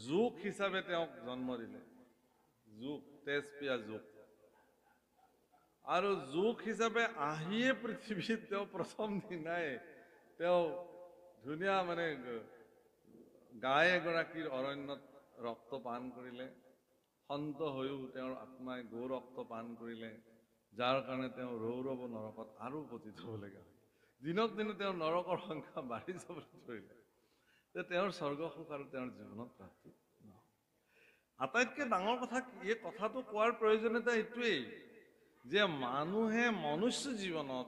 যুগ হিচাপে তেওঁক জন্ম দিলে, যুগ, তেজ পিয়া যুগ। আৰু যুগ হিচাপে আহিয়ে পৃথিৱীত তেওঁ প্ৰথম দিনাই তেওঁ ধুনীয়া মানে গাই এগৰাকীৰ অৰণ্যত ৰক্ত পান কৰিলে, সন্ত হৈও তেওঁৰ আত্মাই গৌ ৰক্ত পান কৰিলে, যাৰ কাৰণে তেওঁ ৰৌৰৱ নৰকত আৰু পতিত হ'বলগীয়া হয়। দিনক দিনে তেওঁৰ নৰকৰ সংখ্যা বাঢ়ি যাবলৈ ধৰিলে, যে তেওঁৰ স্বৰ্গ সুখ আৰু তেওঁৰ জীৱনত প্ৰাপ্তি নহয়। আটাইতকৈ ডাঙৰ কথা এই কথাটো কোৱাৰ প্ৰয়োজনীয়তা এইটোৱেই যে মানুহে মনুষ্য জীৱনত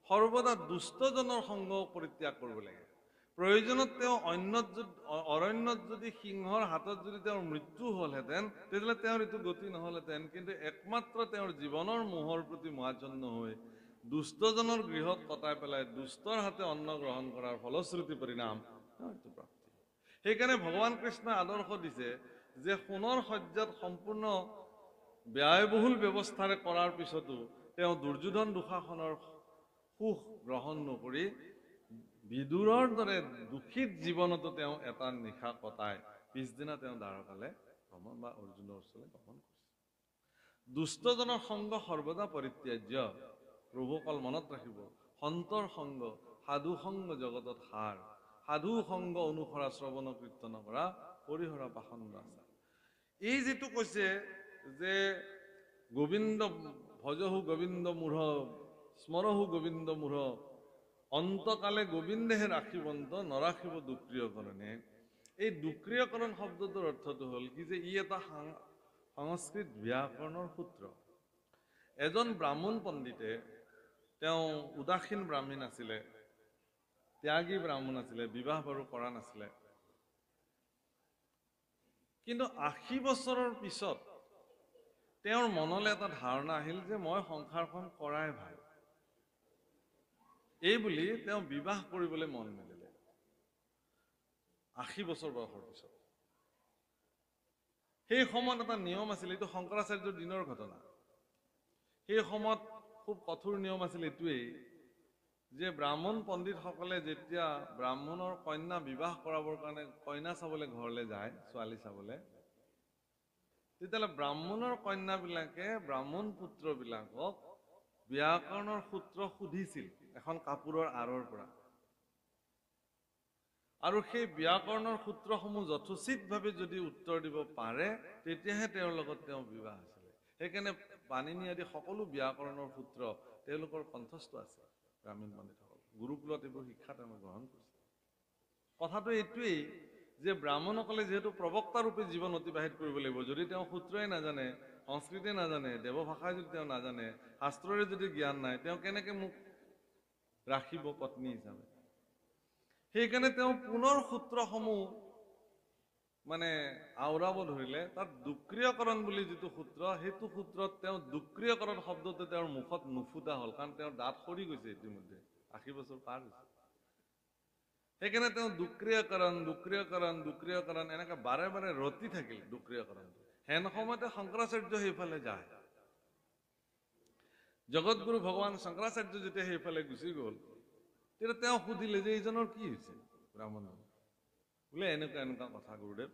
সৰ্বদা দুষ্টজনৰ সংগ পৰিত্যাগ কৰিব লাগে। প্ৰয়োজনত তেওঁ অৰণ্যত যদি সিংহৰ হাতত যদি তেওঁৰ মৃত্যু হ'লহেঁতেন, তেতিয়াহ'লে তেওঁৰ এইটো গতি নহ'লহেঁতেন, কিন্তু একমাত্ৰ তেওঁৰ জীৱনৰ মোহৰ প্ৰতি মোহাচ্ছন্ন হৈ দুষ্টজনৰ গৃহত কটাই পেলাই দুষ্টৰ হাতে অন্ন গ্ৰহণ কৰাৰ ফলশ্ৰুতি পৰিণাম এইটো প্ৰাপ্তি। সেইকাৰণে ভগৱান কৃষ্ণই আদৰ্শ দিছে যে সোণৰ সজ্জাত সম্পূৰ্ণ ব্যয়বহুল ব্যৱস্থাৰে কৰাৰ পিছতো তেওঁ দুৰ্যোধন দুঃশাসনৰ সুখ গ্ৰহণ নকৰি বিদুৰৰ দৰে দুখিত জীৱনতো তেওঁ এটা নিশা কটাই পিছদিনা তেওঁ দ্বাৰকালে ভ্ৰমণ বা অৰ্জুনৰ ওচৰলৈ গমন কৰিছে। দুষ্টজনৰ সংগ সৰ্বদা পৰিত্যাজ্য। প্ৰভুসকল মনত ৰাখিব, সন্তৰ সংগ, সাধু সংগ জগতত সাৰ, সাধু সংগ অনুসৰা শ্ৰৱণ কীৰ্তন কৰা, পৰিহৰা পাখণ্ড আচাৰ। এই যিটো কৈছে যে গোবিন্দ ভজহু গোবিন্দ মূঢ়, স্মৰহু গোবিন্দ মূঢ়, অন্তকালে গোবিন্দেহে ৰাখিবন্ত, নৰাখিব দুক্ৰিয়কৰণে। এই দুক্ৰিয়কৰণ শব্দটোৰ অৰ্থটো হ'ল কি যে ই এটা সংস্কৃত ব্যাকৰণৰ সূত্ৰ। এজন ব্ৰাহ্মণ পণ্ডিতে, তেওঁ উদাসীন ব্ৰাহ্মণ আছিলে, ত্যাগী ব্ৰাহ্মণ আছিলে, বিবাহ বাৰু কৰা নাছিলে, কিন্তু ৮০ বছৰৰ পিছত তেওঁৰ মনলৈ এটা ধাৰণা আহিল যে মই সংসাৰখন কৰাই ভাল। এই বুলি তেওঁ বিবাহ কৰিবলৈ মন মেলিলে ৮০ বছৰ বয়সৰ পিছত। সেই সময়ত এটা নিয়ম আছিল, এইটো শংকৰাচাৰ্যৰ দিনৰ ঘটনা। সেই সময়ত খুব কঠোৰ নিয়ম আছিল এইটোৱেই যে ব্ৰাহ্মণ পণ্ডিতসকলে যেতিয়া ব্ৰাহ্মণৰ কন্যা বিবাহ কৰাবৰ কাৰণে কইনা চাবলৈ ঘৰলৈ যায়, ছোৱালী চাবলৈ, তেতিয়াহ'লে ব্ৰাহ্মণৰ কন্যাবিলাকে ব্ৰাহ্মণ পুত্ৰবিলাকক ব্যাকৰণৰ সূত্ৰ সুধিছিল এখন কাপোৰৰ আঁৰৰ পৰা, আৰু সেই ব্যাকৰণৰ সূত্ৰসমূহ যথোচিতভাৱে যদি উত্তৰ দিব পাৰে তেতিয়াহে তেওঁৰ লগত তেওঁ বিবাহ হৈছিলে। সেইকাৰণে পাণিনি আদি সকলো ব্যাকৰণৰ সূত্ৰ তেওঁলোকৰ কণ্ঠস্থ আছে। গ্ৰামীণ পণ্ডিতসকল গুৰুকুলত এইবোৰ শিক্ষা তেওঁ গ্ৰহণ কৰিছে। কথাটো এইটোৱেই যে ব্ৰাহ্মণসকলে যিহেতু প্ৰবক্তাৰূপে জীৱন অতিবাহিত কৰিব লাগিব, যদি তেওঁ সূত্ৰই নাজানে, সংস্কৃতে নাজানে, দেৱভাষাই যদি তেওঁ নাজানে, শাস্ত্ৰৰে যদি জ্ঞান নাই, তেওঁ কেনেকৈ মোক ৰাখিব পত্নী হিচাপে? সেইকাৰণে তেওঁ পুনৰ সূত্ৰসমূহ মানে আওৰাব ধৰিলে। তাত দুক্ৰিয়কৰণ বুলি যিটো সূত্ৰ, সেইটো সূত্ৰত তেওঁ দুক্ৰিয়কৰণ শব্দটো তেওঁৰ মুখত নুফুটা হ'ল, কাৰণ তেওঁৰ দাঁত সৰি গৈছে ইতিমধ্যে, 80 বছৰ পাৰ হৈছে। সেইকাৰণে তেওঁ দুক্ৰিয়কৰণ এনেকে বাৰে বাৰে ৰতি থাকিল দুক্ৰিয়কৰণটো। হেন সময়তে শংকৰাচাৰ্য সেইফালে যায়। জগতগুৰু ভগৱান শংকৰাচাৰ্য যেতিয়া সেইফালে গুচি গ'ল, তেতিয়া তেওঁ সুধিলে যে এইজনৰ কি হৈছে ব্ৰাহ্মণৰ? বোলে এনেকুৱা এনেকুৱা কথা গুৰুদেৱ,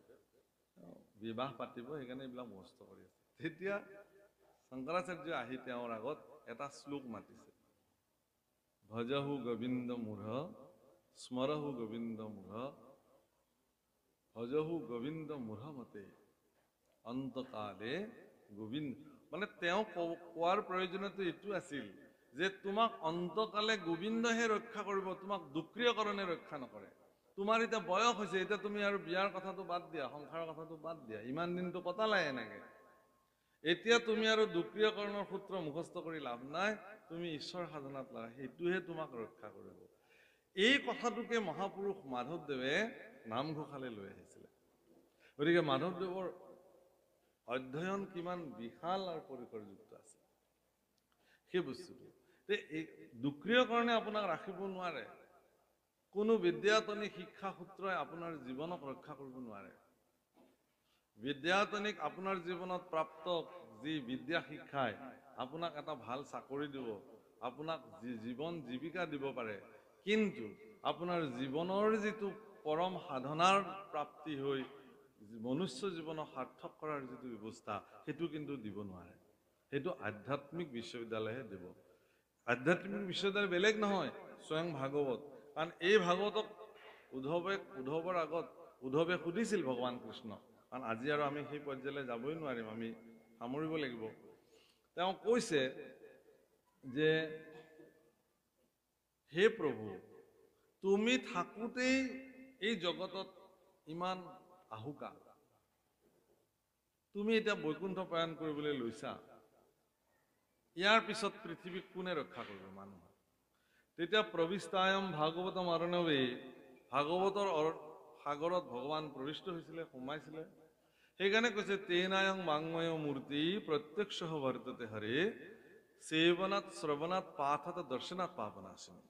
বিবাহ পাতিব, সেইকাৰণে এইবিলাক মুখস্থ কৰি আছে। তেতিয়া শংকৰাচাৰ্য আহি তেওঁৰ আগত এটা শ্লোক মাতিছে, ভজহু গোবিন্দ মূঢ় স্মৰহু গোবিন্দ মূঢ় ভজহু গোবিন্দ মূঢ় মতে অন্তকালে গোবিন্দ। মানে তেওঁ কোৱাৰ প্ৰয়োজনীয়তা এইটো আছিল যে তোমাক অন্তকালে গোবিন্দহে ৰক্ষা কৰিব, তোমাক দুক্ৰিয়কৰণে ৰক্ষা নকৰে। তোমাৰ এতিয়া বয়স হৈছে, এতিয়া তুমি আৰু বিয়াৰ কথাটো বাদ দিয়া, সংসাৰৰ কথাটো বাদ দিয়া, ইমান দিনটো কটালাই এনেকে। এতিয়া তুমি আৰু দুক্ৰিয়কৰণৰ সূত্ৰ মুখস্থ কৰি লাভ নাই, তুমি ঈশ্বৰ সাধনাত লাগা, সেইটোহে তোমাক ৰক্ষা কৰিব। এই কথাটোকে মহাপুৰুষ মাধৱদেৱে নামঘোষালৈ লৈ আহিছিলে। গতিকে মাধৱদেৱৰ অধ্যয়ন কিমান বিশাল আৰু পৰিসৰযুক্ত আছে সেই বস্তুটো। এই দুক্ৰিয়কৰণে আপোনাক ৰাখিব নোৱাৰে, কোনো বিদ্যায়তনিক শিক্ষা সূত্ৰই আপোনাৰ জীৱনক ৰক্ষা কৰিব নোৱাৰে। বিদ্যায়তনিক আপোনাৰ জীৱনত প্ৰাপ্ত যি বিদ্যা শিক্ষাই আপোনাক এটা ভাল চাকৰি দিব, আপোনাক জীৱন জীৱিকা দিব পাৰে, কিন্তু আপোনাৰ জীৱনৰ যিটো পৰম সাধনাৰ প্ৰাপ্তি হৈ মনুষ্য জীৱনক সাৰ্থক কৰাৰ যিটো ব্যৱস্থা, সেইটো কিন্তু দিব নোৱাৰে। সেইটো আধ্যাত্মিক বিশ্ববিদ্যালয়হে দিব। আধ্যাত্মিক বিশ্ববিদ্যালয় বেলেগ নহয়, স্বয়ং ভাগৱত। কাৰণ এই ভাগৱতক উদ্ধৱৰ আগত উদ্ধৱে সুধিছিল ভগৱান কৃষ্ণক, কাৰণ আজি আৰু আমি সেই পৰ্যায়লৈ যাবই নোৱাৰিম, আমি সামৰিব লাগিব। তেওঁ কৈছে যে হে প্ৰভু, তুমি থাকোঁতেই এই জগতত ইমান আহুকা, তুমি এতিয়া বৈকুণ্ঠ প্ৰয়াণ কৰিবলৈ লৈছা, ইয়াৰ পিছত পৃথিৱীক কোনে ৰক্ষা কৰিব মানুহক? তেতিয়া প্ৰবিষ্টায়ম ভাগৱতম অৰ্ণৱে, ভাগৱতৰ সাগৰত ভগৱান প্ৰবিষ্ট হৈছিলে, সোমাইছিলে। সেইকাৰণে কৈছে তেনায়ং বাংময় মূৰ্তি প্ৰত্যক্ষ বৰ্ততে হৰে সেৱনাত শ্ৰৱণাত পাঠত দৰ্শনাত পাপনাশিনী।